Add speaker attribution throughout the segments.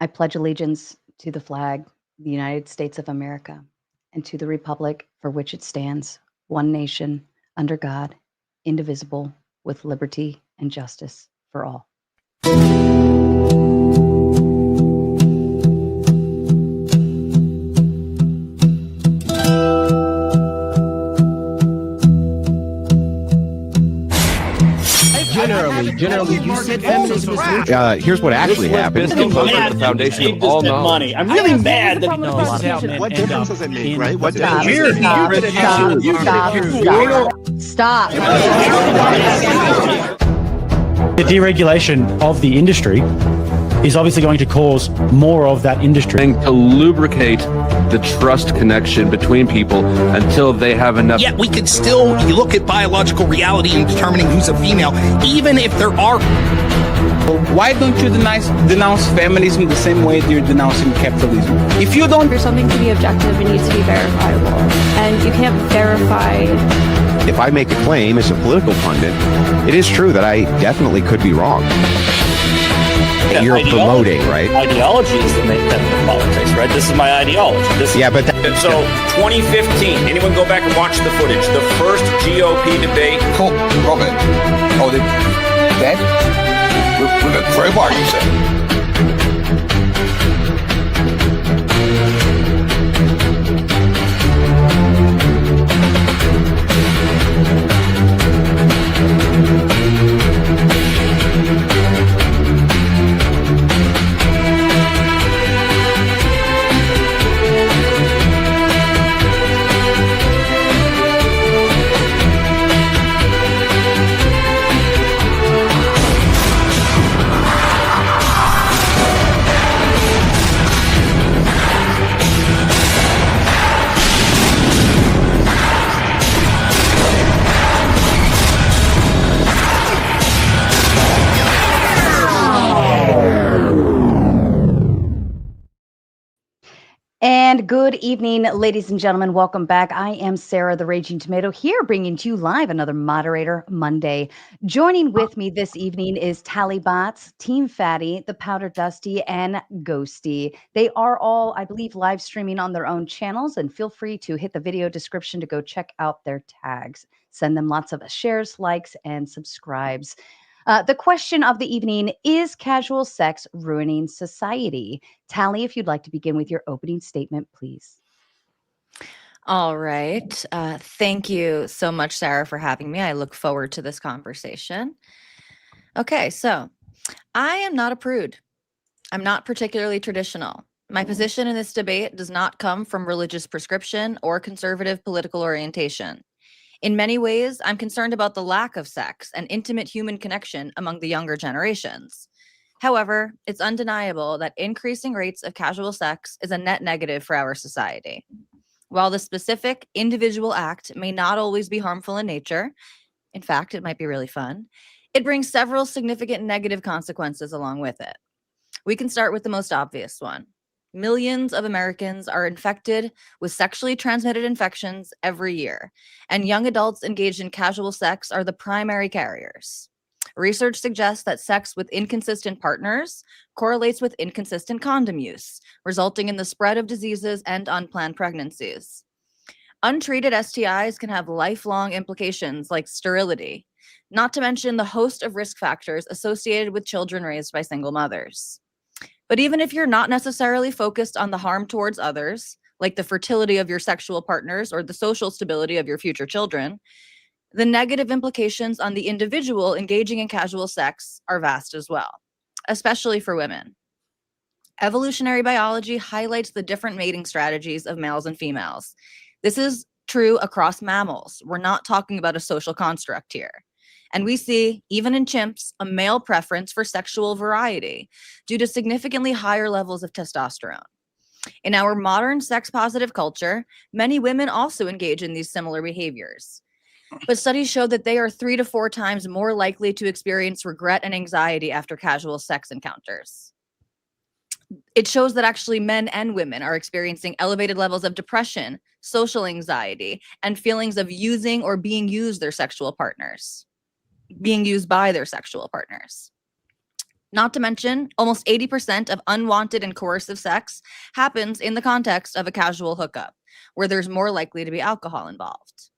Speaker 1: I pledge allegiance to the flag, the United States of America, and to the republic for which it stands, one nation, under God, indivisible, with liberty and justice for all.
Speaker 2: Generally, you said feminism is neutral.
Speaker 3: Here's what actually happened.
Speaker 4: The foundation of all knowledge.
Speaker 5: Money. I'm really mad that
Speaker 6: What difference does it make, right? What
Speaker 1: Stop.
Speaker 6: difference?
Speaker 1: Stop.
Speaker 5: the deregulation of the industry is obviously going to cause more of that industry.
Speaker 4: And to lubricate the trust connection between people until they have enough.
Speaker 7: Yet we could still look at biological reality in determining who's a female, even if there are.
Speaker 8: Why don't you denounce feminism the same way you're denouncing capitalism? If you don't...
Speaker 9: For something to be objective, it needs to be verifiable. And you can't verify...
Speaker 3: If I make a claim as a political pundit, it is true that I definitely could be wrong.
Speaker 10: Yeah,
Speaker 3: you're promoting, right?
Speaker 10: Ideology is the main tenet of politics, right? This is my ideology.
Speaker 3: But
Speaker 10: so 2015. Anyone go back and watch the footage? The first GOP debate.
Speaker 8: Cool, Robert. Oh, that? With a crowbar, you said.
Speaker 1: And good evening, ladies and gentlemen. Welcome back. I am Sarah, the Raging Tomato, here bringing to you live another Moderator Monday. Joining with me this evening is Talibotz, Team Fatty, The Powder Dusty, and Ghosty. They are all, I believe, live streaming on their own channels, and feel free to hit the video description to go check out their tags. Send them lots of shares, likes, and subscribes. The question of the evening, is casual sex ruining society? Tally, if you'd like to begin with your opening statement, please.
Speaker 11: All right. Thank you so much, Sarah, for having me. I look forward to this conversation. Okay, so I am not a prude. I'm not particularly traditional. My position in this debate does not come from religious prescription or conservative political orientation. In many ways, I'm concerned about the lack of sex and intimate human connection among the younger generations. However, it's undeniable that increasing rates of casual sex is a net negative for our society. While the specific individual act may not always be harmful in nature, in fact, it might be really fun, it brings several significant negative consequences along with it. We can start with the most obvious one. Millions of Americans are infected with sexually transmitted infections every year, and young adults engaged in casual sex are the primary carriers. Research suggests that sex with inconsistent partners correlates with inconsistent condom use, resulting in the spread of diseases and unplanned pregnancies. Untreated STIs can have lifelong implications like sterility, not to mention the host of risk factors associated with children raised by single mothers. But even if you're not necessarily focused on the harm towards others, like the fertility of your sexual partners or the social stability of your future children, the negative implications on the individual engaging in casual sex are vast as well, especially for women. Evolutionary biology highlights the different mating strategies of males and females. This is true across mammals. We're not talking about a social construct here. And we see, even in chimps, a male preference for sexual variety due to significantly higher levels of testosterone. In our modern sex-positive culture, many women also engage in these similar behaviors. But studies show that they are 3 to 4 times more likely to experience regret and anxiety after casual sex encounters. It shows that actually men and women are experiencing elevated levels of depression, social anxiety, and feelings of using or being used by their sexual partners. Not to mention, almost 80% of unwanted and coercive sex happens in the context of a casual hookup, where there's more likely to be alcohol involved.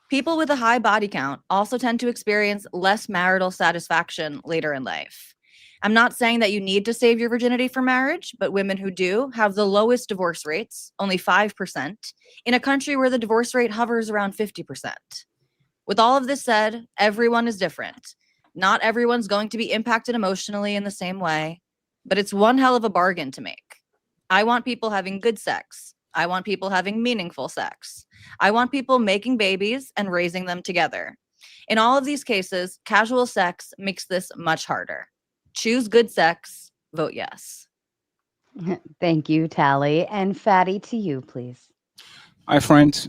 Speaker 11: People with a high body count also tend to experience less marital satisfaction later in life. I'm not saying that you need to save your virginity for marriage, but women who do have the lowest divorce rates, only 5%, in a country where the divorce rate hovers around 50%. With all of this said, everyone is different. Not everyone's going to be impacted emotionally in the same way, but it's one hell of a bargain to make. I want people having good sex. I want people having meaningful sex. I want people making babies and raising them together. In all of these cases, casual sex makes this much harder. Choose good sex, vote yes.
Speaker 1: Thank you, Tally. And Fatty, to you, please.
Speaker 8: My friends,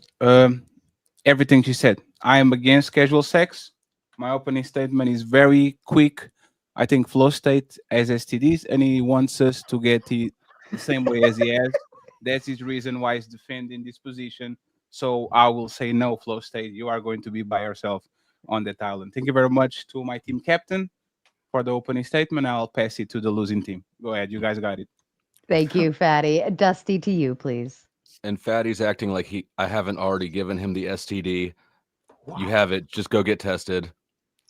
Speaker 8: everything she said. I am against casual sex. My opening statement is very quick. I think Flow State has STDs and he wants us to get the same way as he has. That's his reason why he's defending this position. So I will say no, Flow State. You are going to be by yourself on that island. Thank you very much to my team captain for the opening statement. I'll pass it to the losing team. Go ahead. You guys got it.
Speaker 1: Thank you, Fatty. Dusty, to you, please.
Speaker 4: And Fatty's acting like I haven't already given him the STD. Wow. You have it. Just go get tested.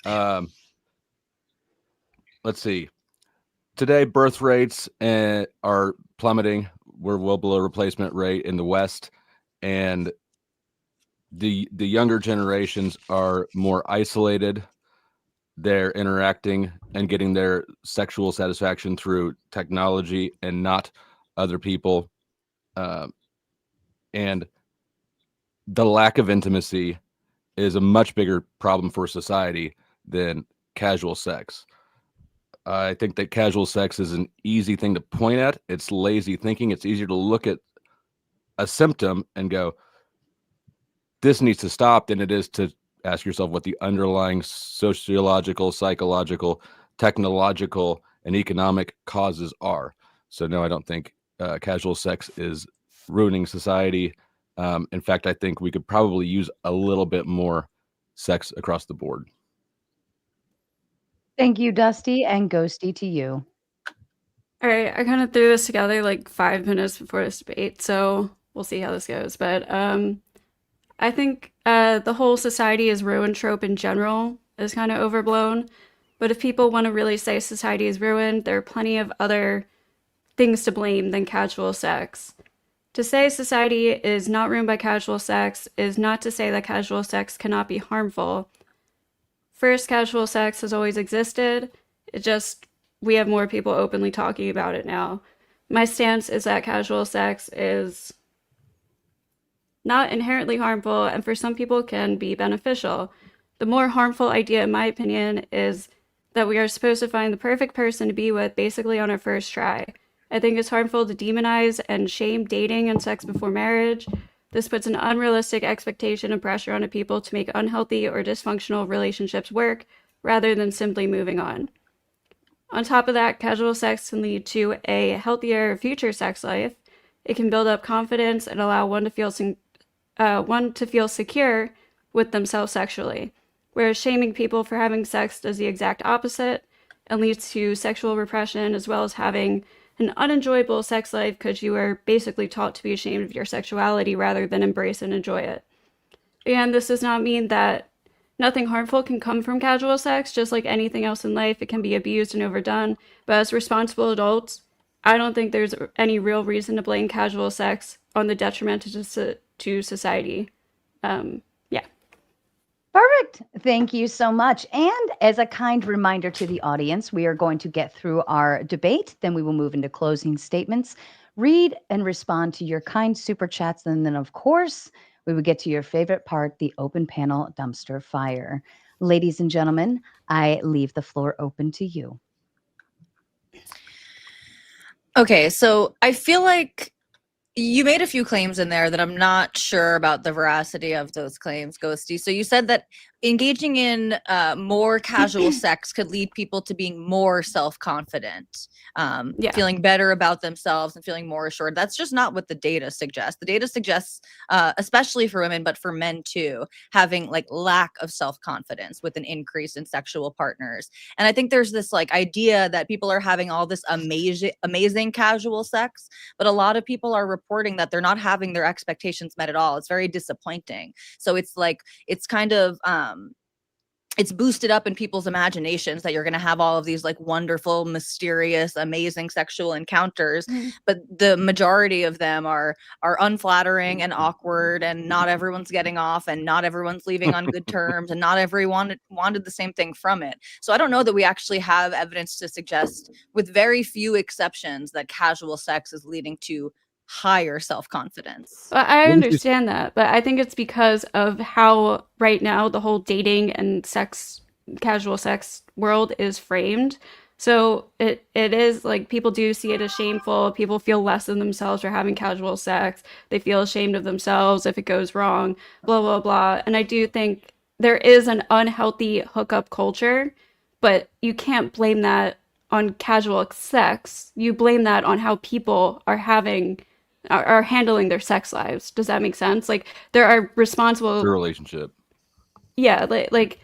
Speaker 4: Let's see. Today, birth rates are plummeting. We're well below replacement rate in the West, and the younger generations are more isolated. They're interacting and getting their sexual satisfaction through technology and not other people. And the lack of intimacy is a much bigger problem for society than casual sex. I think that casual sex is an easy thing to point at. It's lazy thinking. It's easier to look at a symptom and go, this needs to stop, than it is to ask yourself what the underlying sociological, psychological, technological, and economic causes are. So no, I don't think casual sex is ruining society. In fact, I think we could probably use a little bit more sex across the board.
Speaker 1: Thank you, Dusty, and Ghosty, to you.
Speaker 9: All right, I kind of threw this together like 5 minutes before this debate, so we'll see how this goes. But I think the whole society is ruined trope in general is kind of overblown. But if people want to really say society is ruined, there are plenty of other things to blame than casual sex. To say society is not ruined by casual sex is not to say that casual sex cannot be harmful. First, casual sex has always existed. It just, we have more people openly talking about it now. My stance is that casual sex is not inherently harmful, and for some people can be beneficial. The more harmful idea, in my opinion, is that we are supposed to find the perfect person to be with basically on our first try. I think it's harmful to demonize and shame dating and sex before marriage. This puts an unrealistic expectation and pressure on people to make unhealthy or dysfunctional relationships work, rather than simply moving on. On top of that, casual sex can lead to a healthier future sex life. It can build up confidence and allow one to feel secure with themselves sexually, whereas shaming people for having sex does the exact opposite and leads to sexual repression, as well as having an unenjoyable sex life because you are basically taught to be ashamed of your sexuality rather than embrace and enjoy it. And this does not mean that nothing harmful can come from casual sex. Just like anything else in life, it can be abused and overdone. But as responsible adults, I don't think there's any real reason to blame casual sex on the detriment to society. Yeah.
Speaker 1: Perfect. Thank you so much. And as a kind reminder to the audience, we are going to get through our debate. Then we will move into closing statements, read and respond to your kind super chats. And then, of course, we will get to your favorite part, the open panel dumpster fire. Ladies and gentlemen, I leave the floor open to you.
Speaker 11: Okay, so I feel like you made a few claims in there that I'm not sure about the veracity of those claims, Ghosty. So you said that engaging in more casual sex could lead people to being more self-confident, feeling better about themselves and feeling more assured. That's just not what the data suggests. The data suggests, especially for women, but for men too, having like lack of self-confidence with an increase in sexual partners. And I think there's this like idea that people are having all this amazing casual sex, but a lot of people are reporting that they're not having their expectations met at all. It's very disappointing. So it's like, it's kind of, it's boosted up in people's imaginations that you're going to have all of these like wonderful, mysterious, amazing sexual encounters, but the majority of them are unflattering and awkward, and not everyone's getting off, and not everyone's leaving on good terms, and not everyone wanted the same thing from it. So I don't know that we actually have evidence to suggest, with very few exceptions, that casual sex is leading to higher self-confidence.
Speaker 9: Well, I understand that, but I think it's because of how right now the whole dating and casual sex world is framed. So it is like, people do see it as shameful. People feel less than themselves for having casual sex. They feel ashamed of themselves if it goes wrong, blah, blah, blah. And I do think there is an unhealthy hookup culture, but you can't blame that on casual sex. You blame that on how people are handling their sex lives. Does that make sense? Like, there are responsible...
Speaker 4: The relationship.
Speaker 9: Yeah, like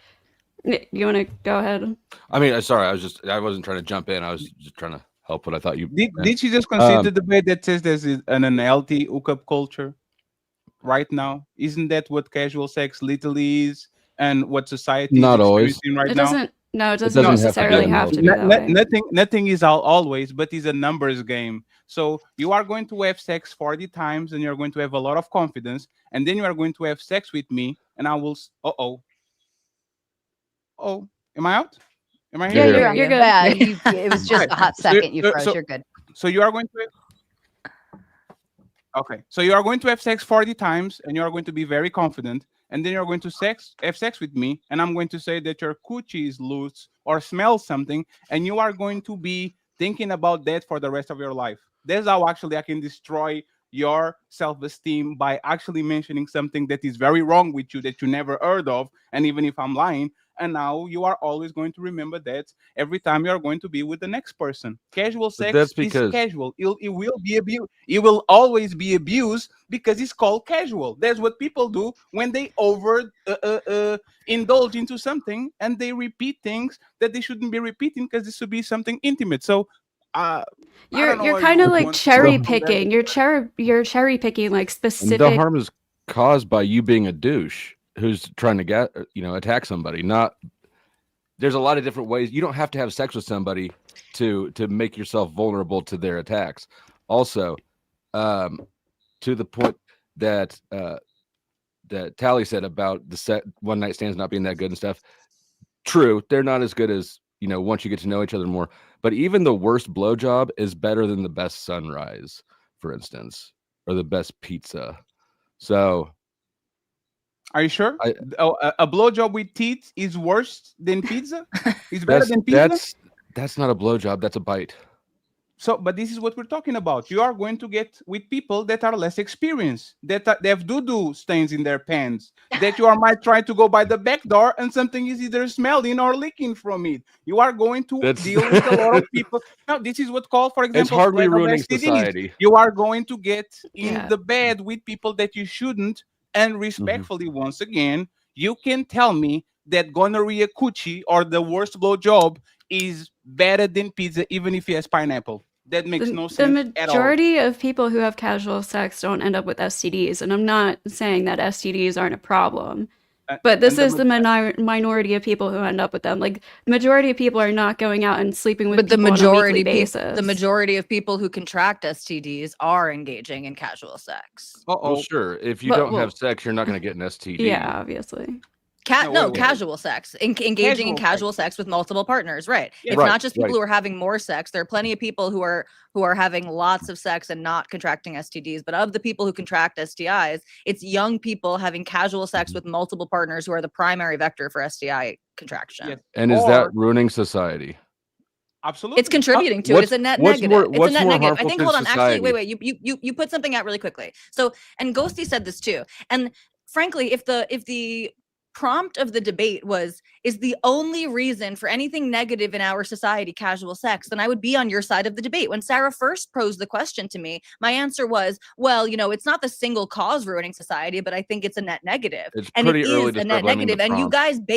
Speaker 9: you want to go ahead?
Speaker 4: I mean, sorry, I wasn't trying to jump in. I was just trying to help what I thought you...
Speaker 8: Did you just concede the debate that says there's an unhealthy hookup culture right now? Isn't that what casual sex literally is, and what society
Speaker 4: Not
Speaker 8: is
Speaker 4: always.
Speaker 8: experiencing right
Speaker 9: It
Speaker 8: now?
Speaker 9: doesn't... No, it doesn't necessarily have to be that way.
Speaker 8: Nothing is always, but it's a numbers game. So you are going to have sex 40 times, and you're going to have a lot of confidence, and then you are going to have sex with me, and I will... Oh, am I out? Am I here?
Speaker 1: Yeah, you're good. Yeah, it was just a hot second. You froze. You're good.
Speaker 8: So you are going to... Okay. So you are going to have sex 40 times, and you are going to be very confident. And then you're going to have sex with me, and I'm going to say that your coochie is loose or smells something, and you are going to be thinking about that for the rest of your life. That's how actually I can destroy your self-esteem, by actually mentioning something that is very wrong with you that you never heard of, and even if I'm lying, and now you are always going to remember that every time you are going to be with the next person. Casual sex is casual. It will always be abused because it's called casual. That's what people do when they indulge into something, and they repeat things that they shouldn't be repeating because this should be something intimate. So
Speaker 9: you're kind of like cherry picking. You're cherry picking like specific.
Speaker 4: And the harm is caused by you being a douche who's trying to attack somebody. There's a lot of different ways. You don't have to have sex with somebody to make yourself vulnerable to their attacks. Also, to the point that that Tally said about the one night stands not being that good and stuff. True, they're not as good as once you get to know each other more. But even the worst blowjob is better than the best sunrise, for instance, or the best pizza. So.
Speaker 8: Are you sure? A blowjob with teeth is worse than pizza? It's better than pizza?
Speaker 4: That's not a blowjob. That's a bite.
Speaker 8: So, but this is what we're talking about. You are going to get with people that are less experienced, that they have doo-doo stains in their pants, that you might try to go by the back door and something is either smelling or leaking from it. You are going to deal with a lot of people. Now, this is what called, for example,
Speaker 4: it's hardly ruining society.
Speaker 8: You are going to get in the bed with people that you shouldn't. And respectfully, once again, you can tell me that gonorrhea coochie or the worst blowjob is better than pizza, even if it has pineapple. That makes no sense at all.
Speaker 9: The majority of people who have casual sex don't end up with STDs, and I'm not saying that STDs aren't a problem. But this is the minority of people who end up with them. Like, the majority of people are not going out and sleeping with people on a weekly basis.
Speaker 11: The majority of people who contract STDs are engaging in casual sex.
Speaker 4: Well, sure. If you don't have sex, you're not going to get an STD.
Speaker 9: Yeah, obviously.
Speaker 11: Casual sex. Engaging in casual sex with multiple partners, right? Yeah. It's not just people who are having more sex. There are plenty of people who are having lots of sex and not contracting STDs. But of the people who contract STIs, it's young people having casual sex with multiple partners who are the primary vector for STI contraction.
Speaker 8: Yes.
Speaker 4: And is that ruining society?
Speaker 8: Absolutely.
Speaker 11: It's contributing to it. It's a net negative. It's a net negative. I think, hold on, actually, wait. You put something out really quickly. So, and Ghosty said this too. And frankly, if the prompt of the debate was, is the only reason for anything negative in our society casual sex, then I would be on your side of the debate. When Sarah first posed the question to me, my answer was, well, it's not the single cause ruining society, but I think it's a net negative.
Speaker 4: It's
Speaker 11: and it
Speaker 4: pretty early
Speaker 11: is
Speaker 4: to
Speaker 11: a
Speaker 4: start
Speaker 11: net
Speaker 4: blaming the
Speaker 11: negative. And you
Speaker 4: prompt.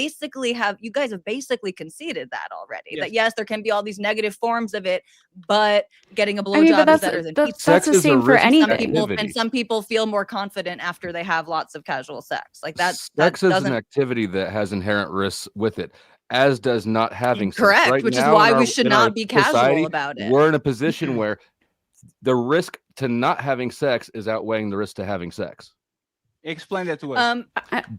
Speaker 11: guys have basically conceded that already. That yes, there can be all these negative forms of it, but getting a blowjob is better than pizza.
Speaker 4: Sex
Speaker 9: That's the
Speaker 4: is a
Speaker 9: same for
Speaker 4: risky
Speaker 9: anything.
Speaker 4: activity.
Speaker 11: And some people feel more confident after they have lots of casual sex. Like that.
Speaker 4: Sex is an activity that has inherent risks with it, as does not having sex.
Speaker 11: Correct,
Speaker 4: Right
Speaker 11: which is
Speaker 4: now
Speaker 11: why
Speaker 4: in
Speaker 11: we
Speaker 4: our-
Speaker 11: should
Speaker 4: in our
Speaker 11: not be casual
Speaker 4: society,
Speaker 11: about it.
Speaker 4: We're in a position where the risk to not having sex is outweighing the risk to having sex.
Speaker 8: Explain that to us.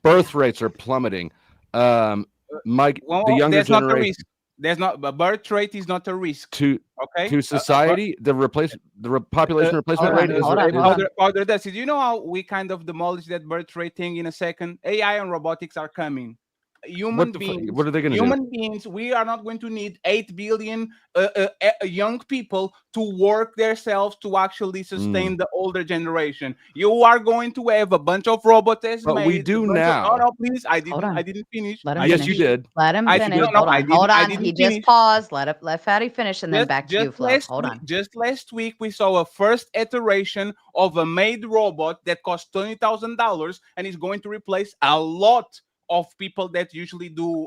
Speaker 4: Birth rates are plummeting. Mike, the younger
Speaker 8: there's not a
Speaker 4: generation.
Speaker 8: risk. There's not a birth rate is not a risk
Speaker 4: To society, the population replacement rate is.
Speaker 8: Powder Dusty, do you know how we kind of demolish that birth rate thing in a second? AI and robotics are coming. Human beings,
Speaker 4: what are they going to do?
Speaker 8: Human beings, we are not going to need 8 billion young people to work themselves to actually sustain the older generation. You are going to have a bunch of robots as
Speaker 4: But we do now.
Speaker 8: No, please, I didn't finish.
Speaker 1: Let him
Speaker 4: Yes,
Speaker 1: finish.
Speaker 4: you did.
Speaker 1: Let him finish. Hold on. He just paused. Let Fatty finish, and then back to you, Flo. Hold on.
Speaker 8: Just last week, we saw a first iteration of a maid robot that cost $20,000 and is going to replace a lot of people that usually do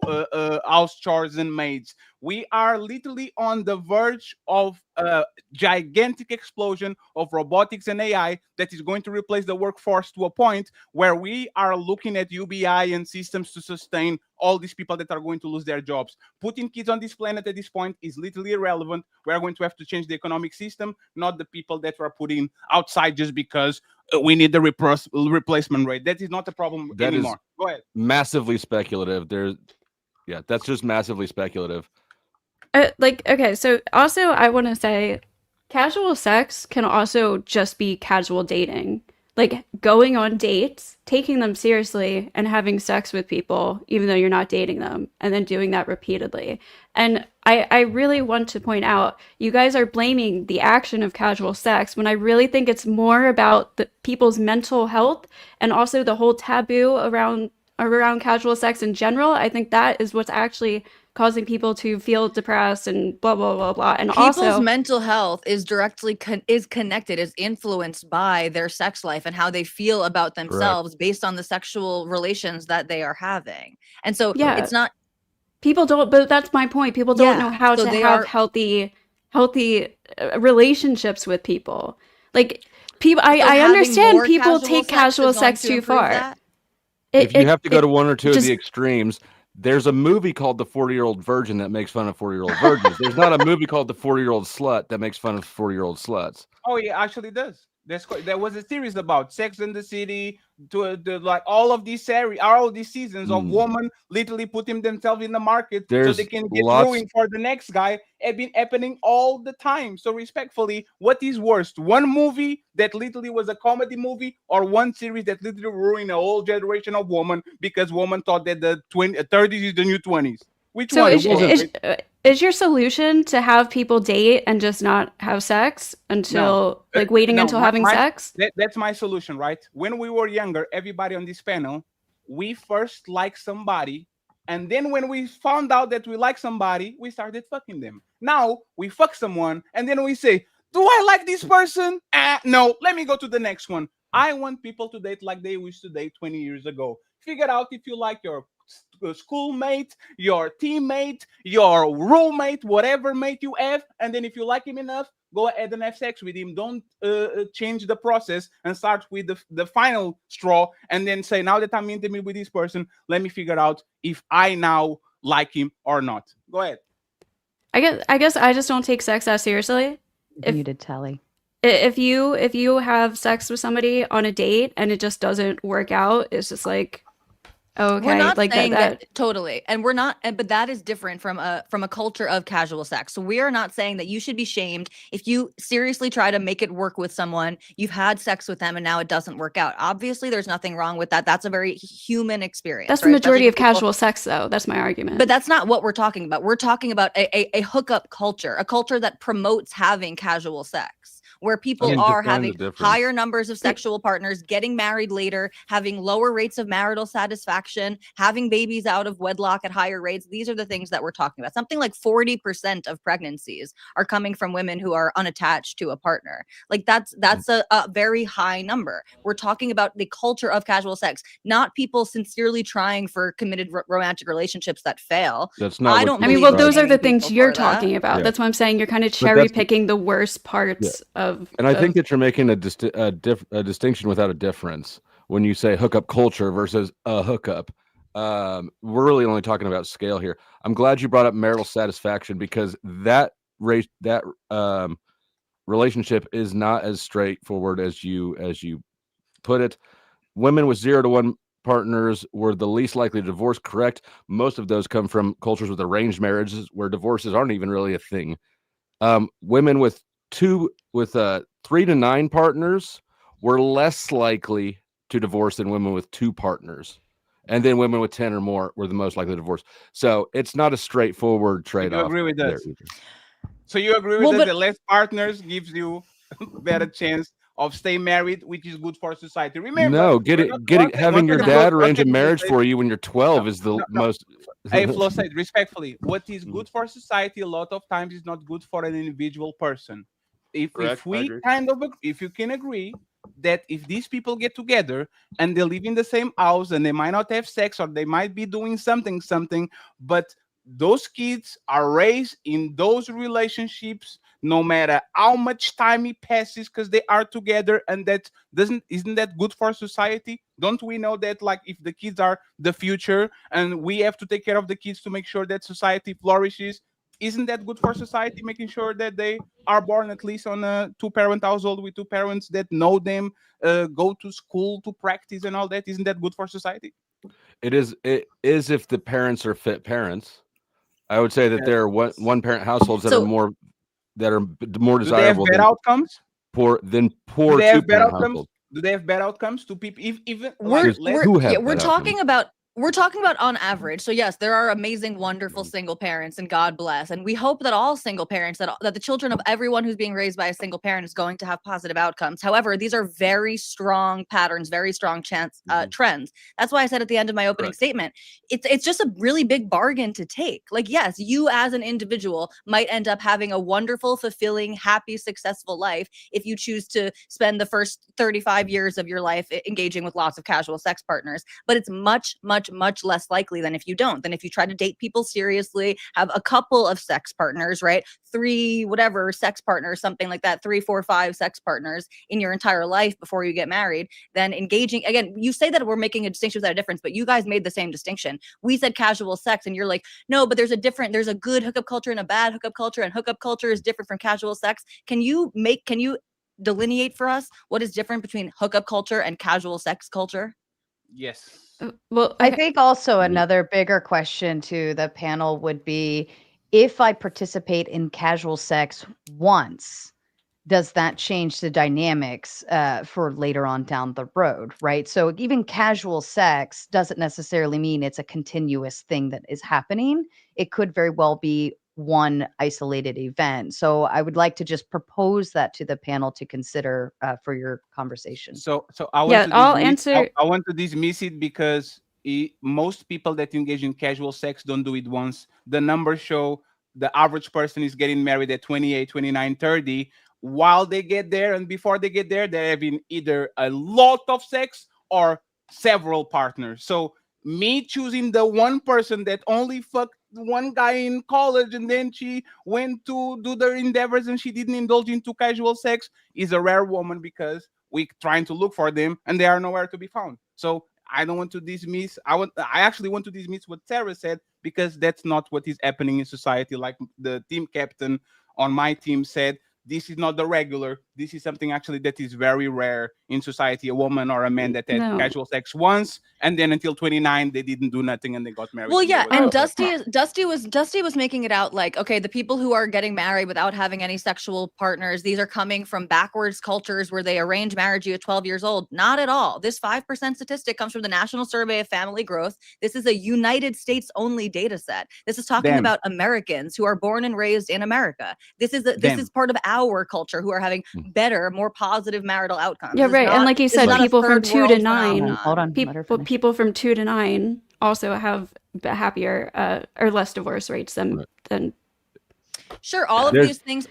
Speaker 8: house chores and maids. We are literally on the verge of a gigantic explosion of robotics and AI that is going to replace the workforce to a point where we are looking at UBI and systems to sustain all these people that are going to lose their jobs. Putting kids on this planet at this point is literally irrelevant. We are going to have to change the economic system, not the people that we're putting outside just because we need the replacement rate. That is not a problem anymore. Go ahead.
Speaker 4: Massively speculative. That's just massively speculative.
Speaker 9: Okay, so also I want to say casual sex can also just be casual dating. Like going on dates, taking them seriously, and having sex with people, even though you're not dating them, and then doing that repeatedly. And I really want to point out, you guys are blaming the action of casual sex when I really think it's more about the people's mental health and also the whole taboo around casual sex in general. I think that is what's actually causing people to feel depressed and blah blah blah blah. And
Speaker 11: people's
Speaker 9: also
Speaker 11: mental health is directly connected, is influenced by their sex life and how they feel about themselves based on the sexual relations that they are having. And so it's not
Speaker 9: people don't, but that's my point. People don't know how to have healthy relationships with people. Like people, I understand people take casual sex too far.
Speaker 4: If you have to go to one or two of the extremes, there's a movie called The 40-Year-Old Virgin that makes fun of 40-year-old virgins. There's not a movie called The 40-Year-Old Slut that makes fun of 40-year-old sluts.
Speaker 8: Oh, yeah, actually does. There was a series about Sex and the City, like all of these series, all of these seasons of women literally putting themselves in the market so they can get ruined for the next guy. Have been happening all the time. So respectfully, what is worst? One movie that literally was a comedy movie, or one series that literally ruined a whole generation of women because women thought that the 30s is the new 20s? Which one?
Speaker 9: Is your solution to have people date and just not have sex until until having sex?
Speaker 8: That's my solution, right? When we were younger, everybody on this panel, we first liked somebody, and then when we found out that we like somebody, we started fucking them. Now we fuck someone, and then we say, "Do I like this person? No, let me go to the next one." I want people to date like they used to date 20 years ago. Figure out if you like your schoolmate, your teammate, your roommate, whatever mate you have, and then if you like him enough, go ahead and have sex with him. Don't change the process and start with the final straw and then say, now that I'm intimate with this person, let me figure out if I now like him or not. Go ahead.
Speaker 9: I guess I just don't take sex that seriously.
Speaker 1: You did, Tally.
Speaker 9: If you have sex with somebody on a date and it just doesn't work out, it's just like, okay,
Speaker 11: we're not
Speaker 9: like
Speaker 11: saying that totally, and we're not, but that is different from a culture of casual sex. So we are not saying that you should be shamed if you seriously try to make it work with someone, you've had sex with them, and now it doesn't work out. Obviously, there's nothing wrong with that. That's a very human experience.
Speaker 9: That's the majority of casual sex, though. That's my argument.
Speaker 11: But that's not what we're talking about. We're talking about a hookup culture, a culture that promotes having casual sex, where people
Speaker 4: can
Speaker 11: are
Speaker 4: define the
Speaker 11: having
Speaker 4: difference.
Speaker 11: higher numbers of sexual partners, getting married later, having lower rates of marital satisfaction, having babies out of wedlock at higher rates. These are the things that we're talking about. Something like 40% of pregnancies are coming from women who are unattached to a partner. Like that's a very high number. We're talking about the culture of casual sex, not people sincerely trying for committed romantic relationships that fail.
Speaker 4: That's not.
Speaker 11: I don't.
Speaker 9: I mean, well,
Speaker 11: believe
Speaker 9: those are the
Speaker 11: blaming
Speaker 9: things
Speaker 11: people
Speaker 9: you're
Speaker 11: for that.
Speaker 9: talking about.
Speaker 4: Yeah.
Speaker 9: That's why I'm saying you're kind of
Speaker 4: But
Speaker 9: cherry
Speaker 4: that's-
Speaker 9: picking the worst parts of.
Speaker 4: And I think that you're making a distinction without a difference when you say hookup culture versus a hookup. We're really only talking about scale here. I'm glad you brought up marital satisfaction because that relationship is not as straightforward as you put it. Women with 0 to 1 partners were the least likely to divorce. Correct. Most of those come from cultures with arranged marriages where divorces aren't even really a thing. Women with 3 to 9 partners were less likely to divorce than women with 2 partners. And then women with 10 or more were the most likely to divorce. So it's not a straightforward trade-off.
Speaker 8: You agree with
Speaker 4: there
Speaker 8: that?
Speaker 4: either.
Speaker 8: So you agree with that? The less partners gives you better chance of stay married, which is good for society. Remember,
Speaker 4: No, having your dad arrange a marriage for you when you're 12 is the most.
Speaker 8: Hey, Flo said respectfully, what is good for society a lot of times is not good for an individual person. If you can agree that if these people get together and they live in the same house and they might not have sex or they might be doing something, but those kids are raised in those relationships no matter how much time it passes because they are together, and isn't that good for society? Don't we know that, like, if the kids are the future and we have to take care of the kids to make sure that society flourishes, isn't that good for society, making sure that they are born at least on a 2-parent household with 2 parents that know them, go to school to practice and all that? Isn't that good for society?
Speaker 4: It is if the parents are fit parents. I would say that there are one parent households that are more desirable.
Speaker 8: Do they have better outcomes?
Speaker 4: Poor
Speaker 8: Do they have better outcomes? Do they have better outcomes to people?
Speaker 11: We're talking about on average. So yes, there are amazing, wonderful single parents, and God bless. And we hope that all single parents, that the children of everyone who's being raised by a single parent is going to have positive outcomes. However, these are very strong patterns, very strong trends. That's why I said at the end of my opening statement, it's just a really big bargain to take. Like, yes, you as an individual might end up having a wonderful, fulfilling, happy, successful life if you choose to spend the first 35 years of your life engaging with lots of casual sex partners. But it's much less likely than if you don't. Than if you try to date people seriously, have a couple of sex partners, right? 3 whatever sex partners, something like that, 3, 4, 5 sex partners in your entire life before you get married. Then engaging, again, you say that we're making a distinction without a difference, but you guys made the same distinction. We said casual sex and you're like, no, but there's a good hookup culture and a bad hookup culture, and hookup culture is different from casual sex. Can you delineate for us what is different between hookup culture and casual sex culture?
Speaker 8: Yes.
Speaker 9: Well,
Speaker 1: I think also another bigger question to the panel would be, if I participate in casual sex once, does that change the dynamics for later on down the road, right? So even casual sex doesn't necessarily mean it's a continuous thing that is happening. It could very well be one isolated event. So I would like to just propose that to the panel to consider for your conversation.
Speaker 8: So I want to dismiss it because most people that engage in casual sex don't do it once. The numbers show the average person is getting married at 28, 29, 30. While they get there and before they get there, they're having either a lot of sex or several partners. So me choosing the one person that only fucked one guy in college and then she went to do their endeavors and she didn't indulge into casual sex is a rare woman, because we're trying to look for them and they are nowhere to be found. So I don't want to dismiss. I actually want to dismiss what Sarah said, because that's not what is happening in society. Like the team captain on my team said, this is not the regular. This is something actually that is very rare in society. A woman or a man that had casual sex once, and then until 29 they didn't do nothing and they got married.
Speaker 11: Well, yeah, and Dusty was making it out like, okay, the people who are getting married without having any sexual partners, these are coming from backwards cultures where they arrange marriage you at 12 years old. Not at all. This 5% statistic comes from the National Survey of Family Growth. This is a United States only data set. This is talking about Americans who are born and raised in America. This is part of our culture, who are having better, more positive marital outcomes.
Speaker 9: Yeah, right. And like you said, people from 2 to 9.
Speaker 1: Hold on.
Speaker 9: People from 2 to 9 also have happier or less divorce rates than.
Speaker 11: Sure, all of these things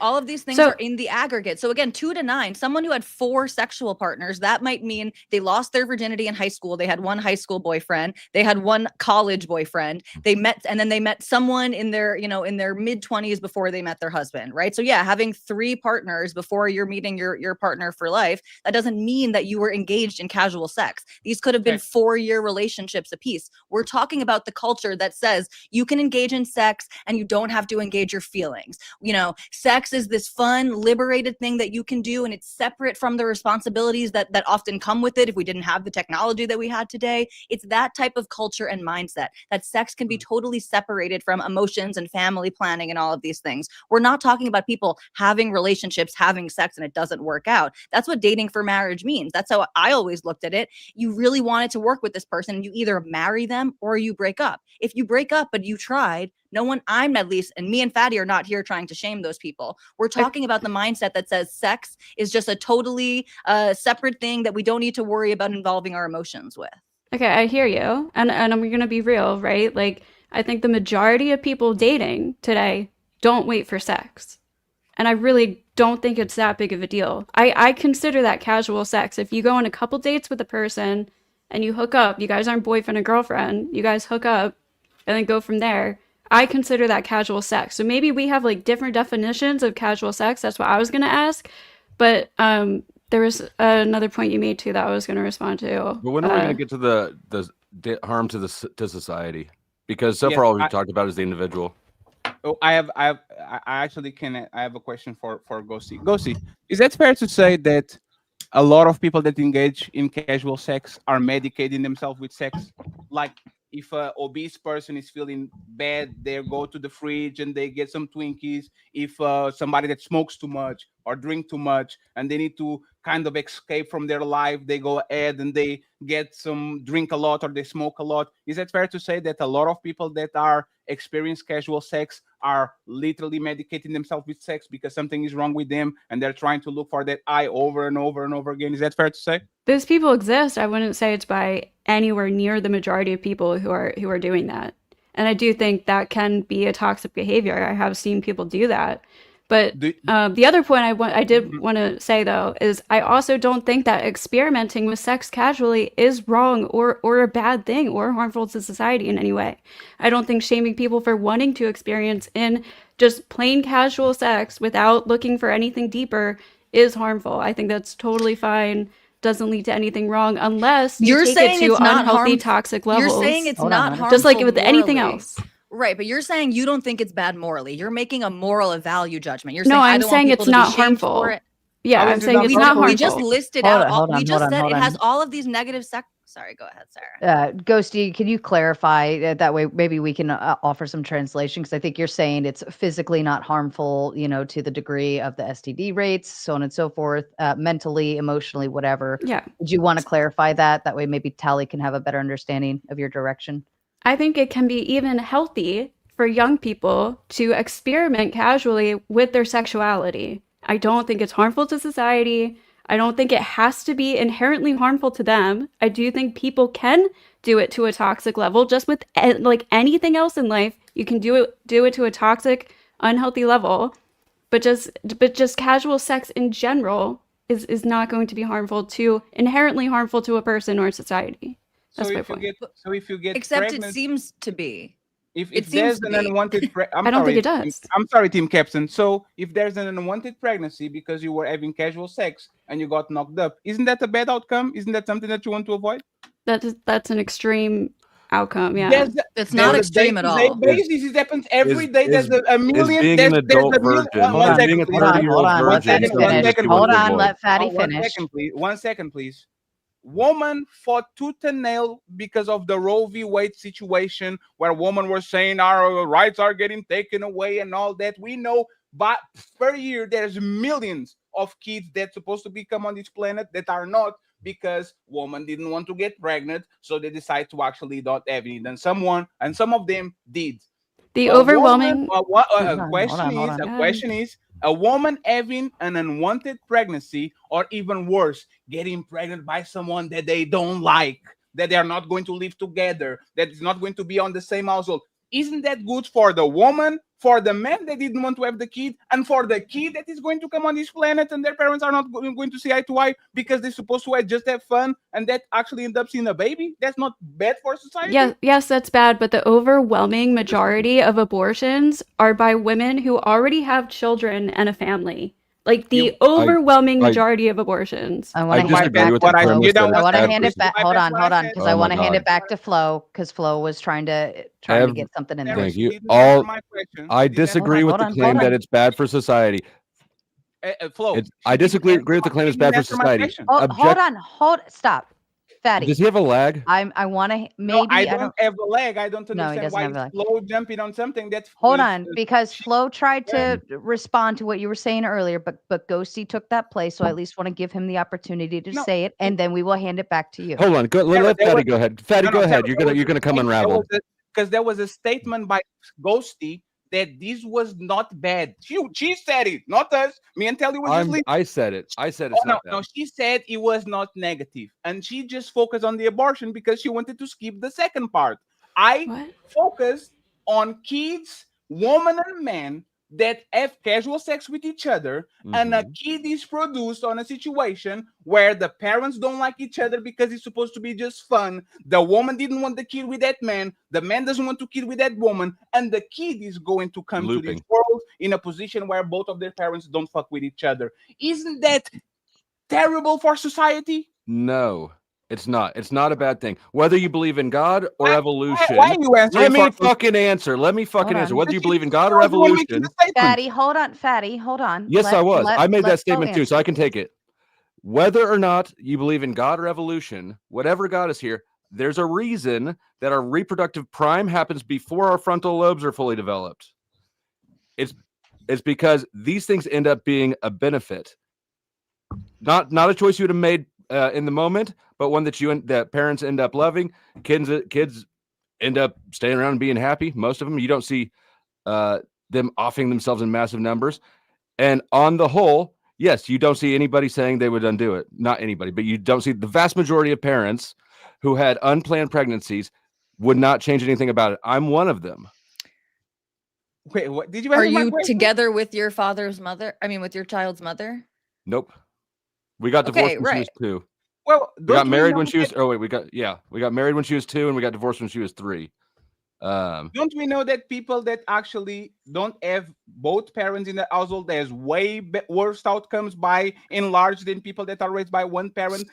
Speaker 11: are in the aggregate. So again, 2 to 9, someone who had 4 sexual partners, that might mean they lost their virginity in high school. They had 1 high school boyfriend. They had 1 college boyfriend. They met someone in their, in their mid-20s before they met their husband, right? So yeah, having 3 partners before you're meeting your partner for life, that doesn't mean that you were engaged in casual sex. These could have been 4-year relationships apiece. We're talking about the culture that says you can engage in sex and you don't have to engage your feelings. Sex is this fun, liberated thing that you can do, and it's separate from the responsibilities that often come with it if we didn't have the technology that we had today. It's that type of culture and mindset that sex can be totally separated from emotions and family planning and all of these things. We're not talking about people having relationships, having sex, and it doesn't work out. That's what dating for marriage means. That's how I always looked at it. You really wanted to work with this person, and you either marry them or you break up. If you break up but you tried, I'm at least, and me and Fatty are not here trying to shame those people. We're talking about the mindset that says sex is just a totally separate thing that we don't need to worry about involving our emotions with.
Speaker 9: Okay, I hear you. And I'm going to be real, right? Like, I think the majority of people dating today don't wait for sex. And I really don't think it's that big of a deal. I consider that casual sex. If you go on a couple dates with a person and you hook up, you guys aren't boyfriend and girlfriend, you guys hook up and then go from there. I consider that casual sex. So maybe we have like different definitions of casual sex. That's what I was going to ask. But there was another point you made too that I was going to respond to.
Speaker 4: But when are we going to get to the harm to society? Because so far all we've talked about is the individual.
Speaker 8: Oh, I have a question for Gosi. Gosi, is that fair to say that a lot of people that engage in casual sex are medicating themselves with sex? Like, if an obese person is feeling bad, they go to the fridge and they get some Twinkies. If somebody that smokes too much or drink too much and they need to kind of escape from their life, they go ahead and they get some drink a lot or they smoke a lot. Is it fair to say that a lot of people that are experience casual sex are literally medicating themselves with sex because something is wrong with them and they're trying to look for that eye over and over and over again? Is that fair to say?
Speaker 9: Those people exist. I wouldn't say it's by anywhere near the majority of people who are doing that. And I do think that can be a toxic behavior. I have seen people do that. But the other point I did want to say, though, is I also don't think that experimenting with sex casually is wrong or a bad thing or harmful to society in any way. I don't think shaming people for wanting to experience in just plain casual sex without looking for anything deeper is harmful. I think that's totally fine. Doesn't lead to anything wrong unless you take it to unhealthy, toxic levels.
Speaker 11: You're saying it's not harmful,
Speaker 9: just like with anything
Speaker 11: morally.
Speaker 9: else.
Speaker 11: Right, but you're saying you don't think it's bad morally. You're making a moral, a value judgment. You're saying
Speaker 9: I'm saying it's not harmful. Yeah, I'm saying it's not harmful.
Speaker 11: We just listed out. We just said it has all of these negative Sorry, go ahead, Sarah.
Speaker 1: Ghosty, can you clarify that way? Maybe we can offer some translation, because I think you're saying it's physically not harmful, to the degree of the STD rates, so on and so forth, mentally, emotionally, whatever.
Speaker 9: Yeah.
Speaker 1: Would you want to clarify that? That way, maybe Tally can have a better understanding of your direction.
Speaker 9: I think it can be even healthy for young people to experiment casually with their sexuality. I don't think it's harmful to society. I don't think it has to be inherently harmful to them. I do think people can do it to a toxic level, just with like anything else in life. You can do it to a toxic, unhealthy level, but just casual sex in general is not going to be inherently harmful to a person or society. That's my point.
Speaker 8: If you get
Speaker 11: except
Speaker 8: pregnant,
Speaker 11: it seems to be.
Speaker 8: If there's an unwanted
Speaker 9: I don't think it does.
Speaker 8: I'm sorry, Team Captain. So if there's an unwanted pregnancy because you were having casual sex and you got knocked up, isn't that a bad outcome? Isn't that something that you want to avoid?
Speaker 9: That's an extreme outcome. Yeah,
Speaker 11: it's not extreme at all.
Speaker 8: Basis, it happens every day. There's a million.
Speaker 4: Being an adult virgin.
Speaker 1: Hold on, let Fatty finish.
Speaker 8: One second, please. Woman fought tooth and nail because of the Roe v. Wade situation, where women were saying our rights are getting taken away and all that. We know, but per year there's millions of kids that's supposed to become on this planet that are not, because women didn't want to get pregnant, so they decide to actually not have it. And some of them did.
Speaker 9: The overwhelming
Speaker 8: question is A woman having an unwanted pregnancy, or even worse, getting pregnant by someone that they don't like, that they are not going to live together, that is not going to be on the same household. Isn't that good for the woman, for the man that didn't want to have the kid, and for the kid that is going to come on this planet and their parents are not going to see eye to eye because they're supposed to just have fun and that actually ends up seeing a baby? That's not bad for society?
Speaker 9: Yes, that's bad, but the overwhelming majority of abortions are by women who already have children and a family. Like the overwhelming majority of abortions.
Speaker 1: I want to hand it back to Flo. I want to hand it back. Hold on, because I want to hand it back to Flo because Flo was trying to get something in there.
Speaker 4: Thank you. I disagree with the claim that it's bad for society.
Speaker 8: Flo,
Speaker 4: I disagree with the claim it's bad for society.
Speaker 1: Stop. Fatty.
Speaker 4: Does he have a lag?
Speaker 1: I want to maybe.
Speaker 8: No, I don't have a lag. I don't understand why Flo jumping on something that's.
Speaker 1: Hold on, because Flo tried to respond to what you were saying earlier, but Ghosty took that place, so I at least want to give him the opportunity to say it, and then we will hand it back to you.
Speaker 4: Hold on, let Fatty go ahead. Fatty, go ahead. You're gonna come unravel.
Speaker 8: Because there was a statement by Ghosty that this was not bad. She said it, not us. Me and Telly was just leaving.
Speaker 4: I said it. I said it's not bad.
Speaker 8: No, she said it was not negative. And she just focused on the abortion because she wanted to skip the second part. I focused on kids, women and men that have casual sex with each other, and a kid is produced on a situation where the parents don't like each other because it's supposed to be just fun. The woman didn't want the kid with that man. The man doesn't want to kid with that woman, and the kid is going to come to this world in a position where both of their parents don't fuck with each other. Isn't that terrible for society?
Speaker 4: No. It's not. It's not a bad thing. Whether you believe in God or evolution.
Speaker 8: Why are you answering?
Speaker 4: Let me fucking answer. Whether you believe in God or evolution.
Speaker 1: Fatty, hold on.
Speaker 4: Yes, I was. I made that statement too, so I can take it. Whether or not you believe in God or evolution, whatever God is here, there's a reason that our reproductive prime happens before our frontal lobes are fully developed. It's because these things end up being a benefit. Not a choice you would have made in the moment, but one that parents end up loving. Kids end up staying around and being happy. Most of them, you don't see them offing themselves in massive numbers. And on the whole, yes, you don't see anybody saying they would undo it. Not anybody, but you don't see the vast majority of parents who had unplanned pregnancies would not change anything about it. I'm one of them.
Speaker 8: Wait, what did you?
Speaker 11: Are you together with your father's mother? I mean, with your child's mother?
Speaker 4: Nope. We got divorced when she was 2.
Speaker 8: Well,
Speaker 4: we got married when she was. We got married when she was 2, and we got divorced when she was 3.
Speaker 8: Don't we know that people that actually don't have both parents in the household, there's way worse outcomes by and large than people that are raised by one parent?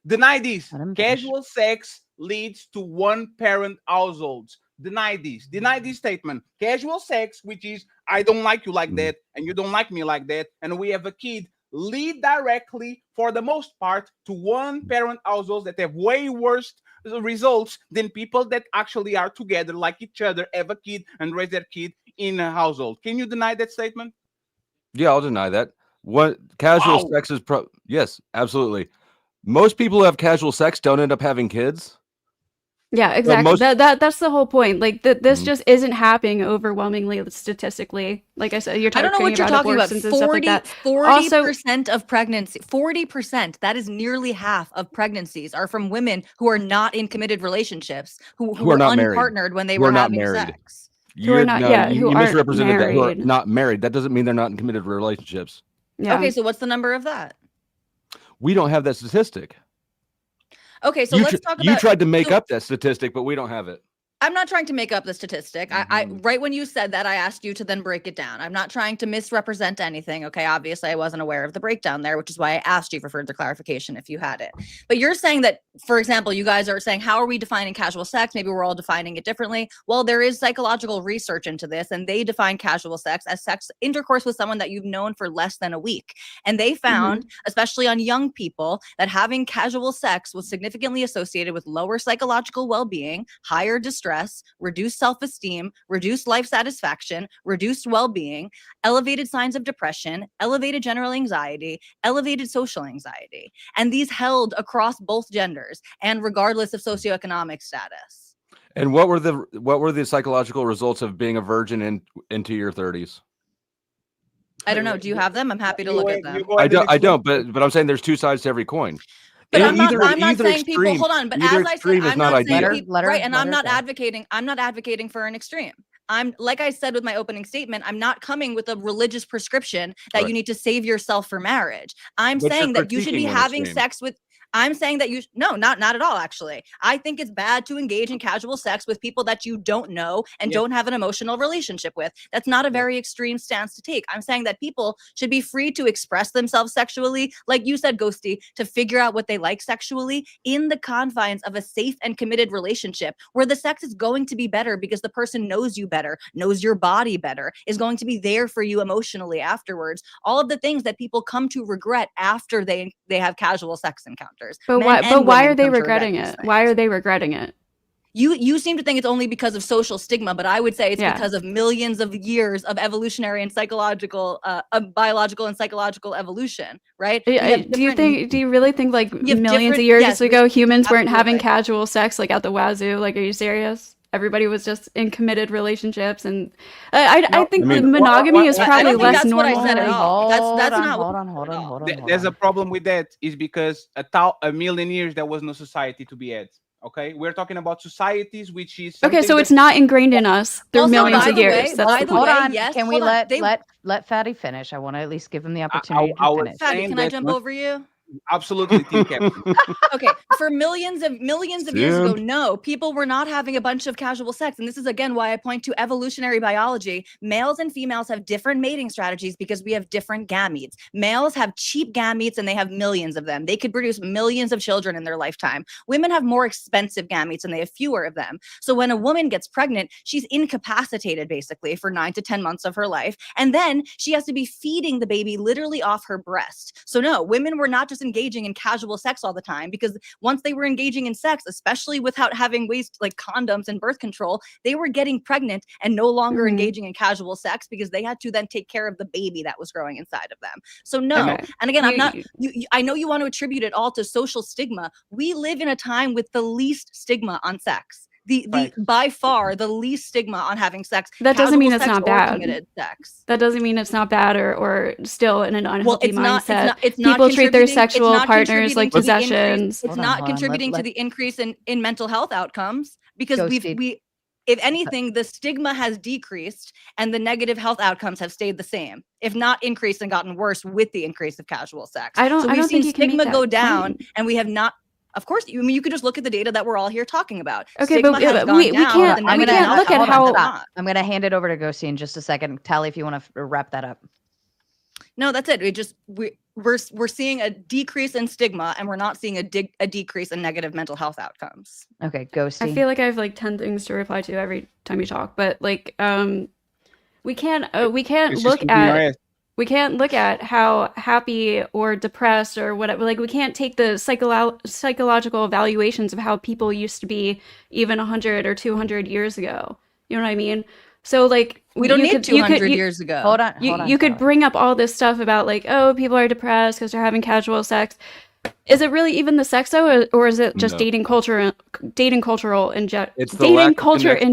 Speaker 8: Deny this. Casual sex leads to one parent households. Deny this statement. Casual sex, which is I don't like you like that, and you don't like me like that, and we have a kid, lead directly, for the most part, to one parent households that have way worse results than people that actually are together, like each other, have a kid, and raise their kid in a household. Can you deny that statement?
Speaker 4: Yeah, I'll deny that. What casual sex is yes, absolutely. Most people who have casual sex don't end up having kids.
Speaker 9: Yeah, exactly. That's the whole point. Like this just isn't happening overwhelmingly statistically. Like I said, you're talking about abortions and stuff like that.
Speaker 11: 40% of pregnancy, 40%, that is nearly half of pregnancies are from women who are not in committed relationships, who are not unpartnered when they were having sex.
Speaker 4: You misrepresented that. Who are not married. That doesn't mean they're not in committed relationships.
Speaker 11: Yeah. Okay, so what's the number of that?
Speaker 4: We don't have that statistic.
Speaker 11: Okay, so let's talk about.
Speaker 4: You tried to make up that statistic, but we don't have it.
Speaker 11: I'm not trying to make up the statistic. I right when you said that, I asked you to then break it down. I'm not trying to misrepresent anything. Okay, obviously I wasn't aware of the breakdown there, which is why I asked you for further clarification if you had it. But you're saying that, for example, you guys are saying, how are we defining casual sex? Maybe we're all defining it differently. Well, there is psychological research into this, and they define casual sex as sex intercourse with someone that you've known for less than a week. And they found, especially on young people, that having casual sex was significantly associated with lower psychological well-being, higher distress, reduced self-esteem, reduced life satisfaction, reduced well-being, elevated signs of depression, elevated general anxiety, elevated social anxiety. And these held across both genders and regardless of socioeconomic status.
Speaker 4: And what were the psychological results of being a virgin into your 30s?
Speaker 11: I don't know. Do you have them? I'm happy to look at them.
Speaker 4: I don't. But I'm saying there's two sides to every coin.
Speaker 11: But I'm not saying
Speaker 4: extreme,
Speaker 11: people. Hold on. But as I said, I'm not saying people, right. And I'm not advocating. I'm not advocating for an extreme. I'm like I said with my opening statement. I'm not coming with a religious prescription that you need to save yourself for marriage. I'm saying that you should be having sex with. I'm saying that not at all, actually. I think it's bad to engage in casual sex with people that you don't know and don't have an emotional relationship with. That's not a very extreme stance to take. I'm saying that people should be free to express themselves sexually, like you said, Ghosty, to figure out what they like sexually in the confines of a safe and committed relationship where the sex is going to be better because the person knows you better, knows your body better, is going to be there for you emotionally afterwards. All of the things that people come to regret after they have casual sex encounters.
Speaker 9: But why are they regretting it? Why are they regretting it?
Speaker 11: You seem to think it's only because of social stigma, but I would say it's because of millions of years of evolutionary and psychological, biological and psychological evolution, right?
Speaker 9: Do you really think like millions of years ago humans weren't having casual sex like out the wazoo? Like, are you serious? Everybody was just in committed relationships, and I think monogamy is probably less normal.
Speaker 11: What I said at all. That's not.
Speaker 1: Hold on.
Speaker 8: There's a problem with that. Is because a million years there was no society to be had. Okay, we're talking about societies, which is
Speaker 9: okay. So it's not ingrained in us through millions of years.
Speaker 1: Hold on. Can we let Fatty finish? I want to at least give him the opportunity to finish.
Speaker 11: Fatty, can I jump over you?
Speaker 8: Absolutely, team captain.
Speaker 11: Okay, for millions of years ago, no, people were not having a bunch of casual sex, and this is again why I point to evolutionary biology. Males and females have different mating strategies because we have different gametes. Males have cheap gametes, and they have millions of them. They could produce millions of children in their lifetime. Women have more expensive gametes, and they have fewer of them. So when a woman gets pregnant, she's incapacitated basically for 9 to 10 months of her life, and then she has to be feeding the baby literally off her breast. So no, women were not just engaging in casual sex all the time, because once they were engaging in sex, especially without having ways like condoms and birth control, they were getting pregnant and no longer engaging in casual sex because they had to then take care of the baby that was growing inside of them. So no. And again, I know you want to attribute it all to social stigma. We live in a time with the least stigma on sex. By far the least stigma on having sex.
Speaker 9: That doesn't mean it's not bad.
Speaker 11: Sex.
Speaker 9: That doesn't mean it's not bad or still in an unhealthy mindset.
Speaker 11: It's not
Speaker 9: people treat their sexual partners like possessions.
Speaker 11: It's not contributing to the increase in mental health outcomes because if anything, the stigma has decreased and the negative health outcomes have stayed the same, if not increased and gotten worse with the increase of casual sex. We've seen stigma go down, and we have not. Of course, you could just look at the data that we're all here talking about.
Speaker 9: Okay, but we can't look at how.
Speaker 1: I'm going to hand it over to Ghosty in just a second. Tally, if you want to wrap that up.
Speaker 11: No, that's it. We're seeing a decrease in stigma, and we're not seeing a decrease in negative mental health outcomes.
Speaker 1: Okay, Ghosty.
Speaker 9: I feel like I have like 10 things to reply to every time you talk, but like we can't look at how happy or depressed or whatever. Like, we can't take the psychological evaluations of how people used to be even 100 or 200 years ago. You know what I mean? So, like,
Speaker 11: we don't need 200 years ago.
Speaker 1: Hold on.
Speaker 9: You could bring up all this stuff about, like, oh, people are depressed because they're having casual sex. Is it really even the sex, though, or is it just dating culture in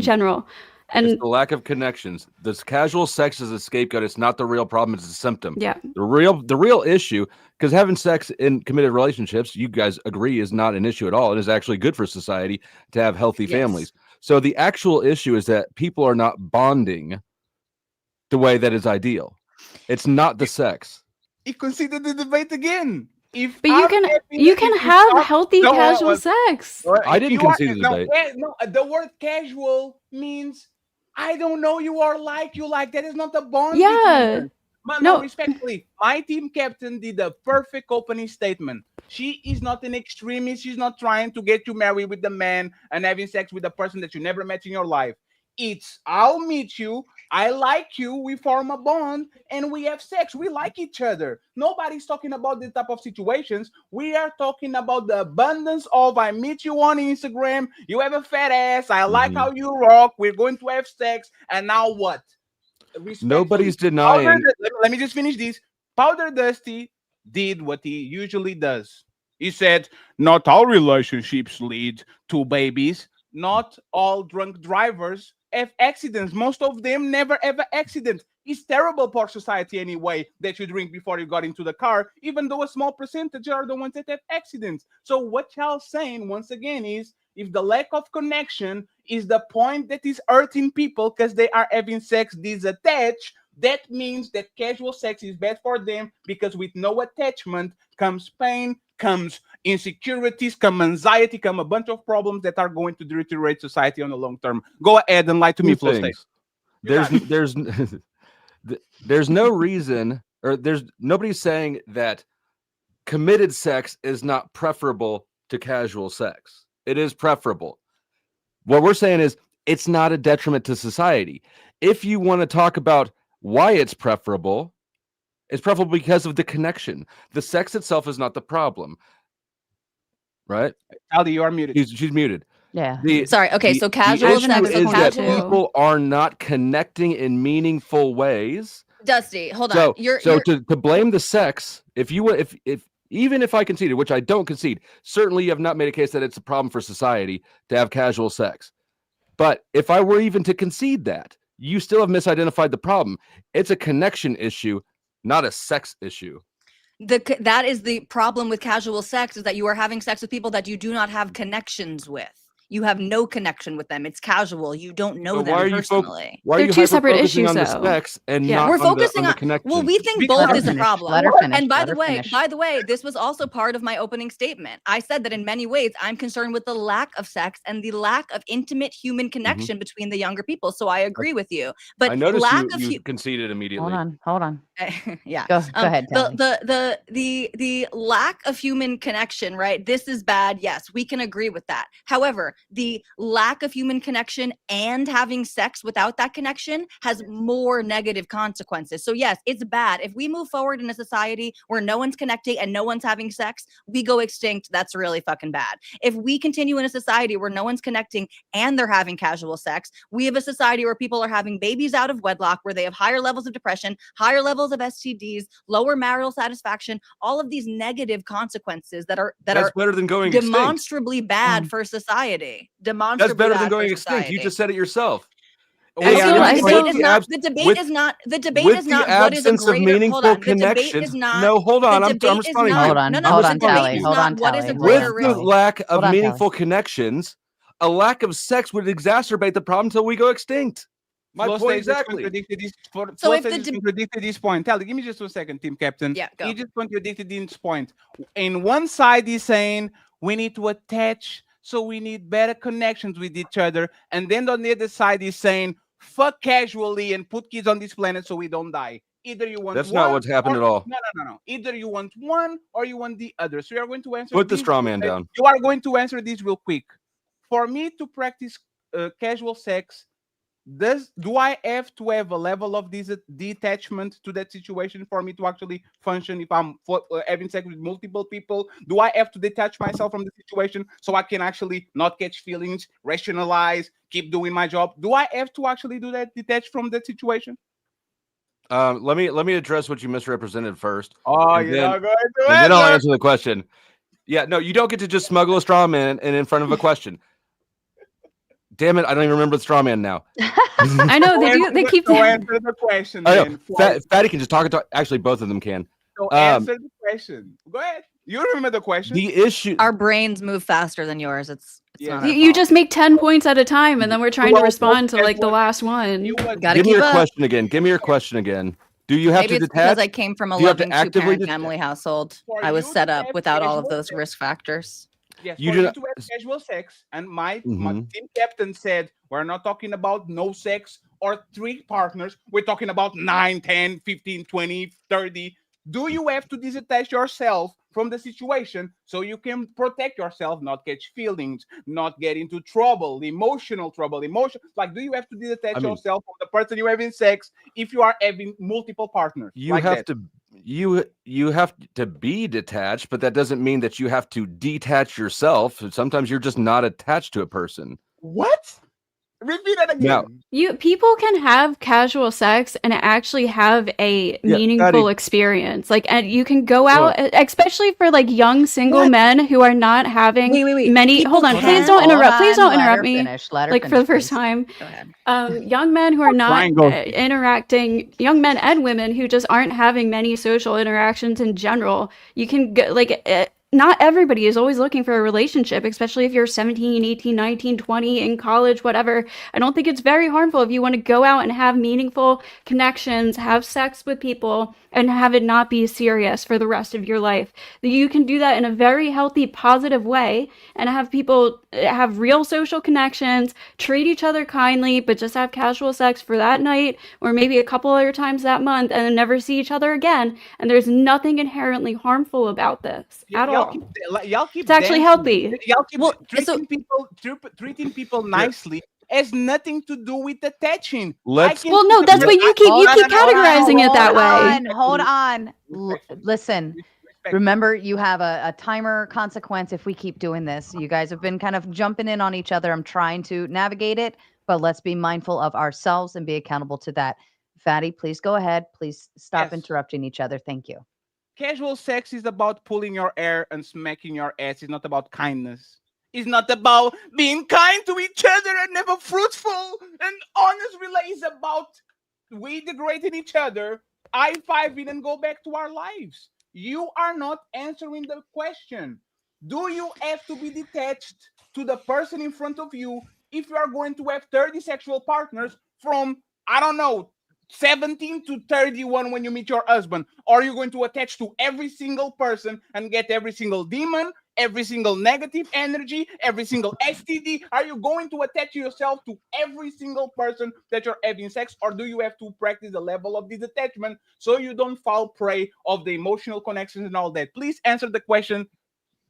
Speaker 9: general? And
Speaker 4: it's the lack of connections. This casual sex is a scapegoat. It's not the real problem. It's a symptom.
Speaker 9: Yeah.
Speaker 4: The real issue, because having sex in committed relationships, you guys agree, is not an issue at all. It is actually good for society to have healthy families. So the actual issue is that people are not bonding the way that is ideal. It's not the sex.
Speaker 8: You consider the debate again.
Speaker 9: But you can have healthy casual sex.
Speaker 4: I didn't concede the debate.
Speaker 8: No, the word casual means I don't know you or like you like. That is not the bond.
Speaker 9: Yeah.
Speaker 8: No, respectfully, my team captain did a perfect opening statement. She is not an extremist. She's not trying to get you married with the man and having sex with the person that you never met in your life. It's I'll meet you, I like you, we form a bond, and we have sex. We like each other. Nobody's talking about this type of situations. We are talking about the abundance of I meet you on Instagram, you have a fat ass, I like how you rock, we're going to have sex, and now what?
Speaker 4: Nobody's denying.
Speaker 8: Let me just finish this. Powder Dusty did what he usually does. He said, not all relationships lead to babies. not all drunk drivers have accidents. Most of them never ever accident. It's terrible for society anyway that you drink before you got into the car, even though a small percentage are the ones that have accidents. So what y'all saying once again is, if the lack of connection is the point that is hurting people because they are having sex disattached, that means that casual sex is bad for them, because with no attachment comes pain, comes insecurities, come anxiety, come a bunch of problems that are going to deteriorate society on the long term. Go ahead and lie to me, Flo State.
Speaker 4: There's no reason, or there's nobody's saying that committed sex is not preferable to casual sex. It is preferable. What we're saying is it's not a detriment to society. If you want to talk about why it's preferable because of the connection. The sex itself is not the problem. Right?
Speaker 8: Aldi, you are muted.
Speaker 4: She's muted.
Speaker 1: Yeah.
Speaker 11: Sorry. Okay. So casual sex
Speaker 4: is that people are not connecting in meaningful ways.
Speaker 11: Dusty, hold on.
Speaker 4: To blame the sex, even if I conceded, which I don't concede, certainly you have not made a case that it's a problem for society to have casual sex. But if I were even to concede that, you still have misidentified the problem. It's a connection issue, not a sex issue.
Speaker 11: That is the problem with casual sex, is that you are having sex with people that you do not have connections with. You have no connection with them. It's casual. You don't know them personally.
Speaker 4: Why are you
Speaker 9: two separate issues,
Speaker 4: on
Speaker 9: though.
Speaker 4: the sex and not
Speaker 11: we're focusing
Speaker 4: on the connection?
Speaker 11: Well, we think both is a problem. And by the way, this was also part of my opening statement. I said that in many ways, I'm concerned with the lack of sex and the lack of intimate human connection between the younger people. So I agree with you. But
Speaker 4: I noticed you conceded immediately.
Speaker 1: Hold on.
Speaker 11: Yeah.
Speaker 1: Go ahead.
Speaker 11: The lack of human connection, right? This is bad. Yes, we can agree with that. However, the lack of human connection and having sex without that connection has more negative consequences. So yes, it's bad. If we move forward in a society where no one's connecting and no one's having sex, we go extinct. That's really fucking bad. If we continue in a society where no one's connecting and they're having casual sex, we have a society where people are having babies out of wedlock, where they have higher levels of depression, higher levels of STDs, lower marital satisfaction, all of these negative consequences that are
Speaker 4: better than going
Speaker 11: demonstrably bad for society.
Speaker 4: That's better than going extinct. You just said it yourself.
Speaker 11: The debate is not what is a greater connection.
Speaker 4: No, hold on. I'm responding.
Speaker 1: Hold on, Tally.
Speaker 4: With the lack of meaningful connections, a lack of sex would exacerbate the problem until we go extinct. My point exactly.
Speaker 8: So if the contradicted this point, Tally, give me just 1 second, team captain.
Speaker 11: Yeah, go.
Speaker 8: He just contradicted this point. In one side, he's saying we need to attach, so we need better connections with each other. And then on the other side, he's saying, fuck casually and put kids on this planet so we don't die. Either you want
Speaker 4: That's not what's happened at all.
Speaker 8: No. Either you want one or you want the other. So you are going to answer.
Speaker 4: Put the straw man down.
Speaker 8: You are going to answer this real quick. For me to practice casual sex, do I have to have a level of detachment to that situation for me to actually function? If I'm having sex with multiple people, do I have to detach myself from the situation so I can actually not catch feelings, rationalize, keep doing my job? Do I have to actually do that, detach from that situation?
Speaker 4: Let me address what you misrepresented first.
Speaker 8: Then
Speaker 4: I'll answer the question. Yeah, no, you don't get to just smuggle a straw man in front of a question. Damn it, I don't even remember the straw man now.
Speaker 9: I know they do. They keep
Speaker 8: answer the question.
Speaker 4: Fatty can just talk. Actually, both of them can.
Speaker 8: So answer the question. Go ahead. You remember the question.
Speaker 4: The issue.
Speaker 11: Our brains move faster than yours. It's not
Speaker 9: you just make 10 points at a time, and then we're trying to respond to like the last one.
Speaker 11: Give
Speaker 4: me your question again. Give me your question again. Do you have to detach?
Speaker 11: Because I came from a loving two-parent family household. I was set up without all of those risk factors.
Speaker 8: Yes, you do to have casual sex, and my team captain said we're not talking about no sex or 3 partners. We're talking about 9, 10, 15, 20, 30. Do you have to disattach yourself from the situation so you can protect yourself, not catch feelings, not get into trouble, emotional trouble, like, do you have to detach yourself from the person you're having sex if you are having multiple partners?
Speaker 4: You have to be detached, but that doesn't mean that you have to detach yourself. Sometimes you're just not attached to a person.
Speaker 8: What?
Speaker 6: Repeat that again.
Speaker 9: People can have casual sex and actually have a meaningful experience. Like, and you can go out, especially for like young single men who are not having many. Hold on, please don't interrupt. Please don't interrupt me. Like for the first time, young men who are not interacting, young men and women who just aren't having many social interactions in general. You can go like. Not everybody is always looking for a relationship, especially if you're 17, 18, 19, 20 in college, whatever. I don't think it's very harmful if you want to go out and have meaningful connections, have sex with people, and have it not be serious for the rest of your life. You can do that in a very healthy, positive way and have people have real social connections, treat each other kindly, but just have casual sex for that night or maybe a couple other times that month and then never see each other again. And there's nothing inherently harmful about this at all.
Speaker 6: Y'all keep
Speaker 9: it's actually healthy.
Speaker 6: Y'all keep treating people nicely. Has nothing to do with attaching.
Speaker 9: No, that's what you keep categorizing it that way.
Speaker 1: Hold on. Listen. Remember, you have a timer consequence if we keep doing this. You guys have been kind of jumping in on each other. I'm trying to navigate it, but let's be mindful of ourselves and be accountable to that. Fatty, please go ahead. Please stop interrupting each other. Thank you.
Speaker 8: Casual sex is about pulling your hair and smacking your ass. It's not about kindness. It's not about being kind to each other and never fruitful and honest relations. It's about we degrading each other, high-fiving and go back to our lives. You are not answering the question. Do you have to be detached to the person in front of you if you are going to have 30 sexual partners from, I don't know, 17 to 31 when you meet your husband? Or are you going to attach to every single person and get every single demon, every single negative energy, every single STD? Are you going to attach yourself to every single person that you're having sex? Or do you have to practice the level of detachment so you don't fall prey of the emotional connections and all that? Please answer the question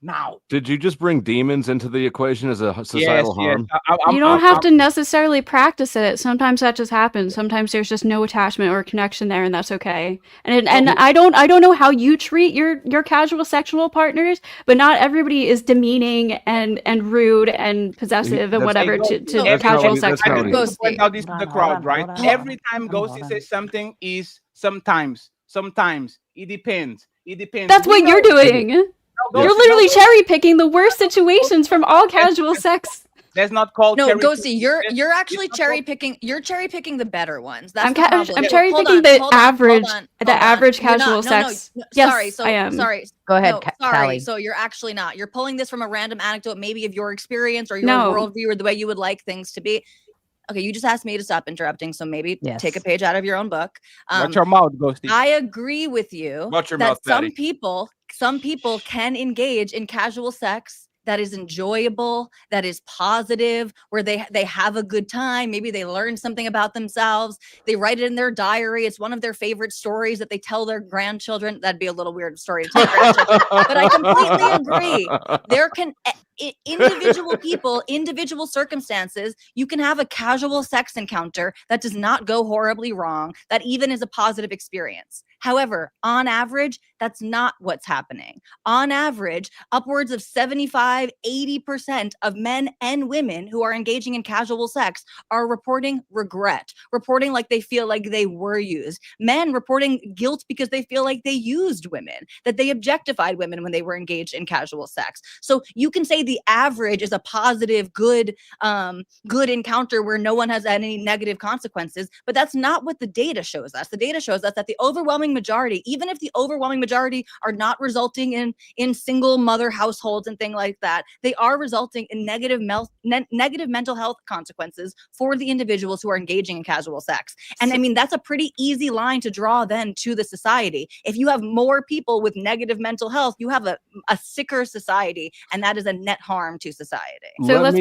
Speaker 8: now.
Speaker 4: Did you just bring demons into the equation as a societal harm?
Speaker 9: You don't have to necessarily practice it. Sometimes that just happens. Sometimes there's just no attachment or connection there, and that's okay. And I don't know how you treat your casual sexual partners, but not everybody is demeaning and rude and possessive and whatever to casual sex partners.
Speaker 8: Point out this to the crowd, right? Every time Ghosty says something is sometimes, it depends.
Speaker 9: That's what you're doing. You're literally cherry picking the worst situations from all casual sex.
Speaker 8: That's not called
Speaker 11: Ghosty. You're actually cherry picking. You're cherry picking the better ones. That's
Speaker 9: I'm cherry picking the average casual sex. Yes, I am.
Speaker 11: Sorry.
Speaker 1: Go ahead,
Speaker 11: Callie. So you're actually not. You're pulling this from a random anecdote, maybe of your experience or your worldview or the way you would like things to be. Okay, you just asked me to stop interrupting, so maybe take a page out of your own book.
Speaker 8: Watch your mouth, Ghosty.
Speaker 11: I agree with you
Speaker 4: Watch your
Speaker 11: that
Speaker 4: mouth,
Speaker 11: some people can engage in casual sex that is enjoyable, that is positive, where they have a good time. Maybe they learn something about themselves. They write it in their diary. It's one of their favorite stories that they tell their grandchildren. That'd be a little weird story to tell grandchildren, but I completely agree. There can individual people, individual circumstances, you can have a casual sex encounter that does not go horribly wrong, that even is a positive experience. However, on average, that's not what's happening. On average, upwards of 75, 80% of men and women who are engaging in casual sex are reporting regret, reporting like they feel like they were used. Men reporting guilt because they feel like they used women, that they objectified women when they were engaged in casual sex. So you can say the average is a positive, good encounter where no one has any negative consequences, but that's not what the data shows us. The data shows us that the overwhelming majority, even if the overwhelming majority are not resulting in single mother households and things like that, they are resulting in negative mental health consequences for the individuals who are engaging in casual sex. And I mean, that's a pretty easy line to draw then to the society. If you have more people with negative mental health, you have a sicker society, and that is a net harm to society.
Speaker 9: So let's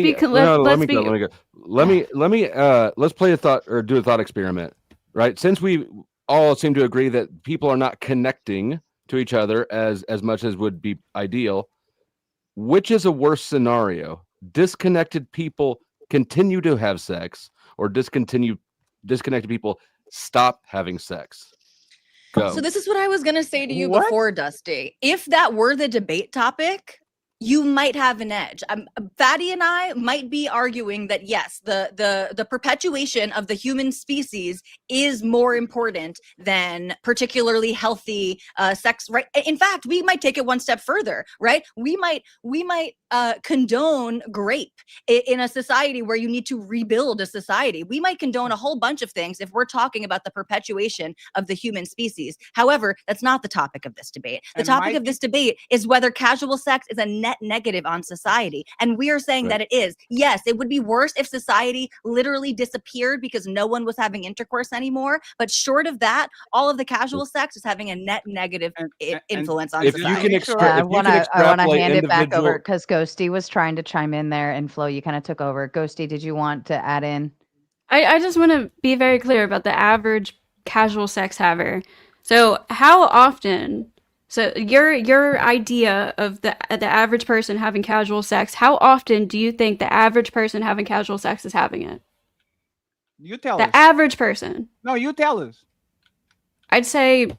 Speaker 4: play a thought or do a thought experiment, right? Since we all seem to agree that people are not connecting to each other as much as would be ideal, which is a worse scenario? Disconnected people continue to have sex, or disconnected people stop having sex? Go.
Speaker 11: So this is what I was going to say to you before, Dusty. If that were the debate topic, you might have an edge. Fatty and I might be arguing that yes, the perpetuation of the human species is more important than particularly healthy sex. Right? In fact, we might take it one step further. Right? We might condone rape in a society where you need to rebuild a society. We might condone a whole bunch of things if we're talking about the perpetuation of the human species. However, that's not the topic of this debate. The topic of this debate is whether casual sex is a net negative on society. And we are saying that it is. Yes, it would be worse if society literally disappeared because no one was having intercourse anymore. But short of that, all of the casual sex is having a net negative influence on society.
Speaker 1: I want to hand it back over because Ghosty was trying to chime in there, and Flo, you kind of took over. Ghosty, did you want to add in?
Speaker 9: I just want to be very clear about the average casual sex haver. So how often? So your idea of the average person having casual sex, how often do you think the average person having casual sex is having it?
Speaker 6: You tell us.
Speaker 9: The average person.
Speaker 6: No, you tell us.
Speaker 9: I'd say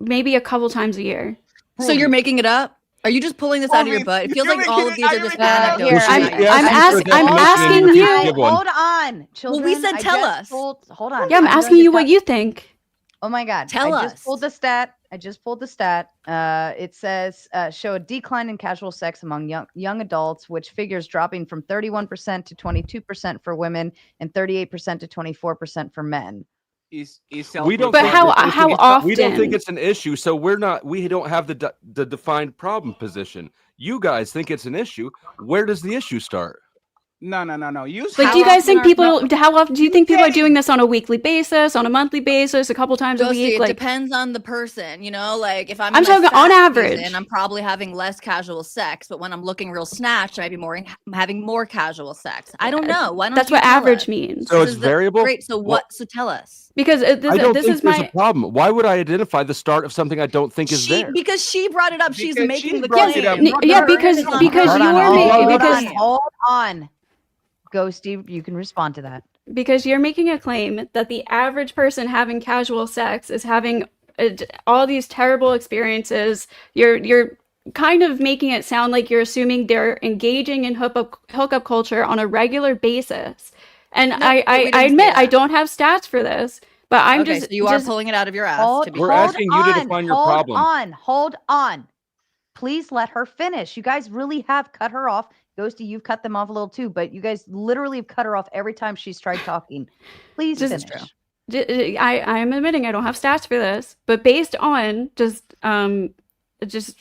Speaker 9: maybe a couple times a year.
Speaker 11: So you're making it up? Are you just pulling this out of your butt? It feels like all of these are just anecdotes.
Speaker 9: I'm asking you.
Speaker 1: Hold on, children.
Speaker 11: Well, we said tell us.
Speaker 1: Hold on.
Speaker 9: Yeah, I'm asking you what you think.
Speaker 1: Oh my God.
Speaker 11: Tell us.
Speaker 1: I just pulled the stat. It says show a decline in casual sex among young adults, which figures dropping from 31% to 22% for women and 38% to 24% for men.
Speaker 4: We don't.
Speaker 9: But how often?
Speaker 4: We don't think it's an issue, so we don't have the defined problem position. You guys think it's an issue. Where does the issue start?
Speaker 6: No. You
Speaker 9: like, do you guys think people? How often do you think people are doing this on a weekly basis, on a monthly basis, a couple times a week?
Speaker 11: It depends on the person, you know. Like if I'm
Speaker 9: talking on average,
Speaker 11: and I'm probably having less casual sex, but when I'm looking real snatched, I might be having more casual sex. I don't know. Why don't
Speaker 9: that's what average means?
Speaker 4: So it's variable.
Speaker 11: Great. So what? So tell us.
Speaker 9: Because
Speaker 4: I don't think there's a problem. Why would I identify the start of something I don't think is there?
Speaker 11: Because she brought it up. She's making the
Speaker 9: claim. Yeah, because
Speaker 1: hold on. Ghosty, you can respond to that.
Speaker 9: Because you're making a claim that the average person having casual sex is having all these terrible experiences. You're kind of making it sound like you're assuming they're engaging in hookup culture on a regular basis. And no, I admit I don't have stats for this, but I'm
Speaker 11: so you are pulling it out of your ass.
Speaker 4: We're asking you to define your problem.
Speaker 1: Hold on. Please let her finish. You guys really have cut her off. Ghosty, you've cut them off a little too, but you guys literally have cut her off every time she's tried talking. Please finish.
Speaker 9: I'm admitting I don't have stats for this, but based on just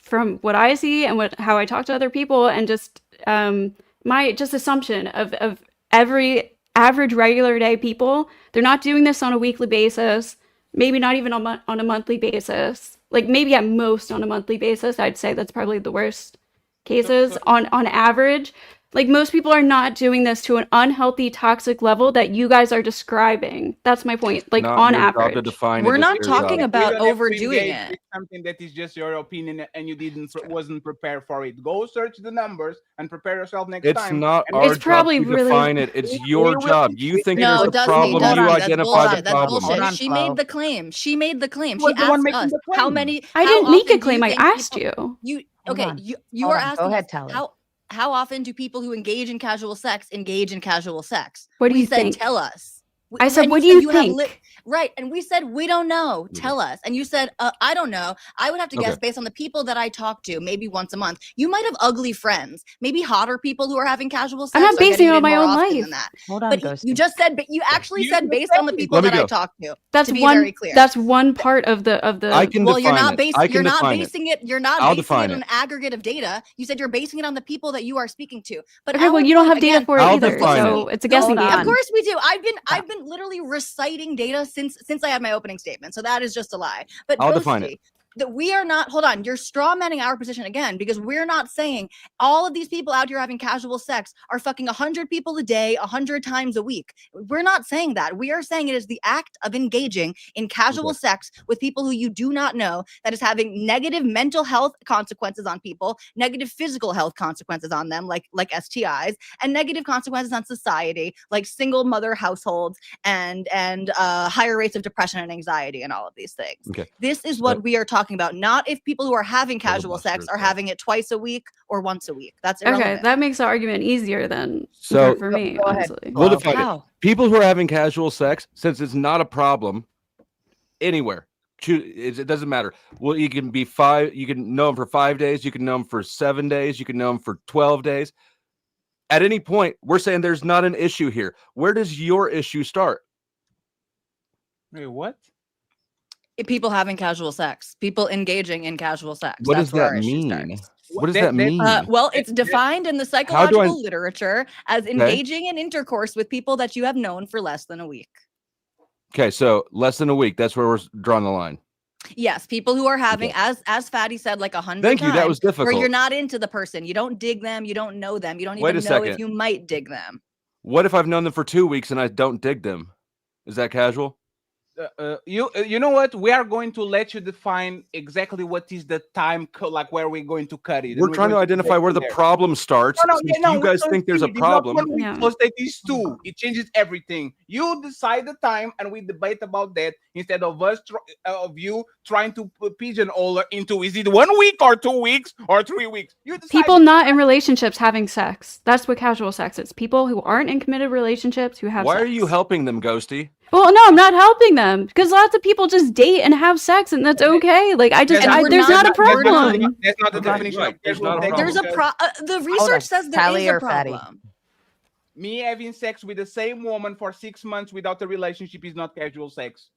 Speaker 9: from what I see and how I talk to other people, and just my assumption of every average regular day people, they're not doing this on a weekly basis, maybe not even on a monthly basis, like maybe at most on a monthly basis. I'd say that's probably the worst cases on average. Like, most people are not doing this to an unhealthy, toxic level that you guys are describing. That's my point. Like, on average.
Speaker 11: We're not talking about overdoing it.
Speaker 6: It's something that is just your opinion and you wasn't prepared for it. Go search the numbers and prepare yourself next time.
Speaker 4: It's not our job to define it. It's your job. You think there's a problem, you identify the problem.
Speaker 11: She made the claim. She asked us how many...
Speaker 9: I didn't make a claim. I asked you.
Speaker 11: Okay, you are asking.
Speaker 1: Go ahead, Tally.
Speaker 11: How often do people who engage in casual sex engage in casual sex?
Speaker 9: What do you think?
Speaker 11: Tell us.
Speaker 9: I said, what do you think?
Speaker 11: Right. And we said, we don't know. Tell us. And you said, I don't know. I would have to guess based on the people that I talk to, maybe once a month. You might have ugly friends, maybe hotter people who are having casual sex.
Speaker 9: I'm not basing it on my own life.
Speaker 1: Hold on,
Speaker 11: but you just said, but you actually said based on the people that I talk to.
Speaker 9: That's very clear. That's one part of the.
Speaker 4: I can
Speaker 11: well,
Speaker 4: define
Speaker 11: you're not
Speaker 4: it.
Speaker 11: you're not basing it. You're not
Speaker 4: I'll
Speaker 11: basing it on
Speaker 4: it.
Speaker 11: an aggregate of data. You said you're basing it on the people that you are speaking to. But
Speaker 9: okay, well, you don't have data for it either, so it's a guessing game.
Speaker 11: Of course we do. I've been literally reciting data since I had my opening statement, so that is just a lie. But
Speaker 4: I'll define it.
Speaker 11: That we are not, hold on, you're straw manning our position again, because we're not saying all of these people out here having casual sex are fucking 100 people a day 100 times a week. We're not saying that. We are saying it is the act of engaging in casual sex with people who you do not know that is having negative mental health consequences on people, negative physical health consequences on them, like STIs, and negative consequences on society, like single mother households and higher rates of depression and anxiety and all of these things.
Speaker 4: Okay.
Speaker 11: This is what we are talking talking about, not if people who are having casual sex are having it twice a week or once a week. That's irrelevant.
Speaker 9: Okay, that makes the argument easier then
Speaker 4: So
Speaker 9: for me,
Speaker 1: go ahead.
Speaker 9: honestly.
Speaker 4: We'll define it.
Speaker 11: How?
Speaker 4: People who are having casual sex, since it's not a problem anywhere, it doesn't matter. Well, you can be you can know them for 5 days, you can know them for 7 days, you can know them for 12 days. At any point, we're saying there's not an issue here. Where does your issue start?
Speaker 6: Wait, what?
Speaker 11: People having casual sex, people engaging in casual sex.
Speaker 4: What
Speaker 11: That's
Speaker 4: does
Speaker 11: where
Speaker 4: that
Speaker 11: our issue
Speaker 4: mean?
Speaker 11: starts.
Speaker 4: What does that mean?
Speaker 11: Well, it's defined in the psychological literature as engaging in intercourse with people that you have known for less than a week.
Speaker 4: Okay, so less than a week. That's where we're drawing the line.
Speaker 11: Yes, people who are having, as Fatty said, like 100
Speaker 4: Thank you.
Speaker 11: times,
Speaker 4: That was difficult.
Speaker 11: where you're not into the person, you don't dig them, you don't know them, you don't
Speaker 4: Wait
Speaker 11: even
Speaker 4: a
Speaker 11: know if
Speaker 4: second.
Speaker 11: you might dig them.
Speaker 4: What if I've known them for 2 weeks and I don't dig them? Is that casual?
Speaker 6: You know what? We are going to let you define exactly what is the time like where we're going to cut it.
Speaker 4: We're trying to identify where the problem starts. Since you guys think there's a problem.
Speaker 6: Close date is 2. It changes everything. You decide the time, and we debate about that instead of us of you trying to pigeonhole into is it 1 week or 2 weeks or 3 weeks. You decide.
Speaker 9: People not in relationships having sex. That's what casual sex is. People who aren't in committed relationships who have
Speaker 4: Why
Speaker 9: sex.
Speaker 4: are you helping them, Ghosty?
Speaker 9: Well, no, I'm not helping them because lots of people just date and have sex, and that's okay. Like, there's not a problem.
Speaker 6: That's not the definition of casual sex.
Speaker 11: There's the research says there is a problem.
Speaker 6: Me having sex with the same woman for 6 months without a relationship is not casual sex.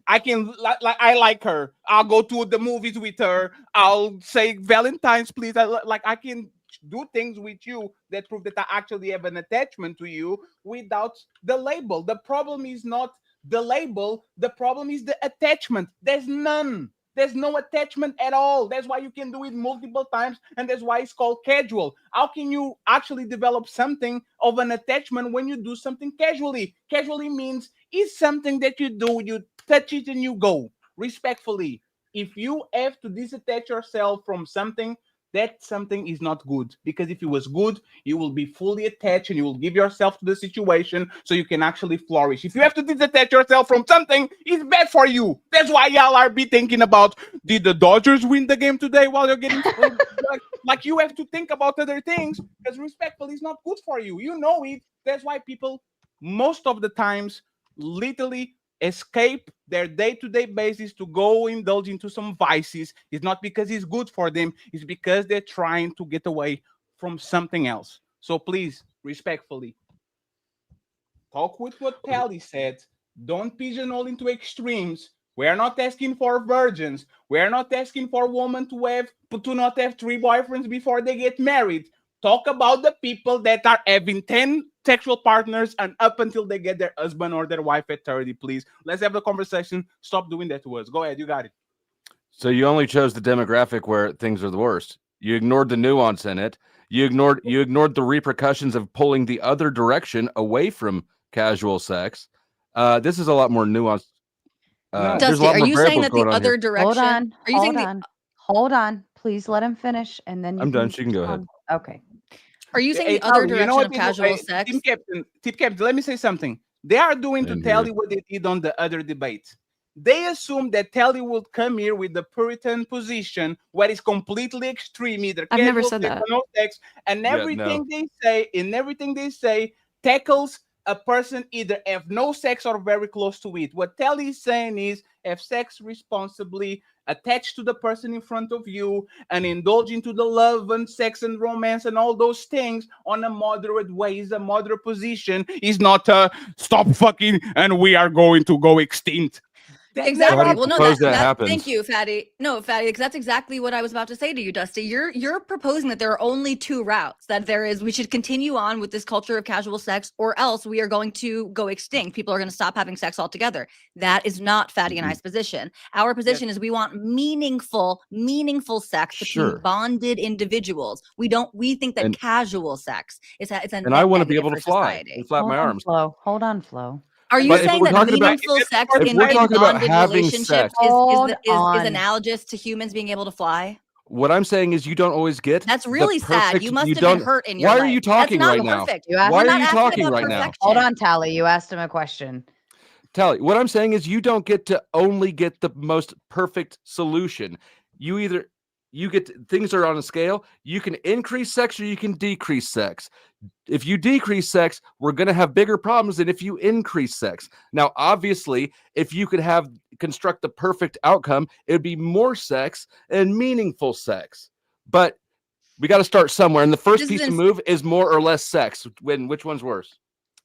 Speaker 6: I can I like her. I'll go to the movies with her. I'll say Valentine's, please. I can do things with you that prove that I actually have an attachment to you without the label. The problem is not the label. The problem is the attachment. There's none. There's no attachment at all. That's why you can do it multiple times, and that's why it's called casual. How can you actually develop something of an attachment when you do something casually? Casually means it's something that you do, you touch it and you go. Respectfully, if you have to disattach yourself from something, that something is not good, because if it was good, you will be fully attached and you will give yourself to the situation so you can actually flourish. If you have to disattach yourself from something, it's bad for you. That's why y'all are be thinking about, did the Dodgers win the game today while you're getting like you have to think about other things, because respectfully is not good for you. You know it. That's why people most of the times literally escape their day-to-day basis to go indulge into some vices. It's not because it's good for them, it's because they're trying to get away from something else. So please, respectfully, talk with what Tally said. Don't pigeonhole into extremes. We are not asking for virgins. We are not asking for women to not have 3 boyfriends before they get married. Talk about the people that are having 10 sexual partners and up until they get their husband or their wife at 30, please. Let's have the conversation. Stop doing that to us. Go ahead. You got it.
Speaker 4: So you only chose the demographic where things are the worst. You ignored the nuance in it. You ignored the repercussions of pulling the other direction away from casual sex. This is a lot more nuanced.
Speaker 11: Dusty, are you saying that the other direction?
Speaker 1: Hold on. Please let him finish, and then
Speaker 4: I'm done. She can go ahead.
Speaker 1: Okay.
Speaker 11: Are you saying the other direction of casual sex?
Speaker 6: Team Captain, let me say something. They are doing to Tally what they did on the other debate. They assume that Tally would come here with the Puritan position, where it's completely extreme, either
Speaker 9: I've never said
Speaker 6: sex
Speaker 9: that.
Speaker 6: or no sex, and everything they say tackles a person either have no sex or very close to it. What Tally is saying is have sex responsibly, attach to the person in front of you, and indulge into the love and sex and romance and all those things on a moderate way. Is a moderate position. Is not stop fucking and we are going to go extinct.
Speaker 11: Exactly. Well, no,
Speaker 4: happens.
Speaker 11: Thank you, Fatty. No, Fatty, because that's exactly what I was about to say to you, Dusty. You're proposing that there are only 2 routes. That there is, we should continue on with this culture of casual sex, or else we are going to go extinct. People are going to stop having sex altogether. That is not Fatty and I's position. Our position is we want meaningful sex between bonded individuals. We think that casual sex is a
Speaker 4: and I want to be able to fly and flap my arms.
Speaker 1: Hold on, Flo.
Speaker 11: Are you saying that meaningful sex in bonded relationships is analogous to humans being able to fly?
Speaker 4: What I'm saying is you don't always get.
Speaker 11: That's really sad. You must have been hurt in your life.
Speaker 4: Why are you talking right now?
Speaker 1: Why
Speaker 4: are you talking right now?
Speaker 1: Hold on, Tally. You asked him a question.
Speaker 4: Tally, what I'm saying is you don't get to only get the most perfect solution. You get things are on a scale. You can increase sex or you can decrease sex. If you decrease sex, we're going to have bigger problems than if you increase sex. Now, obviously, if you could construct the perfect outcome, it would be more sex and meaningful sex. But we got to start somewhere. And the first piece to move is more or less sex. Which one's worse?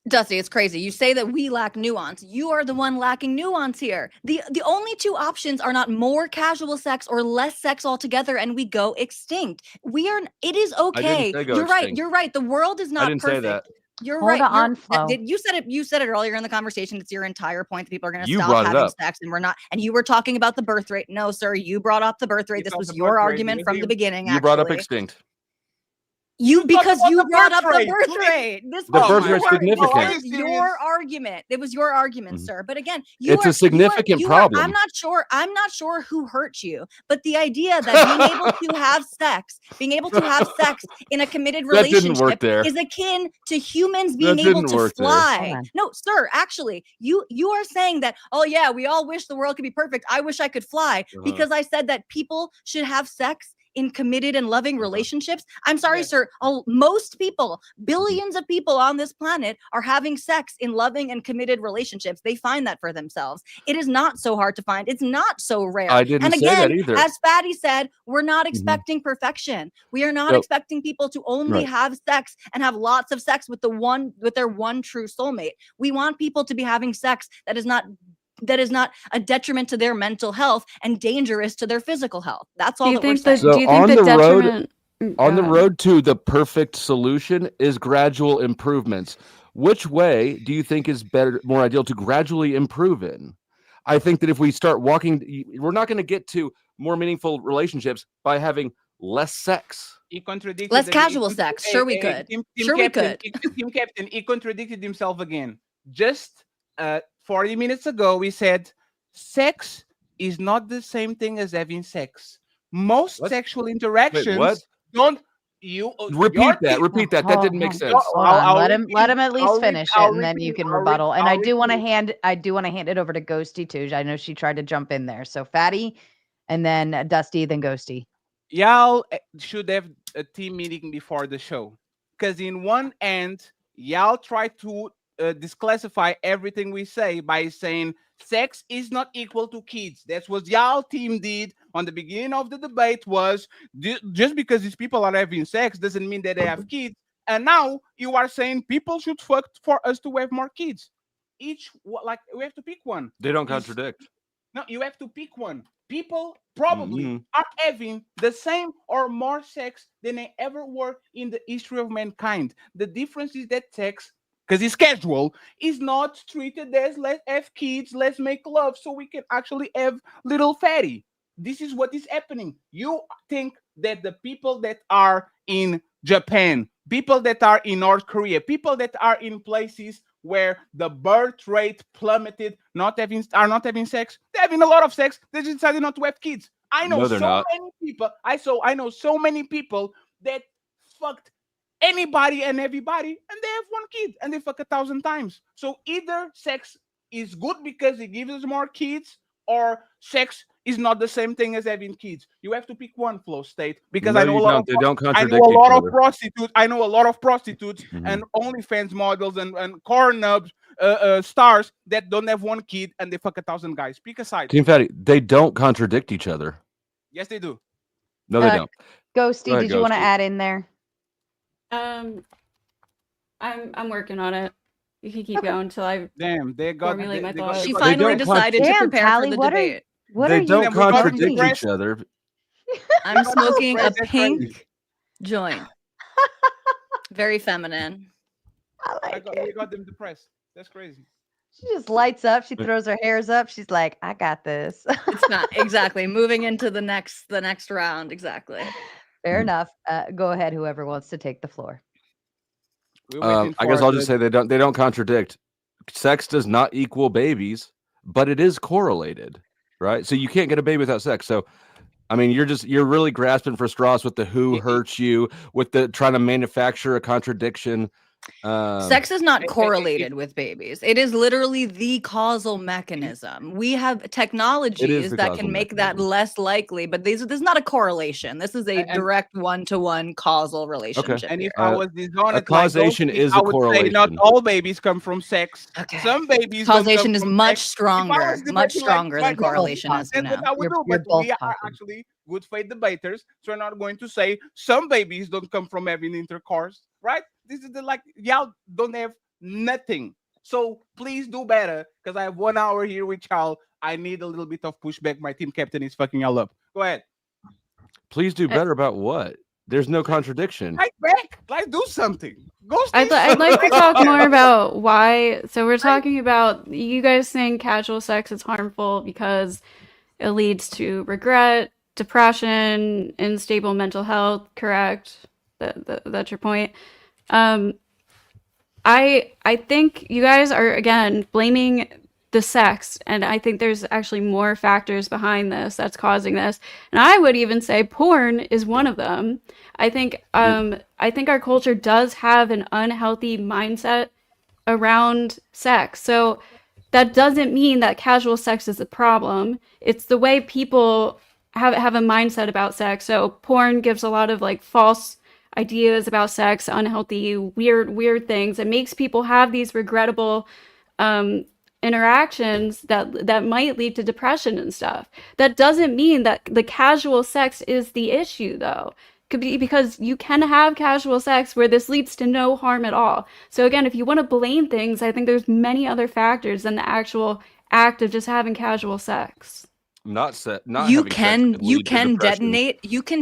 Speaker 11: Dusty, it's crazy. You say that we lack nuance. You are the one lacking nuance here. The only two options are not more casual sex or less sex altogether, and we go extinct. It is okay. You're right. You're right. The world is not perfect. I didn't say that. You're
Speaker 1: Hold
Speaker 11: right.
Speaker 1: on, Flo.
Speaker 11: You said it earlier in the conversation. It's your entire point that people are going to stop having sex, and we're not. And you were talking about the birth rate. No, sir, you brought up the birth rate. This was your argument from the beginning.
Speaker 4: You brought up extinct.
Speaker 11: Because you brought up the birth rate.
Speaker 4: The birth rate's significant.
Speaker 11: It was your argument. It was your argument, sir. But again,
Speaker 4: it's a significant problem.
Speaker 11: I'm not sure who hurt you, but the idea that being able to have sex in a committed relationship is akin to humans being able to fly. No, sir, actually, you are saying that, oh yeah, we all wish the world could be perfect. I wish I could fly because I said that people should have sex in committed and loving relationships. I'm sorry, sir. Most people, billions of people on this planet are having sex in loving and committed relationships. They find that for themselves. It is not so hard to find. It's not so rare.
Speaker 4: I didn't say that either.
Speaker 11: As Fatty said, we're not expecting perfection. We are not expecting people to only have sex and have lots of sex with their one true soulmate. We want people to be having sex that is not a detriment to their mental health and dangerous to their physical health. That's all that we're saying.
Speaker 4: So on the road to the perfect solution is gradual improvements. Which way do you think is better, more ideal to gradually improve in? I think that if we start walking, we're not going to get to more meaningful relationships by having less sex.
Speaker 11: Less casual sex. Sure, we could.
Speaker 6: Team Captain, he contradicted himself again. Just 40 minutes ago, we said sex is not the same thing as having sex. Most sexual interactions don't.
Speaker 4: Repeat that. That didn't make sense.
Speaker 1: Let him at least finish it, and then you can rebuttal. And I do want to hand it over to Ghosty too. I know she tried to jump in there. So Fatty, and then Dusty, then Ghosty.
Speaker 6: Y'all should have a team meeting before the show, because in one end, y'all try to disclassify everything we say by saying sex is not equal to kids. That's what y'all team did on the beginning of the debate. Was just because these people are having sex doesn't mean that they have kids. And now you are saying people should fuck for us to have more kids. We have to pick one.
Speaker 4: They don't contradict.
Speaker 6: No, you have to pick one. People probably are having the same or more sex than they ever were in the history of mankind. The difference is that sex, because it's casual, is not treated as let's have kids, let's make love so we can actually have little fatty. This is what is happening. You think that the people that are in Japan, people that are in North Korea, people that are in places where the birth rate plummeted, are not having sex, they're having a lot of sex, they just decided not to have kids. I know many people. I know so many people that fucked anybody and everybody, and they have one kid and they fuck 1,000 times. So either sex is good because it gives us more kids, or sex is not the same thing as having kids. You have to pick one, Flow State, because I know a lot of prostitutes. I know a lot of prostitutes and OnlyFans models and Pornhub stars that don't have one kid and they fuck 1,000 guys. Pick a side.
Speaker 4: Team Fatty, they don't contradict each other.
Speaker 6: Yes, they do.
Speaker 4: No, they don't.
Speaker 1: Ghosty, did you want to add in there?
Speaker 9: I'm working on it. You can keep going until I formulate my thoughts.
Speaker 11: She finally decided to prepare for the debate.
Speaker 4: They don't contradict each other.
Speaker 11: I'm smoking a pink joint. Very feminine.
Speaker 6: We got them depressed. That's crazy.
Speaker 1: She just lights up. She throws her hairs up. She's like, I got this.
Speaker 11: It's not exactly moving into the next round. Exactly.
Speaker 1: Fair enough. Go ahead, whoever wants to take the floor.
Speaker 4: I guess I'll just say they don't contradict. Sex does not equal babies, but it is correlated, right? So you can't get a baby without sex. So, I mean, you're really grasping for straws with the who hurts you, with the trying to manufacture a contradiction.
Speaker 11: Sex is not
Speaker 6: if-
Speaker 11: correlated with babies. It is literally the causal mechanism. We have technologies
Speaker 4: the
Speaker 11: that
Speaker 4: causal
Speaker 11: can make that
Speaker 4: mechanism.
Speaker 11: less likely, but this is not a correlation. This is a
Speaker 6: And-
Speaker 11: direct one-to-one causal relationship.
Speaker 6: And if
Speaker 11: here.
Speaker 6: I was dishonest,
Speaker 4: causation
Speaker 6: like those,
Speaker 4: is
Speaker 6: I
Speaker 4: a
Speaker 6: would say not
Speaker 4: correlation.
Speaker 6: all babies come from sex.
Speaker 11: Okay.
Speaker 6: Some babies don't
Speaker 11: Causation
Speaker 6: come
Speaker 11: is
Speaker 6: from
Speaker 11: much
Speaker 6: sex.
Speaker 11: stronger, much stronger than
Speaker 6: like that,
Speaker 11: correlation, as we
Speaker 6: that's
Speaker 11: know.
Speaker 6: what I would do.
Speaker 1: You're
Speaker 6: But
Speaker 1: both
Speaker 6: we are
Speaker 1: talking.
Speaker 6: actually good faith debaters, so we're not going to say some babies don't come from having intercourse, right? This is y'all don't have nothing. So please do better, because I have 1 hour here with y'all. I need a little bit of pushback. My team captain is fucking y'all up. Go ahead.
Speaker 4: Please do better about what? There's no contradiction.
Speaker 6: Fight back. Like, do something. Go.
Speaker 9: I'd like to talk more about why. So we're talking about you guys think casual sex is harmful because it leads to regret, depression, unstable mental health. Correct? That's your point. I think you guys are again blaming the sex, and I think there's actually more factors behind this that's causing this. And I would even say porn is one of them. I think our culture does have an unhealthy mindset around sex. So that doesn't mean that casual sex is a problem. It's the way people have a mindset about sex. So porn gives a lot of like false ideas about sex, unhealthy, weird things. It makes people have these regrettable interactions that might lead to depression and stuff. That doesn't mean that the casual sex is the issue, though. Could be because you can have casual sex where this leads to no harm at all. So again, if you want to blame things, I think there's many other factors than the actual act of just having casual sex.
Speaker 11: You can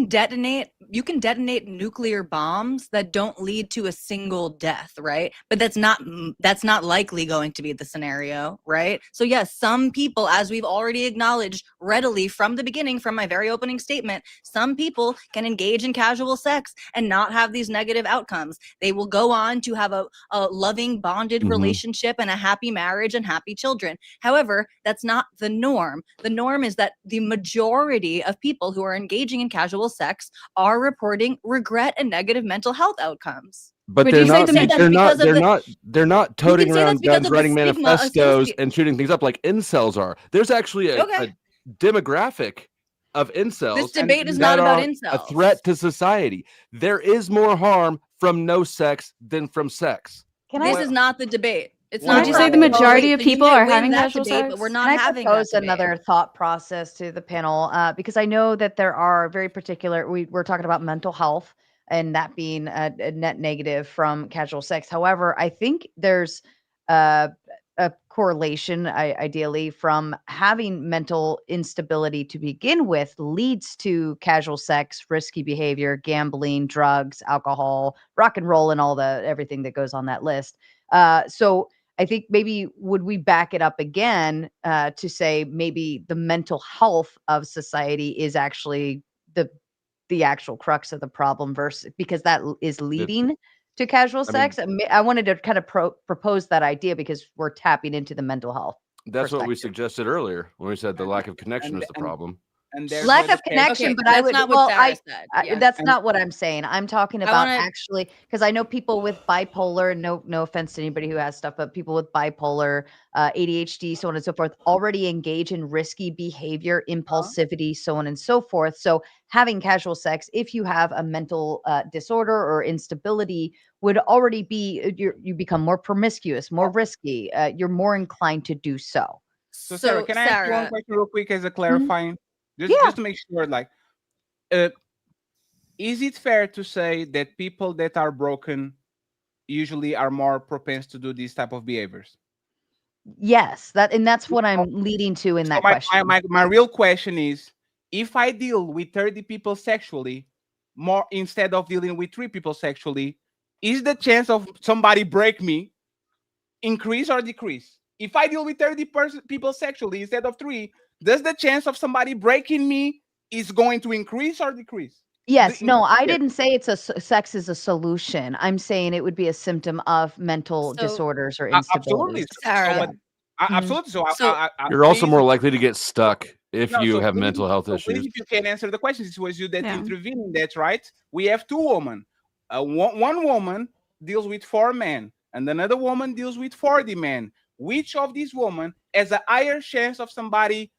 Speaker 11: detonate nuclear bombs that don't lead to a single death, right? But that's not likely going to be the scenario, right? So yes, some people, as we've already acknowledged readily from the beginning, from my very opening statement, some people can engage in casual sex and not have these negative outcomes. They will go on to have a loving, bonded relationship and a happy marriage and happy children. However, that's not the norm. The norm is that the majority of people who are engaging in casual sex are reporting regret and negative mental health outcomes.
Speaker 4: But they're not toting around guns, writing manifestos, and shooting things up like incels are. There's actually a demographic of incels.
Speaker 11: This debate is not about incels.
Speaker 4: A threat to society. There is more harm from no sex than from sex.
Speaker 11: This is not the debate. It's
Speaker 9: Would you say the majority of people are having casual sex?
Speaker 11: But we're not
Speaker 1: Can I
Speaker 11: having
Speaker 1: propose another thought process to the panel? Because I know that there are very particular, we're talking about mental health and that being a net negative from casual sex. However, I think there's a correlation, ideally, from having mental instability to begin with leads to casual sex, risky behavior, gambling, drugs, alcohol, rock and roll, and everything that goes on that list. So I think maybe would we back it up again to say maybe the mental health of society is actually the actual crux of the problem because that is leading to casual sex. I wanted to kind of propose that idea because we're tapping into the mental health.
Speaker 4: That's what we suggested earlier when we said the lack of connection is the problem.
Speaker 6: And
Speaker 1: lack of connection, but I would.
Speaker 11: Not what Sarah said.
Speaker 1: That's not what I'm saying. I'm talking about actually, because I know people with bipolar. No offense to anybody who has stuff, but people with bipolar, ADHD, so on and so forth, already engage in risky behavior, impulsivity, so on and so forth. So having casual sex, if you have a mental disorder or instability, would already be you become more promiscuous, more risky. You're more inclined to do so.
Speaker 6: So Sarah, can I ask you one question real quick as a clarifying? Just to make sure, is it fair to say that people that are broken usually are more propense to do these type of behaviors?
Speaker 1: Yes, that's what I'm leading to in that question.
Speaker 6: My real question is, if I deal with 30 people sexually, more instead of dealing with 3 people sexually, is the chance of somebody break me increase or decrease? If I deal with 30 people sexually instead of 3, does the chance of somebody breaking me is going to increase or decrease?
Speaker 1: Yes. No, I didn't say sex is a solution. I'm saying it would be a symptom of mental disorders or instability.
Speaker 6: Absolutely. So
Speaker 4: you're also more likely to get stuck if you have mental health issues.
Speaker 6: If you can answer the question, it was you that intervened in that, right? We have 2 women. One woman deals with 4 men, and another woman deals with 40 men. Which of these women has a higher chance of somebody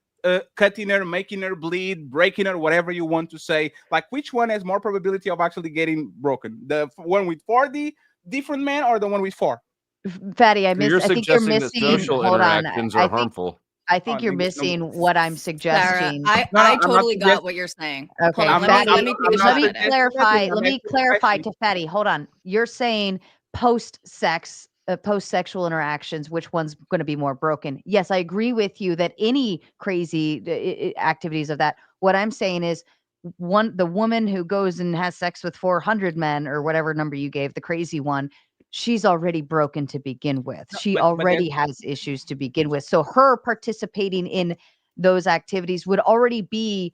Speaker 6: cutting her, making her bleed, breaking her, whatever you want to say? Like, which one has more probability of actually getting broken? The one with 40 different men or the one with 4?
Speaker 1: Fatty, I
Speaker 4: You're
Speaker 1: think you're
Speaker 4: suggesting that
Speaker 1: missing.
Speaker 4: social
Speaker 1: Hold on.
Speaker 4: interactions are harmful.
Speaker 1: I think you're missing what I'm
Speaker 11: Sarah,
Speaker 1: suggesting.
Speaker 11: I totally got what you're saying.
Speaker 1: Okay,
Speaker 11: Hold on,
Speaker 1: Fatty,
Speaker 11: let me take a shot at it.
Speaker 1: clarify. Let me clarify to Fatty. Hold on. You're saying post-sex, post-sexual interactions, which one's going to be more broken? Yes, I agree with you that any crazy activities of that. What I'm saying is the woman who goes and has sex with 400 men or whatever number you gave, the crazy one, she's already broken to begin with. She already has issues to begin with. So her participating in those activities would already be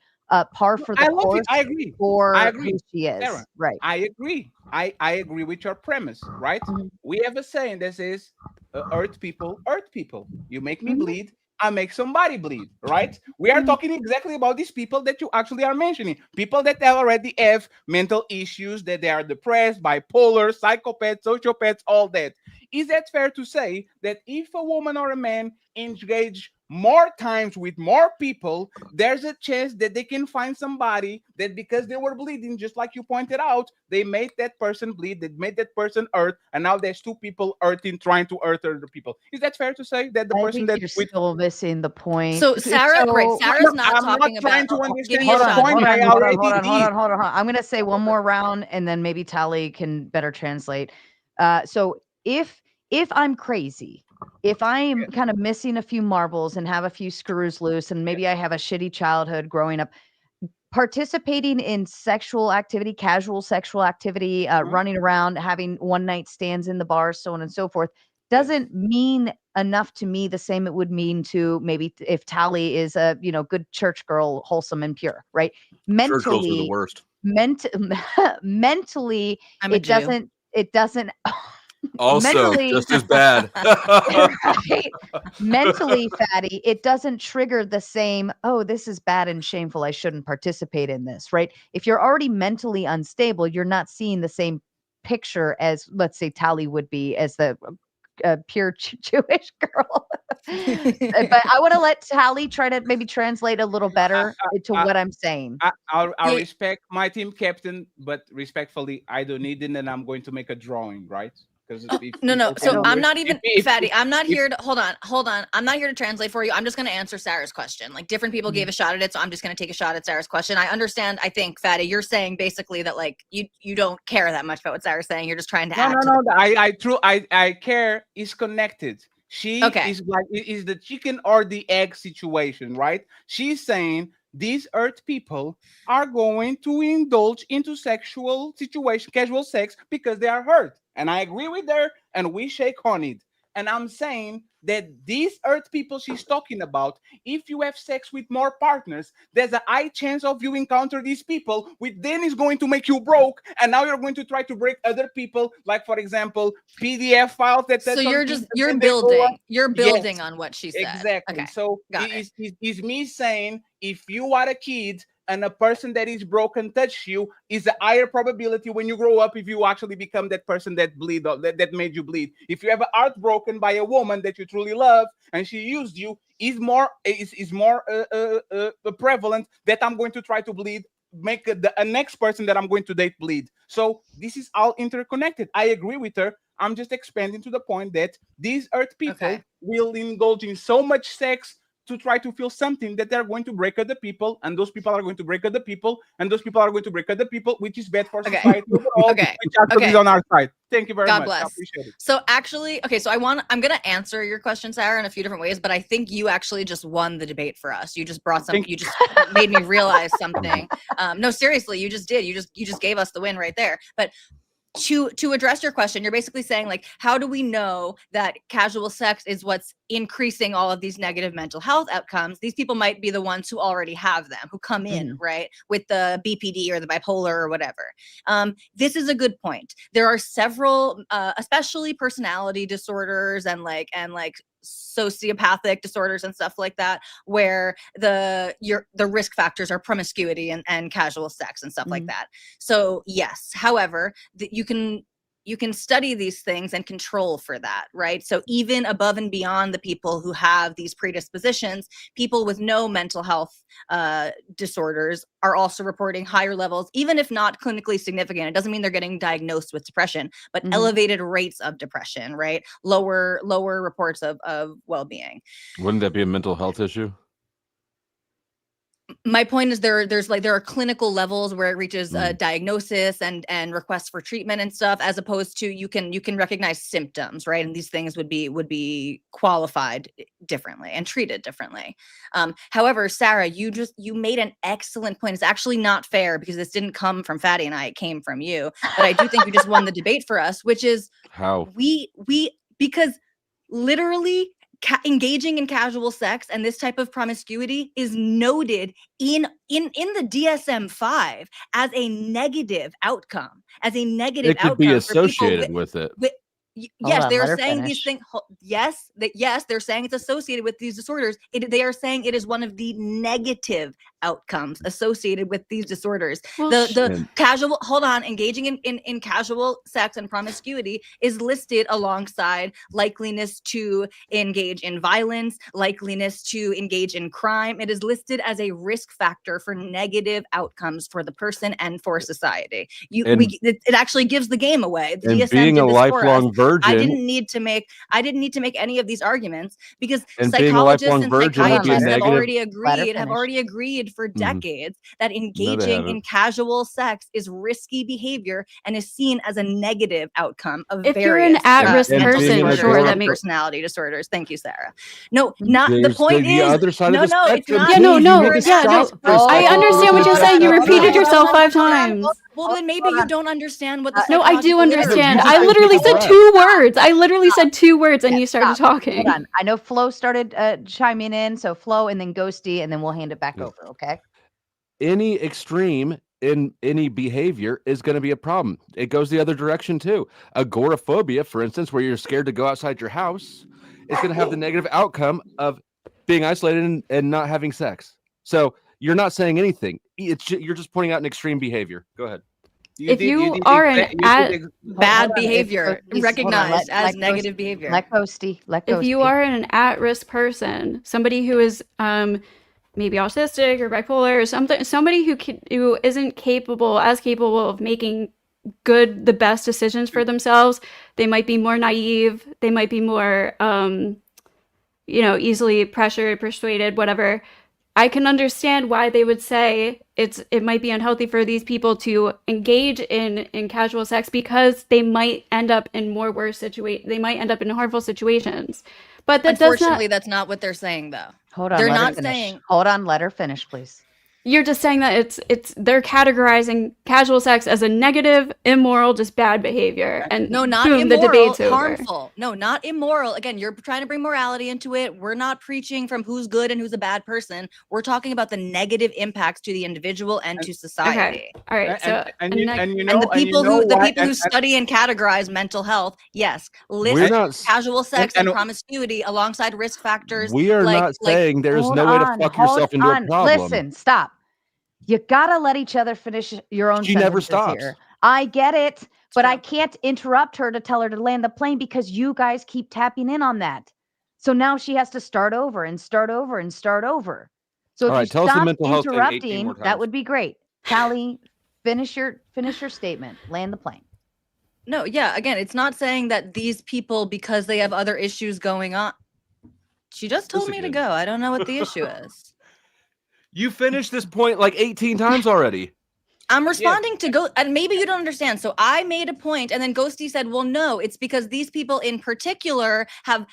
Speaker 1: par for the course.
Speaker 6: I agree.
Speaker 1: For
Speaker 6: I agree.
Speaker 1: who she is.
Speaker 6: Sarah,
Speaker 1: Right.
Speaker 6: I agree. I agree with your premise, right? We have a saying that says, earth people. You make me bleed, I make somebody bleed, right? We are talking exactly about these people that you actually are mentioning. People that already have mental issues, that they are depressed, bipolar, psychopaths, sociopaths, all that. Is that fair to say that if a woman or a man engage more times with more people, there's a chance that they can find somebody that, because they were bleeding, just like you pointed out, they made that person bleed, they made that person hurt, and now there's 2 people trying to hurt other people? Is that fair to say that the person that
Speaker 1: you're still missing the point?
Speaker 11: So Sarah, right? Sarah's not talking
Speaker 6: trying
Speaker 11: about.
Speaker 6: to understand
Speaker 11: Give me a
Speaker 6: your
Speaker 11: shot.
Speaker 6: point.
Speaker 1: Hold on. I'm going to say one more round, and then maybe Tali can better translate. So if I'm crazy, if I'm kind of missing a few marbles and have a few screws loose, and maybe I have a shitty childhood growing up, participating in sexual activity, casual sexual activity, running around, having one night stands in the bar, so on and so forth, doesn't mean enough to me the same it would mean to maybe if Tali is a good church girl, wholesome and pure, right?
Speaker 4: Church girls are the worst.
Speaker 1: Mentally,
Speaker 11: I'm a Jew.
Speaker 1: it doesn't
Speaker 4: Also, just as bad.
Speaker 1: right? Mentally, Fatty, it doesn't trigger the same, oh, this is bad and shameful, I shouldn't participate in this, right? If you're already mentally unstable, you're not seeing the same picture as, let's say, Tali would be as the pure Jewish girl. But I want to let Tali try to maybe translate a little better to what I'm saying.
Speaker 6: I'll respect my team captain, but respectfully, I don't need it, and I'm going to make a drawing, right?
Speaker 11: No. So I'm not even Fatty. I'm not here to hold on. I'm not here to translate for you. I'm just going to answer Sarah's question. Like, different people gave a shot at it, so I'm just going to take a shot at Sarah's question. I understand. I think, Fatty, you're saying basically that like you don't care that much about what Sarah's saying. You're just trying to add.
Speaker 6: No. I care is connected. She is like is the chicken or the egg situation, right? She's saying these earth people are going to indulge into sexual situation, casual sex, because they are hurt. And I agree with her, and we shake on it. And I'm saying that these earth people she's talking about, if you have sex with more partners, there's a high chance of you encounter these people, which then is going to make you broke. And now you're going to try to break other people, like, for example, PDF files.
Speaker 11: So you're building on what she said.
Speaker 6: Exactly.
Speaker 11: Okay.
Speaker 6: So it's me saying, if you are a kid and a person that is broken touch you, is a higher probability when you grow up if you actually become that person that bleed or that made you bleed. If you have a heart broken by a woman that you truly love and she used you, is more prevalent that I'm going to try to bleed, make the next person that I'm going to date bleed. So this is all interconnected. I agree with her. I'm just expanding to the point that these earth people will indulge in so much sex to try to feel something that they're going to break other people, and those people are going to break other people, and those people are going to break other people, which is bad for society overall, which actually is on our side. Thank you very much.
Speaker 11: God bless.
Speaker 6: I appreciate it.
Speaker 11: So actually, so I'm going to answer your question, Sarah, in a few different ways, but I think you actually just won the debate for us. You just brought something. You just made me realize something. No, seriously, you just did. You just gave us the win right there. But to address your question, you're basically saying, like, how do we know that casual sex is what's increasing all of these negative mental health outcomes? These people might be the ones who already have them, who come in, right, with the BPD or the bipolar or whatever. This is a good point. There are several, especially personality disorders and sociopathic disorders and stuff like that, where the risk factors are promiscuity and casual sex and stuff like that. So yes, however, you can you can study these things and control for that, right? So even above and beyond the people who have these predispositions, people with no mental health disorders are also reporting higher levels, even if not clinically significant. It doesn't mean they're getting diagnosed with depression, but elevated rates of depression, right? Lower reports of well-being.
Speaker 4: Wouldn't that be a mental health issue?
Speaker 11: My point is there are clinical levels where it reaches diagnosis and requests for treatment and stuff, as opposed to you can recognize symptoms, right? And these things would be qualified differently and treated differently. However, Sarah, you made an excellent point. It's actually not fair because this didn't come from Fatty and I, it came from you. But I do think you just won the debate for us, which is
Speaker 4: how
Speaker 11: because literally engaging in casual sex and this type of promiscuity is noted in the DSM-5 as a negative outcome,
Speaker 4: it could be associated with it.
Speaker 11: Yes, they're saying these things. Yes, they're saying it's associated with these disorders. They are saying it is one of the negative outcomes associated with these disorders.
Speaker 9: Well,
Speaker 11: the casual, engaging in casual sex and promiscuity is listed alongside likeliness to engage in violence, likeliness to engage in crime. It is listed as a risk factor for negative outcomes for the person and for society. It actually gives the game away. The
Speaker 4: And
Speaker 11: DSM
Speaker 4: being
Speaker 11: did
Speaker 4: a
Speaker 11: this for
Speaker 4: lifelong
Speaker 11: us.
Speaker 4: virgin,
Speaker 11: I didn't need to make any of these arguments because
Speaker 4: And being a
Speaker 11: psychologists
Speaker 4: lifelong
Speaker 11: and
Speaker 4: virgin would be a
Speaker 11: psychiatrists
Speaker 4: negative-
Speaker 11: have already agreed for decades that engaging in
Speaker 4: haven't.
Speaker 11: casual sex is risky behavior and is seen as a negative outcome of
Speaker 9: If
Speaker 11: various
Speaker 9: you're an at-risk
Speaker 11: mental
Speaker 9: person,
Speaker 11: disorders
Speaker 9: sure,
Speaker 11: and
Speaker 9: that makes
Speaker 11: personality disorders. Thank you, Sarah. No, not the
Speaker 4: There's
Speaker 11: point
Speaker 4: the
Speaker 11: is
Speaker 4: other side of
Speaker 11: no,
Speaker 4: the
Speaker 11: no, it's
Speaker 4: spectrum,
Speaker 11: not.
Speaker 4: too.
Speaker 9: Yeah, no,
Speaker 4: You
Speaker 9: no,
Speaker 4: need to
Speaker 9: yeah, no.
Speaker 4: stop for a
Speaker 9: I
Speaker 4: second.
Speaker 9: understand what you're saying. You repeated yourself 5 times.
Speaker 11: Well, then maybe you don't understand what the
Speaker 9: No, I do
Speaker 11: psychological literature
Speaker 9: understand.
Speaker 11: is.
Speaker 9: I literally said 2 words. I literally said 2 words and you started talking.
Speaker 1: Hold on. I know Flo started chiming in, so Flo and then Ghosty, and then we'll hand it back over. Okay.
Speaker 4: Any extreme in any behavior is going to be a problem. It goes the other direction too. Agoraphobia, for instance, where you're scared to go outside your house, is going to have the negative outcome of being isolated and not having sex. So you're not saying anything. You're just pointing out an extreme behavior. Go ahead.
Speaker 9: If you are an
Speaker 11: bad behavior recognized as negative behavior.
Speaker 1: Let Ghosty.
Speaker 9: If you are an at-risk person, somebody who is maybe autistic or bipolar or something, somebody who isn't capable of making the best decisions for themselves, they might be more naive, they might be more easily pressured, persuaded, whatever. I can understand why they would say it might be unhealthy for these people to engage in casual sex because they might end up in they might end up in harmful situations. But
Speaker 11: Unfortunately, that's not what they're saying, though.
Speaker 1: Hold on.
Speaker 11: They're
Speaker 1: let her
Speaker 11: not
Speaker 1: finish.
Speaker 11: saying.
Speaker 1: Hold on. Let her finish, please.
Speaker 9: You're just saying that they're categorizing casual sex as a negative, immoral, just bad behavior. And
Speaker 11: No, not
Speaker 9: boom,
Speaker 11: immoral,
Speaker 9: the debate's over.
Speaker 11: harmful. No, not immoral. Again, you're trying to bring morality into it. We're not preaching from who's good and who's a bad person. We're talking about the negative impacts to the individual and to society.
Speaker 9: Okay. All right. So
Speaker 11: And the people who study and categorize mental health, yes, list casual sex and promiscuity alongside risk factors.
Speaker 4: We are not saying there's no way to fuck yourself into a problem.
Speaker 1: Listen, stop. You gotta let each other finish your own
Speaker 4: She
Speaker 1: sentences
Speaker 4: never stops.
Speaker 1: here. I get it, but I can't interrupt her to tell her to land the plane because you guys keep tapping in on that. So now she has to start over and start over and start over. So if
Speaker 4: All
Speaker 1: you
Speaker 4: right, tell us the
Speaker 1: stop
Speaker 4: mental health thing 18
Speaker 1: interrupting,
Speaker 4: more
Speaker 1: that
Speaker 4: times.
Speaker 1: would be great. Tally, finish your statement. Land the plane.
Speaker 11: No, yeah, again, it's not saying that these people, because they have other issues going on. She just told me to go. I don't know what the issue is.
Speaker 4: You finished this point like 18 times already.
Speaker 11: I'm responding to go, and maybe you don't understand. So I made a point, and then Ghosty said, "Well, no, it's because these people in particular have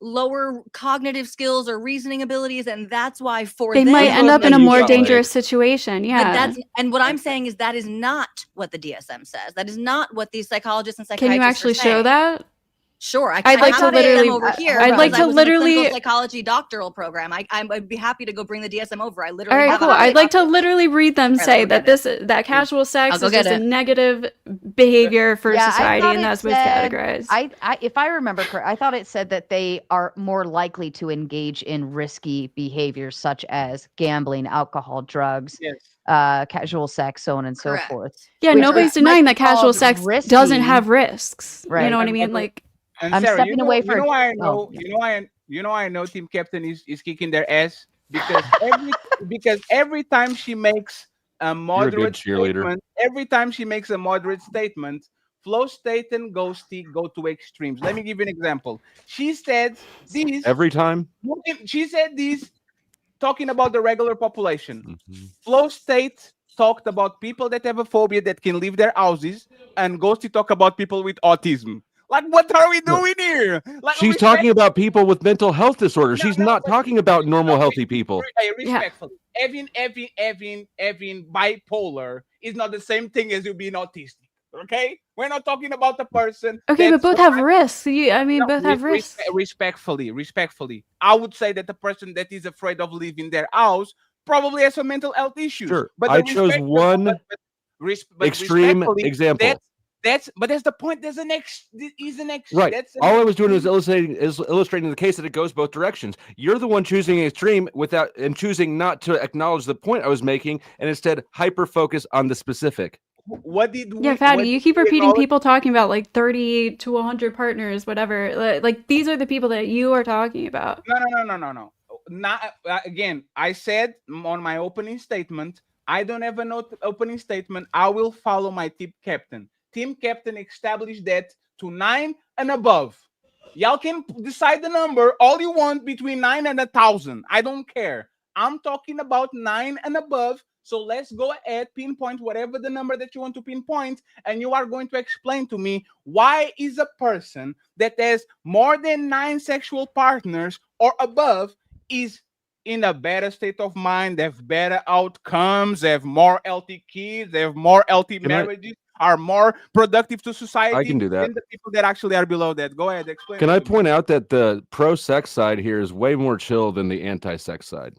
Speaker 11: lower cognitive skills or reasoning abilities, and that's why
Speaker 9: they
Speaker 11: them,
Speaker 9: might end up in a more dangerous situation." Yeah.
Speaker 11: And what I'm saying is that is not what the DSM says. That is not what these psychologists and psychiatrists
Speaker 9: Can you actually
Speaker 11: are saying.
Speaker 9: show that?
Speaker 11: Sure,
Speaker 9: I'd like to
Speaker 11: have
Speaker 9: literally-
Speaker 11: DSM over here.
Speaker 9: I'd like
Speaker 11: because I
Speaker 9: to
Speaker 11: was in the
Speaker 9: literally-
Speaker 11: clinical psychology doctoral program. I'd be happy to go bring the DSM over. I literally.
Speaker 9: All right,
Speaker 11: have
Speaker 9: cool.
Speaker 11: a
Speaker 9: I'd like to literally read them
Speaker 11: Alright,
Speaker 9: say
Speaker 11: let me
Speaker 9: that
Speaker 11: get
Speaker 9: that casual sex
Speaker 11: I'll go
Speaker 9: is just
Speaker 11: get
Speaker 9: a
Speaker 11: it.
Speaker 9: negative behavior for
Speaker 1: Yeah, I
Speaker 9: society,
Speaker 1: thought
Speaker 9: and
Speaker 1: it
Speaker 9: that's what's
Speaker 1: said-
Speaker 9: categorized.
Speaker 1: if I remember correct, I thought it said that they are more likely to engage in risky behaviors such as gambling, alcohol, drugs,
Speaker 6: Yes.
Speaker 1: casual sex, so on and so
Speaker 11: Correct.
Speaker 1: forth.
Speaker 9: Yeah,
Speaker 1: which
Speaker 9: nobody's
Speaker 1: might
Speaker 9: denying
Speaker 1: be
Speaker 9: that casual
Speaker 1: called
Speaker 9: sex
Speaker 1: risky.
Speaker 9: doesn't have risks. You
Speaker 1: Right.
Speaker 9: know what I mean? Like,
Speaker 6: And
Speaker 1: I'm
Speaker 6: Sarah,
Speaker 1: stepping away for-
Speaker 6: You know why I
Speaker 1: oh,
Speaker 6: know.
Speaker 1: yeah.
Speaker 6: You know I know Team Captain is kicking their ass because every time she makes a moderate
Speaker 4: cheerleader.
Speaker 6: statement, every time she makes a moderate statement, Flow State and Ghosty go to extremes. Let me give you an example. She said these
Speaker 4: Every time.
Speaker 6: She said these talking about the regular population.
Speaker 4: Mm-hmm.
Speaker 6: Flow State talked about people that have a phobia that can leave their houses, and Ghosty talk about people with autism. Like, what are we doing here? Like,
Speaker 4: She's talking about people with mental health disorders. She's not talking about normal, healthy people.
Speaker 6: Respectfully, Having bipolar is not the same thing as you being autistic. Okay, we're not talking about the person.
Speaker 9: okay, but
Speaker 6: that's
Speaker 9: both have risks. Both have risks.
Speaker 6: Respectfully, I would say that the person that is afraid of leaving their house probably has some mental health issues.
Speaker 4: Sure,
Speaker 6: But
Speaker 4: I chose one
Speaker 6: but
Speaker 4: extreme
Speaker 6: respectfully,
Speaker 4: example.
Speaker 6: That's the point. There's an
Speaker 4: Right.
Speaker 6: That's
Speaker 4: All I was doing was illustrating the case that it goes both directions. You're the one choosing extreme and choosing not to acknowledge the point I was making, and instead hyper focus on the specific.
Speaker 6: What did
Speaker 9: Yeah, Fatty, you keep repeating people talking about like 30 to 100 partners, whatever. Like these are the people that you are talking about.
Speaker 6: No. Not again. I said on my opening statement, I don't have an opening statement. I will follow my team captain. Team captain established that to 9 and above. Y'all can decide the number all you want between 9 and 1,000. I don't care. I'm talking about 9 and above. So let's go ahead, pinpoint whatever the number that you want to pinpoint, and you are going to explain to me why is a person that has more than 9 sexual partners or above is in a better state of mind, they have better outcomes, they have more healthy kids, they have more healthy marriages, are more productive to society.
Speaker 4: I can do that.
Speaker 6: Than the people that actually are below that. Go ahead, explain.
Speaker 4: Can I point out that the pro-sex side here is way more chill than the anti-sex side?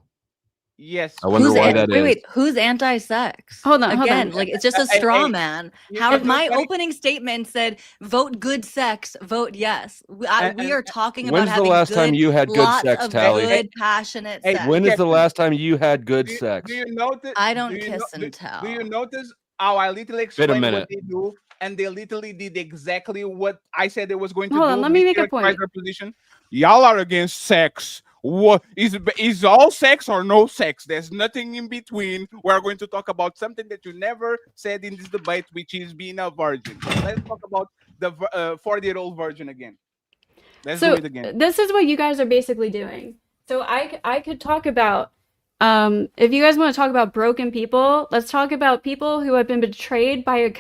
Speaker 6: Yes.
Speaker 4: I wonder why that is.
Speaker 11: Wait, who's anti-sex?
Speaker 9: Hold on.
Speaker 11: Like it's just a straw man. How
Speaker 6: have
Speaker 11: my
Speaker 6: no-
Speaker 11: opening statement said, "Vote good sex, vote yes." We are talking about
Speaker 4: When's the
Speaker 11: having
Speaker 4: last time you had good
Speaker 11: lots
Speaker 4: sex,
Speaker 11: of
Speaker 4: Tally?
Speaker 11: good, passionate sex.
Speaker 4: When is the last time you had good sex?
Speaker 6: Do you notice?
Speaker 11: I don't kiss and tell.
Speaker 6: Do you notice how I literally
Speaker 4: Wait a
Speaker 6: explained
Speaker 4: minute.
Speaker 6: what they do, and they literally did exactly what I said they was going to
Speaker 9: Hold
Speaker 6: do?
Speaker 9: on, let me make a point.
Speaker 6: Their position. Y'all are against sex. What is all sex or no sex? There's nothing in between. We're going to talk about something that you never said in this debate, which is being a virgin. Let's talk about the 40-year-old virgin again. Let's do it again.
Speaker 9: This is what you guys are basically doing. So I could talk about if you guys want to talk about broken people, let's talk about people who have been betrayed by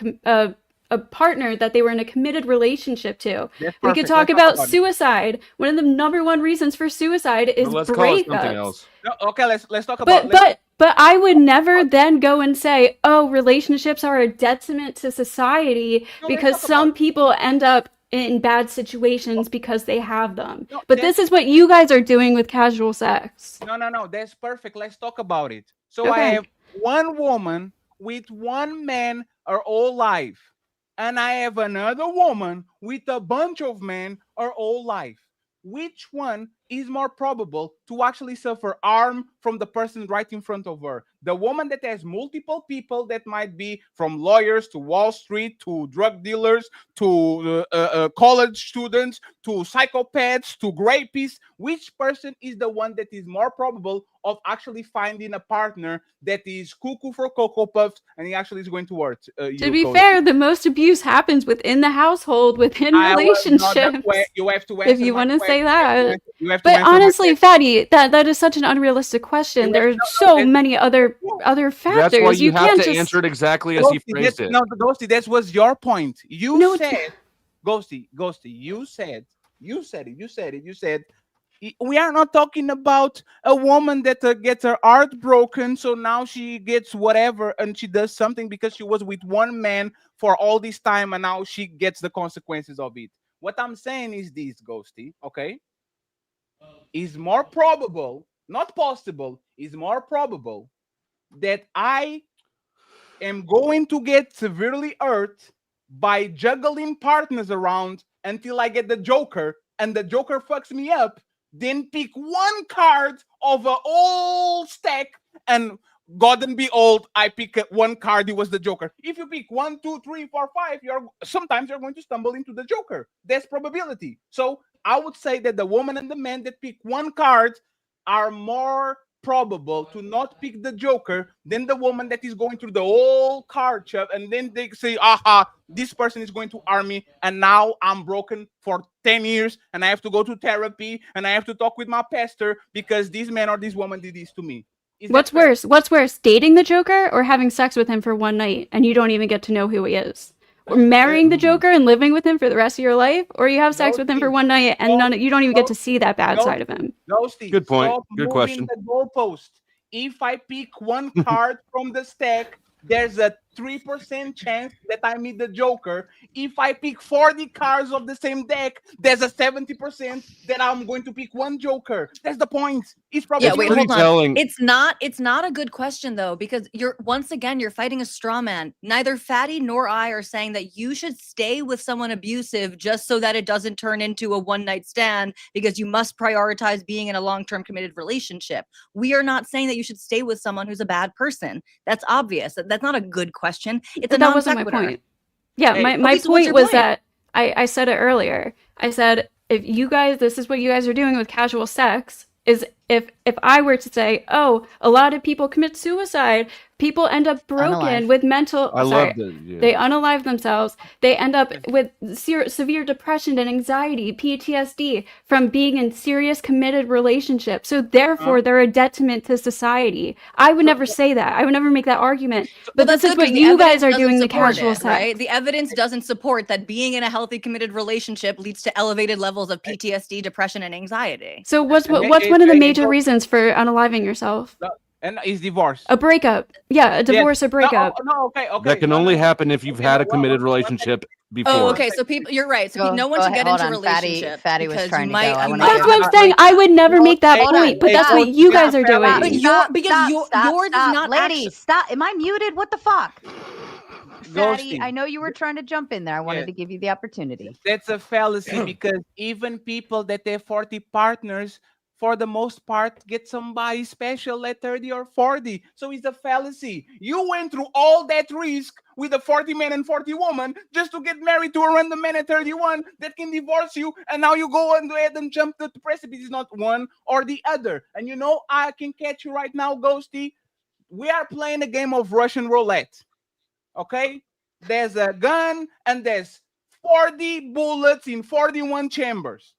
Speaker 9: a partner that they were in a committed relationship to. We could talk about suicide. One of the number one reasons for suicide is
Speaker 4: Let's call it something
Speaker 9: breakups.
Speaker 4: else.
Speaker 6: No, okay, let's talk about.
Speaker 9: But I would never then go and say, oh, relationships are a detriment to society because some people end up in bad situations because they have them. But this is what you guys are doing with casual sex.
Speaker 6: No, that's perfect. Let's talk about it. So I have one woman with one man her whole life, and I have another woman with a bunch of men her whole life. Which one is more probable to actually suffer harm from the person right in front of her? The woman that has multiple people that might be from lawyers to Wall Street to drug dealers to college students to psychopaths to rapists. Which person is the one that is more probable of actually finding a partner that is cuckoo for Cocoa Puffs and he actually is going to work?
Speaker 9: To be fair, the most abuse happens within the household, within relationships.
Speaker 6: You have to
Speaker 9: if you want to say that.
Speaker 6: But
Speaker 9: honestly, Fatty, that is such an unrealistic question. There are so many other factors.
Speaker 4: That's why you have
Speaker 9: can't
Speaker 4: to
Speaker 9: just
Speaker 4: answer it exactly as he phrased it.
Speaker 6: No, Ghosty, that was your point. You said, Ghosty, you said we are not talking about a woman that gets her heart broken, so now she gets whatever and she does something because she was with one man for all this time and now she gets the consequences of it. What I'm saying is this, Ghosty, okay? Is more probable, not possible, is more probable that I am going to get severely hurt by juggling partners around until I get the Joker, and the Joker fucks me up, then pick one card of a whole stack, and God and behold, I pick one card. It was the Joker. If you pick 1, 2, 3, 4, 5, sometimes you're going to stumble into the Joker. There's probability. So I would say that the woman and the man that pick one card are more probable to not pick the Joker than the woman that is going through the whole card chop, and then they say, aha, this person is going to harm me, and now I'm broken for 10 years, and I have to go to therapy, and I have to talk with my pastor because this man or this woman did this to me.
Speaker 9: What's worse? What's worse, dating the Joker or having sex with him for one night and you don't even get to know who he is? Or marrying the Joker and living with him for the rest of your life, or you have sex with him for one night and you don't even get to see that bad side of him.
Speaker 6: Ghosty,
Speaker 4: good point.
Speaker 6: Stop
Speaker 4: Good question.
Speaker 6: The goalpost. If I pick one card from the stack, there's a 3% chance that I meet the Joker. If I pick 40 cards of the same deck, there's a 70% that I'm going to pick one Joker. That's the point. It's probably
Speaker 11: hold on. It's not a good question though, because you're fighting a straw man. Neither Fatty nor I are saying that you should stay with someone abusive just so that it doesn't turn into a one-night stand, because you must prioritize being in a long-term committed relationship. We are not saying that you should stay with someone who's a bad person. That's obvious. That's not a good question. It's
Speaker 9: But that wasn't my point. Yeah, my point was that I said it earlier. I said, if you guys, this is what you guys are doing with casual sex, is if I were to say, oh, a lot of people commit suicide, people end up broken with mental. They unalive themselves. They end up with severe depression and anxiety, PTSD from being in serious committed relationships. So therefore, they're a detriment to society. I would never say that. I would never make that argument. But this is what you guys are doing. The casual sex,
Speaker 11: right? The evidence doesn't support that being in a healthy committed relationship leads to elevated levels of PTSD, depression, and anxiety.
Speaker 9: So what's one of the major reasons for unaliving yourself?
Speaker 6: And is divorce.
Speaker 9: A breakup. Yeah, a divorce or breakup.
Speaker 6: Okay.
Speaker 4: That can only happen if you've had a committed relationship before.
Speaker 11: Oh, okay. So people, you're right. So no one should get into a relationship.
Speaker 1: Fatty was trying to go.
Speaker 9: That's what I'm saying. I would never make that point, but that's what you guys are doing.
Speaker 11: But yours is not.
Speaker 1: Lady, stop. Am I muted? What the fuck? Fatty,
Speaker 6: Ghosty.
Speaker 1: I know you were trying to jump in there. I wanted to give you the opportunity.
Speaker 6: That's a fallacy because even people that have 40 partners, for the most part, get somebody special at 30 or 40. So it's a fallacy. You went through all that risk with a 40 man and 40 woman just to get married to a random man at 31 that can divorce you. And now you go and ahead and jump the precipice. It's not one or the other. And you know, I can catch you right now, Ghosty. We are playing a game of Russian roulette. Okay? There's a gun and there's 40 bullets in 41 chambers.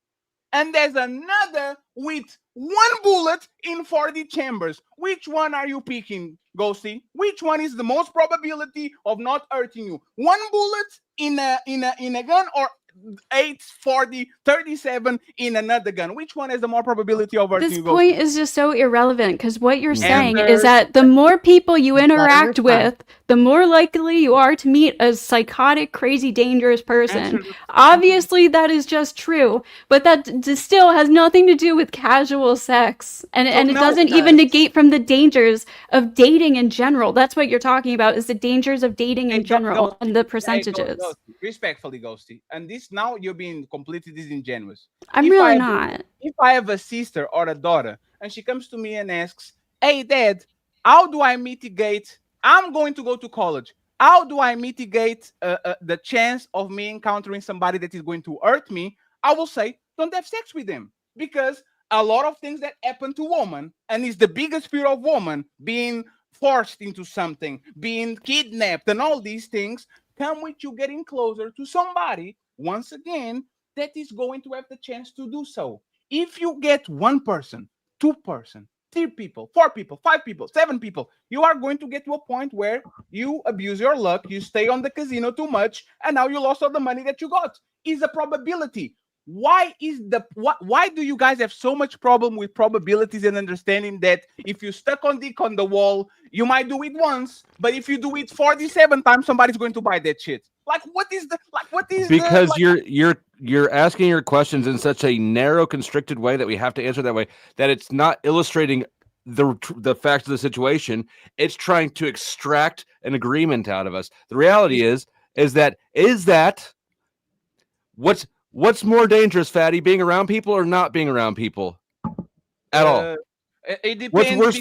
Speaker 6: And there's another with one bullet in 40 chambers. Which one are you picking, Ghosty? Which one is the most probability of not hurting you? One bullet in a gun, or 8, 40, 37 in another gun? Which one has the more probability of hurting you?
Speaker 9: This point is just so irrelevant, because what you're saying is that the more people you interact with, the more likely you are to meet a psychotic, crazy, dangerous person. Obviously, that is just true, but that still has nothing to do with casual sex, and it doesn't even negate from the dangers of dating in general. That's what you're talking about, is the dangers of dating in general and the percentages.
Speaker 6: Respectfully, Ghosty, and this now you're being completely disingenuous.
Speaker 9: I'm really not.
Speaker 6: If I have a sister or a daughter and she comes to me and asks, hey, Dad, how do I mitigate? I'm going to go to college. How do I mitigate the chance of me encountering somebody that is going to hurt me? I will say, don't have sex with them. Because a lot of things that happen to women, and it's the biggest fear of women, being forced into something, being kidnapped, and all these things, come with you getting closer to somebody, once again, that is going to have the chance to do so. If you get one person, 2 person, 3 people, 4 people, 5 people, 7 people, you are going to get to a point where you abuse your luck, you stay on the casino too much, and now you lost all the money that you got. Is a probability. Why do you guys have so much problem with probabilities and understanding that if you stuck on dick on the wall, you might do it once, but if you do it 47 times, somebody's going to buy that shit? Like, what is
Speaker 4: because you're asking your questions in such a narrow, constricted way that we have to answer that way, that it's not illustrating the facts of the situation. It's trying to extract an agreement out of us. The reality is that what's more dangerous, Fatty, being around people or not being around people at all?
Speaker 6: It depends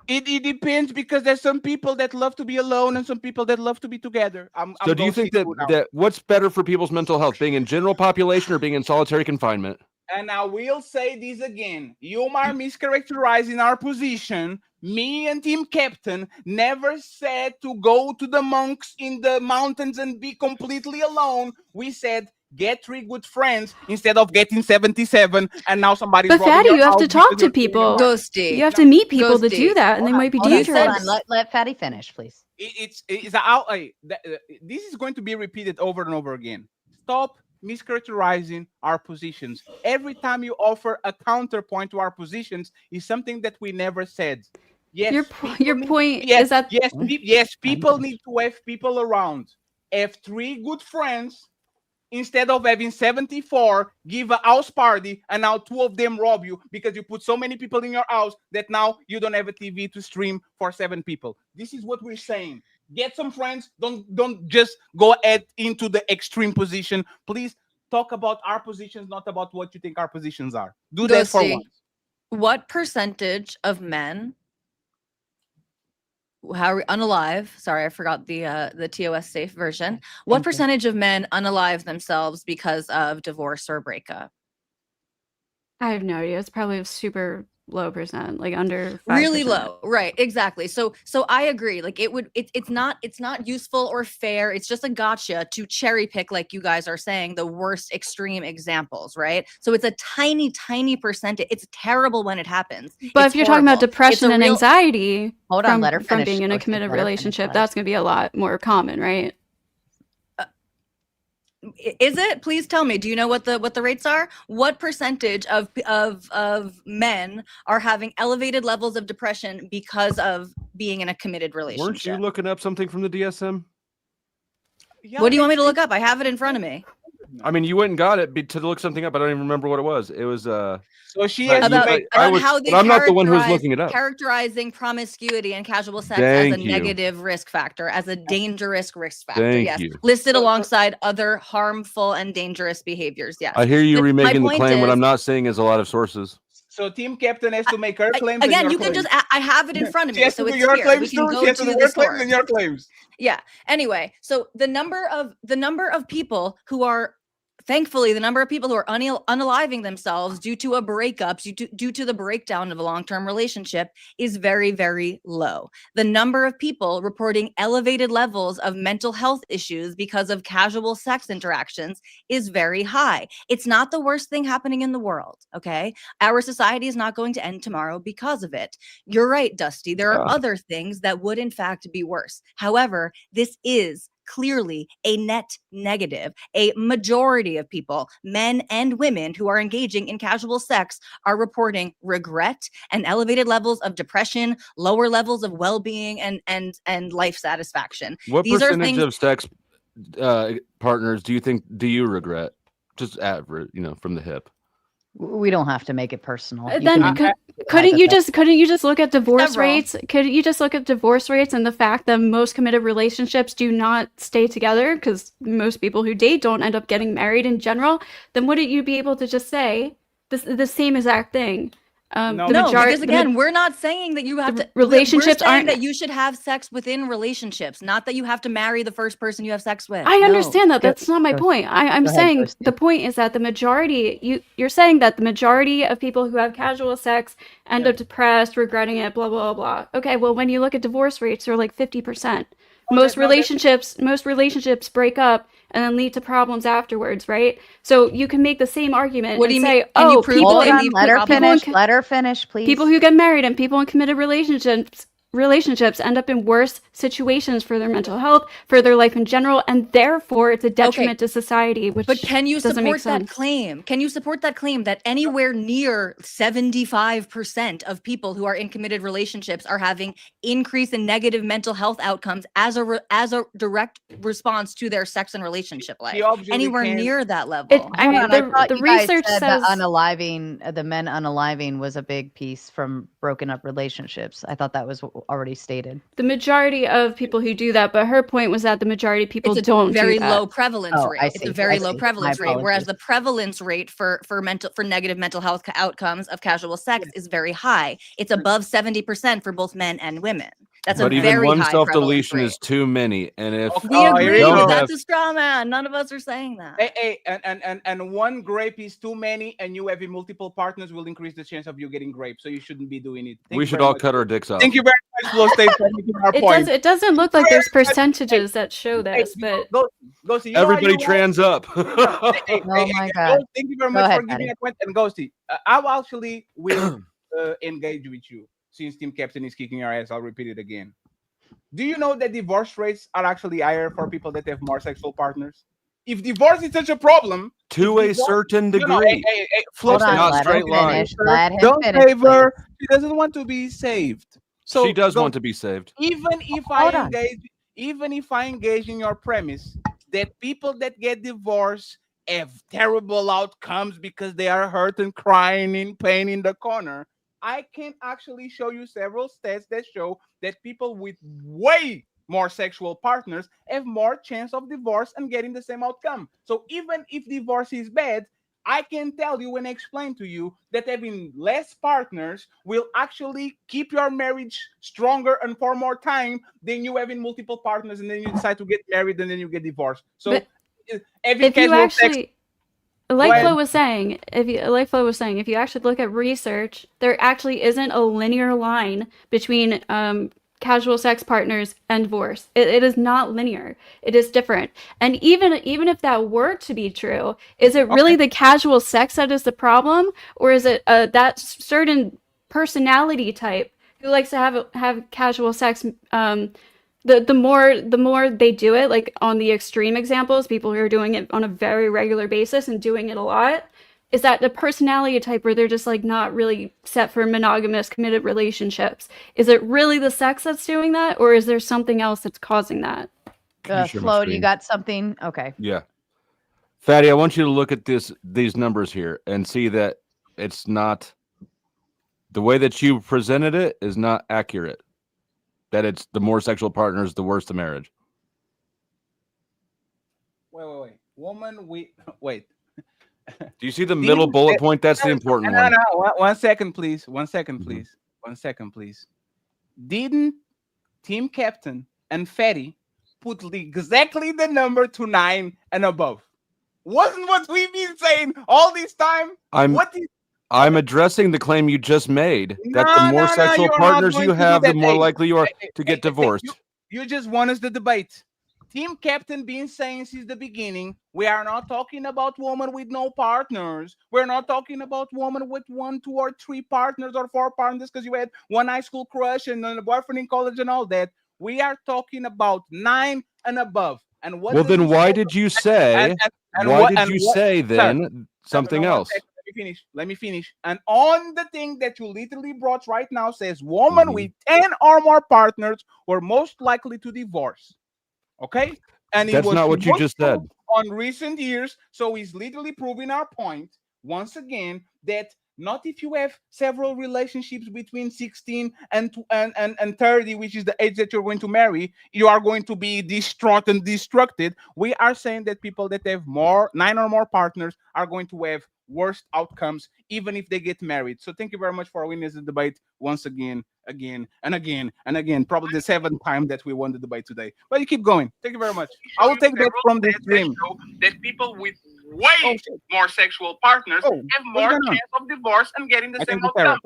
Speaker 6: it depends because there's some people that love to be alone and some people that love to be together.
Speaker 4: So do you think that what's better for people's mental health, being in general population or being in solitary confinement?
Speaker 6: And I will say this again. You are mischaracterizing our position. Me and Team Captain never said to go to the monks in the mountains and be completely alone. We said get 3 good friends instead of getting 77, and now somebody's
Speaker 9: But Fatty, you have to talk to people.
Speaker 11: Ghosty.
Speaker 9: You have to meet people to do that, and they might be dangerous.
Speaker 1: Let Fatty finish, please.
Speaker 6: This is going to be repeated over and over again. Stop mischaracterizing our positions. Every time you offer a counterpoint to our positions is something that we never said. Yes,
Speaker 9: your point is that
Speaker 6: yes, people need to have people around. Have 3 good friends instead of having 74, give a house party, and now 2 of them rob you because you put so many people in your house that now you don't have a TV to stream for 7 people. This is what we're saying. Get some friends. Don't just go into the extreme position. Please talk about our positions, not about what you think our positions are. Do that for once.
Speaker 11: What percentage of men, unalive, sorry, I forgot the TOS safe version. What percentage of men unalive themselves because of divorce or breakup?
Speaker 9: I have no idea. It's probably a super low percent, like under 5%.
Speaker 11: Really low, right? Exactly. So I agree. Like it's not useful or fair. It's just a gotcha to cherry pick, like you guys are saying, the worst extreme examples, right? So it's a tiny percentage. It's terrible when it happens.
Speaker 9: But if you're talking about depression and anxiety
Speaker 1: from
Speaker 9: being in a committed relationship, that's going to be a lot more common, right?
Speaker 11: Is it? Please tell me. Do you know what the rates are? What percentage of men are having elevated levels of depression because of being in a committed relationship?
Speaker 4: Weren't you looking up something from the DSM?
Speaker 11: What do you want me to look up? I have it in front of me.
Speaker 4: I mean, you went and got it to look something up. I don't even remember what it was. It was
Speaker 6: so she
Speaker 11: about how they
Speaker 4: I'm not the one who's looking it up.
Speaker 11: Characterizing promiscuity and casual sex as a negative risk factor, as a dangerous risk factor. Yes, listed alongside other harmful and dangerous behaviors. Yes,
Speaker 4: I hear you remaking the claim. What I'm not saying is a lot of sources.
Speaker 6: So Team Captain has to make her claims.
Speaker 11: Again, you can just. I have it in front of me, so it's
Speaker 6: your
Speaker 11: here.
Speaker 6: Claims
Speaker 11: we can
Speaker 6: too.
Speaker 11: go
Speaker 6: She has to do
Speaker 11: the
Speaker 6: your
Speaker 11: source.
Speaker 6: claims and your claims.
Speaker 11: Yeah. Anyway, so the number of people who are. Thankfully, the number of people who are unaliving themselves due to a breakup, due to the breakdown of a long-term relationship is very, very low. The number of people reporting elevated levels of mental health issues because of casual sex interactions is very high. It's not the worst thing happening in the world, okay? Our society is not going to end tomorrow because of it. You're right, Dusty. There are other things that would, in fact, be worse. However, this is clearly a net negative. A majority of people, men and women who are engaging in casual sex, are reporting regret and elevated levels of depression, lower levels of well-being and life satisfaction.
Speaker 4: What percentage of sex partners do you regret? Just average, from the hip.
Speaker 1: We don't have to make it personal.
Speaker 9: Then couldn't you just look at divorce rates? Couldn't you just look at divorce rates and the fact that most committed relationships do not stay together because most people who date don't end up getting married in general? Then wouldn't you be able to just say the same exact thing?
Speaker 11: No, because again, we're not saying that you have to.
Speaker 9: Relationships aren't
Speaker 11: that you should have sex within relationships, not that you have to marry the first person you have sex with.
Speaker 9: I understand that. That's not my point. I'm saying the point is that the majority. You're saying that the majority of people who have casual sex end up depressed, regretting it, blah blah blah. Okay, well, when you look at divorce rates, they're like 50%. Most relationships break up and then lead to problems afterwards, right? So you can make the same argument and say,
Speaker 1: let her finish, please.
Speaker 9: People who get married and people in committed relationships relationships end up in worse situations for their mental health, for their life in general, and therefore it's a detriment to society, which
Speaker 11: But can you
Speaker 9: doesn't make
Speaker 11: support that
Speaker 9: sense.
Speaker 11: claim? Can you support that claim that anywhere near 75% of people who are in committed relationships are having increase in negative mental health outcomes as a direct response to their sex and relationship life? Anywhere near that level.
Speaker 9: I mean,
Speaker 1: I thought
Speaker 9: the
Speaker 1: you guys
Speaker 9: research
Speaker 1: said
Speaker 9: says
Speaker 1: the men unaliving was a big piece from broken up relationships. I thought that was already stated.
Speaker 9: the majority of people who do that, but her point was that the majority of people don't
Speaker 11: very
Speaker 9: do that.
Speaker 11: low prevalence
Speaker 1: Oh,
Speaker 11: rate.
Speaker 1: I
Speaker 11: It's a
Speaker 1: see.
Speaker 11: very
Speaker 1: I
Speaker 11: low
Speaker 1: see.
Speaker 11: prevalence
Speaker 1: My
Speaker 11: rate, whereas
Speaker 1: apologies.
Speaker 11: the prevalence rate for negative mental health outcomes of casual sex is very high. It's above 70% for both men and women. That's
Speaker 4: But
Speaker 11: a
Speaker 4: even
Speaker 11: very
Speaker 4: one
Speaker 11: high prevalence
Speaker 4: self-deletion
Speaker 11: rate.
Speaker 4: is too many. And if
Speaker 11: We agree.
Speaker 4: don't
Speaker 11: That's
Speaker 4: have,
Speaker 11: a straw man. None of us are saying that.
Speaker 6: Hey, and one grape is too many, and you having multiple partners will increase the chance of you getting grape. So you shouldn't be doing it.
Speaker 4: we should all cut our dicks off.
Speaker 6: Thank you very much, Flow State, for making our point.
Speaker 9: It doesn't look like there's percentages that show this, but
Speaker 6: Ghosty, you
Speaker 4: Everybody
Speaker 6: know
Speaker 4: trans up.
Speaker 1: Oh my God.
Speaker 6: Thank you very
Speaker 1: Go
Speaker 6: much
Speaker 1: ahead,
Speaker 6: for giving
Speaker 1: Patty.
Speaker 6: a point. And Ghosty, I actually will engage with you since Team Captain is kicking your ass. I'll repeat it again. Do you know that divorce rates are actually higher for people that have more sexual partners? If divorce is such a problem,
Speaker 4: to a certain degree.
Speaker 6: No, hey, Flow
Speaker 1: Hold on,
Speaker 6: State,
Speaker 4: Not
Speaker 1: let
Speaker 4: straight
Speaker 1: him
Speaker 4: line.
Speaker 1: finish. Let him
Speaker 8: Don't
Speaker 1: finish,
Speaker 8: save her.
Speaker 1: please.
Speaker 8: She doesn't want to be saved. So
Speaker 4: She does
Speaker 8: don't-
Speaker 4: want to be saved.
Speaker 6: even if I engage in your premise that people that get divorced have terrible outcomes because they are hurt and crying in pain in the corner, I can actually show you several stats that show that people with way more sexual partners have more chance of divorce and getting the same outcome. So even if divorce is bad, I can tell you and explain to you that having less partners will actually keep your marriage stronger and for more time than you having multiple partners, and then you decide to get married and then you get divorced. So
Speaker 9: But
Speaker 6: having
Speaker 9: if you
Speaker 6: casual sex,
Speaker 9: actually like Flo was saying, if you actually look at research, there actually isn't a linear line between casual sex partners and divorce. It is not linear. It is different. And even if that were to be true, is it really the casual sex that is the problem, or is it that certain personality type who likes to have casual sex? The more they do it, like on the extreme examples, people who are doing it on a very regular basis and doing it a lot, is that the personality type where they're just like not really set for monogamous committed relationships? Is it really the sex that's doing that, or is there something else that's causing that?
Speaker 4: Can you share my
Speaker 1: Flo, do you
Speaker 4: screen?
Speaker 1: got something? Okay.
Speaker 4: Yeah. Fatty, I want you to look at these numbers here and see that it's not the way that you presented it is not accurate. That it's the more sexual partners, the worse the marriage.
Speaker 6: Wait. Woman, wait.
Speaker 4: Do you see the middle bullet point? That's the important one.
Speaker 6: No. 1 second, please. 1 second, please. 1 second, please. Didn't Team Captain and Fatty put exactly the number to 9 and above? Wasn't what we've been saying all this time?
Speaker 4: I'm addressing the claim you just made that the more sexual partners you have, the more likely you are to get divorced.
Speaker 6: You just want us to debate. Team Captain been saying since the beginning, we are not talking about women with no partners. We're not talking about women with 1, 2, or 3 partners or 4 partners because you had one high school crush and a boyfriend in college and all that. We are talking about 9 and above. And what?
Speaker 4: Well, then why did you say? Why did you say then something else?
Speaker 6: Let me finish. And on the thing that you literally brought right now says woman with 10 or more partners were most likely to divorce. Okay? And
Speaker 4: that's not what you just said.
Speaker 6: On recent years, so he's literally proving our point once again that not if you have several relationships between 16 and 30, which is the age that you're going to marry, you are going to be distraught and destructed. We are saying that people that have 9 or more partners are going to have worst outcomes, even if they get married. So thank you very much for winning the debate once again. Probably the 7th time that we won the debate today. But you keep going. Thank you very much. I will take that from this dream. That people with way more sexual partners have more chance of divorce and getting the same outcome.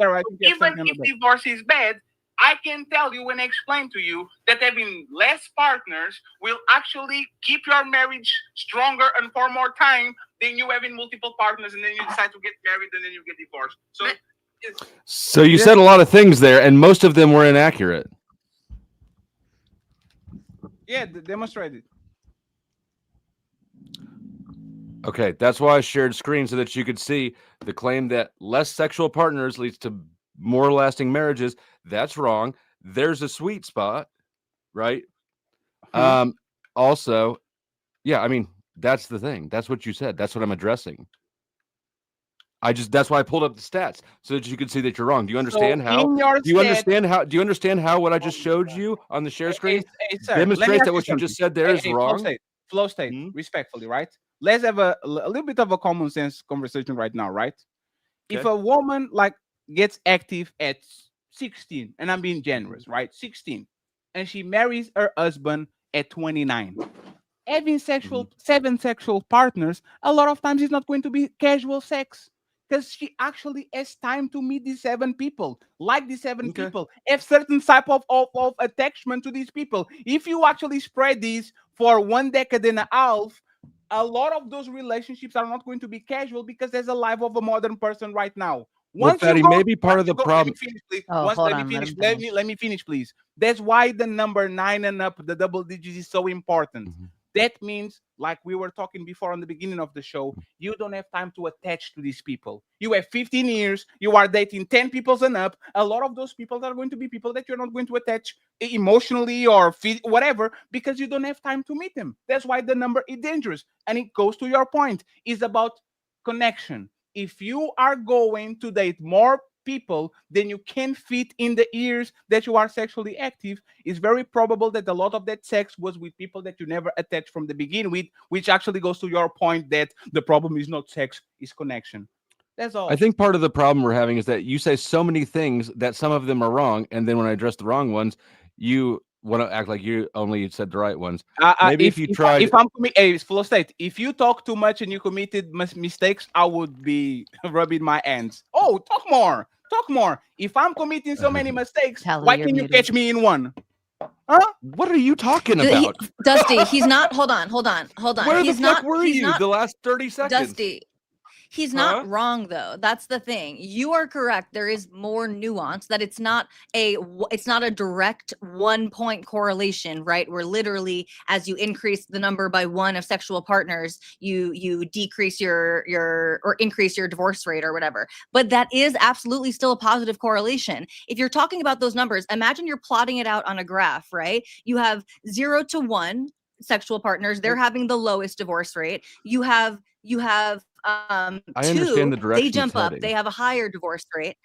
Speaker 6: Even if divorce is bad, I can tell you and explain to you that having less partners will actually keep your marriage stronger and for more time than you having multiple partners, and then you decide to get married and then you get divorced. So you said
Speaker 4: a lot of things there, and most of them were inaccurate.
Speaker 6: Yeah, demonstrate it.
Speaker 4: Okay, that's why I shared screen so that you could see the claim that less sexual partners leads to more lasting marriages. That's wrong. There's a sweet spot, right? Also, yeah, I mean, that's the thing. That's what you said. That's what I'm addressing. That's why I pulled up the stats so that you could see that you're wrong. Do you understand how? Do you understand how what I just showed you on the share screen demonstrates that what you just said there is wrong?
Speaker 6: Flow state, respectfully, right? Let's have a little bit of a common sense conversation right now, right?
Speaker 4: Okay.
Speaker 6: If a woman like gets active at 16, and I'm being generous, right? 16, and she marries her husband at 29. Having 7 sexual partners, a lot of times it's not going to be casual sex because she actually has time to meet these 7 people, like these 7 people, have certain type of attachment to these people. If you actually spread these for 1 decade and a half, a lot of those relationships are not going to be casual because there's a life of a modern person right now.
Speaker 4: Well, Fatty, maybe part of the problem.
Speaker 6: Let me finish, please. That's why the number 9 and up, the double digits, is so important. That means, like we were talking before on the beginning of the show, you don't have time to attach to these people. You have 15 years, you are dating 10 people and up. A lot of those people are going to be people that you're not going to attach emotionally or whatever because you don't have time to meet them. That's why the number is dangerous. And it goes to your point. It's about connection. If you are going to date more people than you can fit in the years that you are sexually active, it's very probable that a lot of that sex was with people that you never attached from the beginning with, which actually goes to your point that the problem is not sex, it's connection. That's all.
Speaker 4: I think part of the problem we're having is that you say so many things that some of them are wrong, and then when I address the wrong ones, you want to act like you only said the right ones. Maybe if you tried.
Speaker 6: Flow state, if you talk too much and you committed mistakes, I would be rubbing my hands. Oh, talk more. Talk more. If I'm committing so many mistakes, why can't you catch me in one? Huh?
Speaker 4: What are you talking about?
Speaker 11: Dusty, he's not. Hold on.
Speaker 4: Where
Speaker 11: he's
Speaker 4: the
Speaker 11: not,
Speaker 4: fuck were
Speaker 11: he's
Speaker 4: you
Speaker 11: not,
Speaker 4: the last 30 seconds?
Speaker 11: Dusty, he's not wrong though. That's the thing. You are correct. There is more nuance. That it's not a direct 1-point correlation, right? Where literally, as you increase the number by 1 of sexual partners, you decrease your or increase your divorce rate or whatever. But that is absolutely still a positive correlation. If you're talking about those numbers, imagine you're plotting it out on a graph, right? You have 0 to 1 sexual partners. They're having the lowest divorce rate. You have
Speaker 4: I understand the
Speaker 11: 2,
Speaker 4: direction
Speaker 11: they jump up,
Speaker 4: heading.
Speaker 11: they have a higher divorce rate.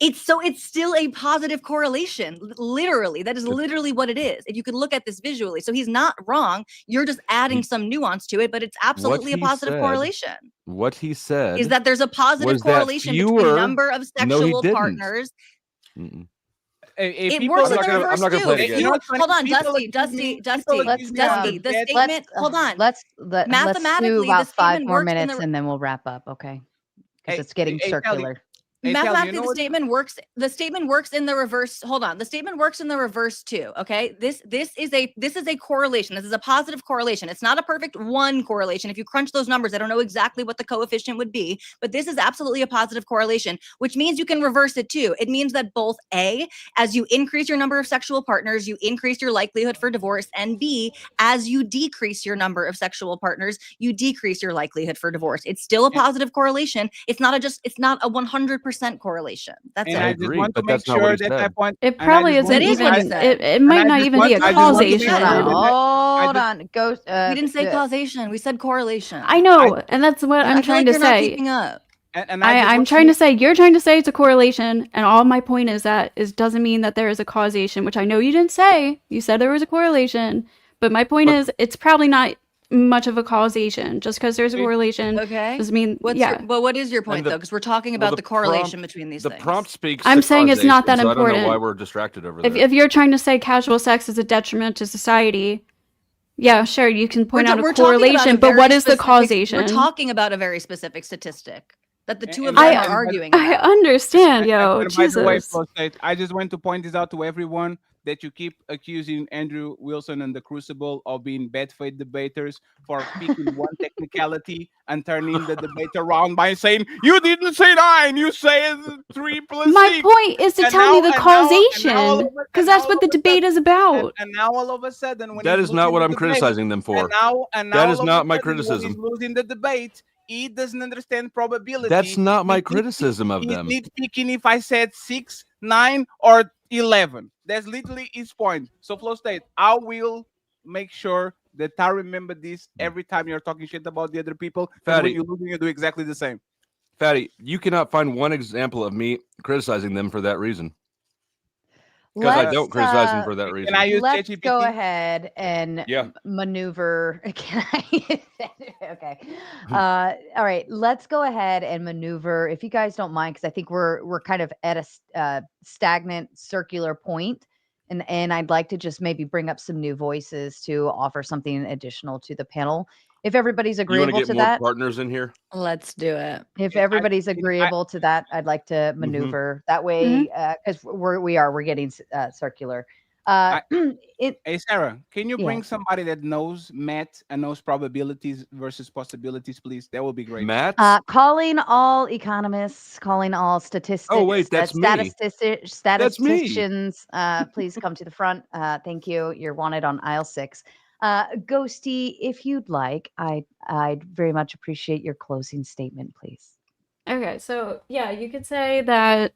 Speaker 11: It's still a positive correlation. Literally, that is literally what it is. If you could look at this visually. So he's not wrong. You're just adding some nuance to it, but it's absolutely a positive correlation.
Speaker 4: What he said
Speaker 11: is that there's a positive correlation between number of sexual partners. It works in the reverse too. Hold on, Dusty. The statement. Hold on.
Speaker 1: Let's
Speaker 11: mathematically
Speaker 1: do about
Speaker 11: the
Speaker 1: 5
Speaker 11: statement
Speaker 1: more
Speaker 11: works
Speaker 1: minutes and then we'll wrap up. Okay, because it's getting circular.
Speaker 11: Mathematically, the statement works. The statement works in the reverse. Hold on. The statement works in the reverse too. Okay. This is a correlation. This is a positive correlation. It's not a perfect 1 correlation. If you crunch those numbers, I don't know exactly what the coefficient would be, but this is absolutely a positive correlation, which means you can reverse it too. It means that both A, as you increase your number of sexual partners, you increase your likelihood for divorce, and B, as you decrease your number of sexual partners, you decrease your likelihood for divorce. It's still a positive correlation. It's not a 100% correlation. That's it.
Speaker 4: I agree, but that's not what he said.
Speaker 9: It probably isn't even. It might not even be a causation.
Speaker 1: Hold on. Go.
Speaker 11: We didn't say causation. We said correlation.
Speaker 9: I know, and that's what I'm trying to say. I'm trying to say you're trying to say it's a correlation, and all my point is that doesn't mean that there is a causation, which I know you didn't say. You said there was a correlation, but my point is it's probably not much of a causation. Just because there's a correlation doesn't mean
Speaker 11: what is your point though? Because we're talking about the correlation between these things.
Speaker 4: The prompt speaks.
Speaker 9: I'm saying it's not that important.
Speaker 4: I don't know why we're distracted over there.
Speaker 9: If you're trying to say casual sex is a detriment to society, yeah, sure, you can point out a correlation, but what is the causation?
Speaker 11: We're talking about a very specific statistic. that the two
Speaker 8: And
Speaker 11: of them
Speaker 8: by-
Speaker 11: are
Speaker 8: and by-
Speaker 11: arguing
Speaker 9: I
Speaker 11: about.
Speaker 9: understand, yo.
Speaker 8: And by the way,
Speaker 9: Jesus.
Speaker 8: Flo State, I just want to point this out to everyone that you keep accusing Andrew Wilson and the Crucible of being bad faith debaters for picking one technicality and turning the debate around by saying, you didn't say 9, you said 3 plus
Speaker 9: My
Speaker 8: 6.
Speaker 9: point is to
Speaker 8: And
Speaker 9: tell me
Speaker 8: now-
Speaker 9: the
Speaker 8: and now all
Speaker 9: causation,
Speaker 8: of a-
Speaker 9: because
Speaker 8: and
Speaker 9: that's
Speaker 8: now
Speaker 9: what the
Speaker 8: all of a
Speaker 9: debate is about.
Speaker 8: And now all of a sudden, when
Speaker 4: That
Speaker 8: he's
Speaker 4: is not
Speaker 8: losing
Speaker 4: what
Speaker 8: the
Speaker 4: I'm
Speaker 8: debate,
Speaker 4: criticizing them for.
Speaker 8: and
Speaker 4: That
Speaker 8: now
Speaker 4: is
Speaker 8: all of
Speaker 4: not
Speaker 8: a
Speaker 4: my
Speaker 8: sudden when
Speaker 4: criticism.
Speaker 8: he's losing the debate, he doesn't understand probability.
Speaker 4: That's not my
Speaker 8: He's
Speaker 4: criticism of
Speaker 8: He's
Speaker 4: them.
Speaker 8: nitpicking if I said 6, 9, or 11. That's literally his point. So, Flow State, I will make sure that I remember this every time you're talking shit about the other people. Because when
Speaker 4: Fatty.
Speaker 8: you're losing, you do exactly the same.
Speaker 4: Fatty, you cannot find one example of me criticizing them for that reason. Because I don't criticize them for that reason.
Speaker 8: Can I use
Speaker 1: Let's
Speaker 8: ChatGPT?
Speaker 1: go ahead and
Speaker 4: Yeah.
Speaker 1: maneuver. Can I? Okay. All right. Let's go ahead and maneuver, if you guys don't mind, because I think we're kind of at a stagnant circular point, and I'd like to just maybe bring up some new voices to offer something additional to the panel. If everybody's
Speaker 4: You want
Speaker 1: agreeable
Speaker 4: to
Speaker 1: to
Speaker 4: get more
Speaker 1: that,
Speaker 4: partners in here?
Speaker 11: Let's do it.
Speaker 1: if everybody's agreeable to that, I'd like to maneuver that way, because we're getting circular.
Speaker 8: Hey, Sarah, can you bring
Speaker 1: Yes.
Speaker 8: somebody that knows math and knows probabilities versus possibilities, please? That would be great.
Speaker 4: Matt?
Speaker 1: Calling all economists, calling all statistics.
Speaker 4: Oh, wait, that's me.
Speaker 1: Statisticians. Please come to the front. Thank you. You're wanted on aisle 6. Ghosty, if you'd like, I'd very much appreciate your closing statement, please.
Speaker 9: Okay, so yeah, you could say that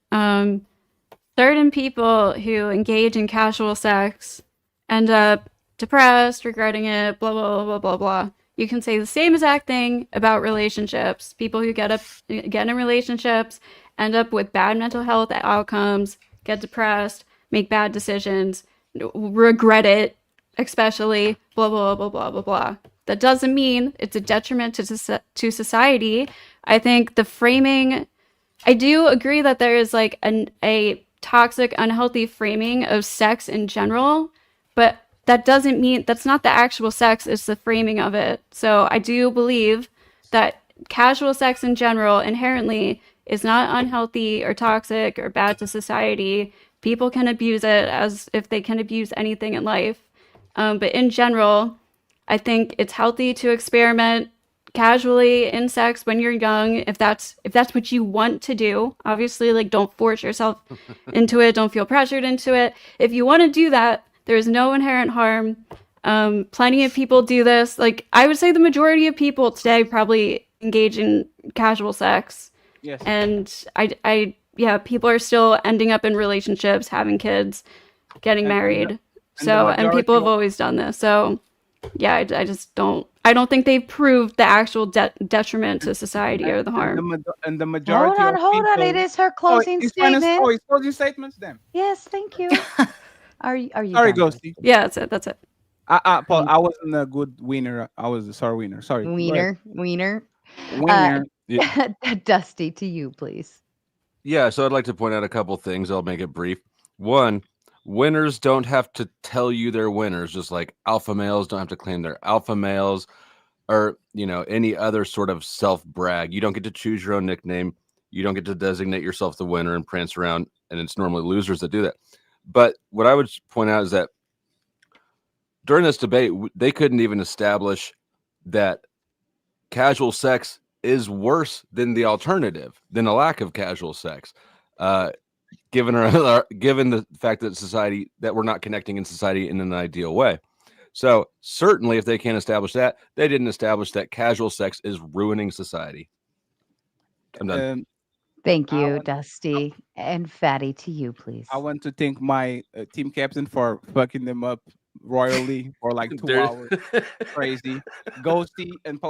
Speaker 9: certain people who engage in casual sex end up depressed, regretting it, blah, blah, blah, blah, blah. You can say the same exact thing about relationships. People who get in relationships end up with bad mental health outcomes, get depressed, make bad decisions, regret it, especially, blah, blah, blah, blah, blah, blah. That doesn't mean it's a detriment to society. I think the framing, I do agree that there is like a toxic, unhealthy framing of sex in general, but that doesn't mean that's not the actual sex, it's the framing of it. So I do believe that casual sex in general inherently is not unhealthy or toxic or bad to society. People can abuse it as if they can abuse anything in life. But in general, I think it's healthy to experiment casually in sex when you're young, if that's what you want to do. Obviously, like, don't force yourself into it, don't feel pressured into it. If you want to do that, there's no inherent harm. Plenty of people do this. Like, I would say the majority of people today probably engage in casual sex.
Speaker 8: Yes.
Speaker 9: And I yeah, people are still ending up in relationships, having kids, getting married. And people have always done this. So yeah, I just don't. I don't think they've proved the actual detriment to society or the harm.
Speaker 8: And the majority
Speaker 1: Hold on. It is her closing statement.
Speaker 8: Oh, it's closing statements then.
Speaker 1: Yes, thank you. Are you
Speaker 8: Sorry,
Speaker 1: done?
Speaker 8: Ghosty.
Speaker 9: Yeah, that's it.
Speaker 8: Paul, I wasn't a good winner. I was a sorry winner. Sorry.
Speaker 1: Wiener.
Speaker 8: Winner.
Speaker 1: Dusty, to you, please.
Speaker 4: Yeah, so I'd like to point out a couple things. I'll make it brief. One, winners don't have to tell you they're winners, just like alpha males don't have to claim they're alpha males, or any other sort of self-brag. You don't get to choose your own nickname. You don't get to designate yourself the winner and prance around, and it's normally losers that do that. But what I would point out is that during this debate, they couldn't even establish that casual sex is worse than the alternative, than a lack of casual sex. Given the fact that we're not connecting in society in an ideal way. So certainly if they can't establish that, they didn't establish that casual sex is ruining society. I'm done.
Speaker 1: Thank you, Dusty. And Fatty, to you, please.
Speaker 8: I want to thank my team captain for fucking them up royally for like 2 hours. Crazy. Ghosty and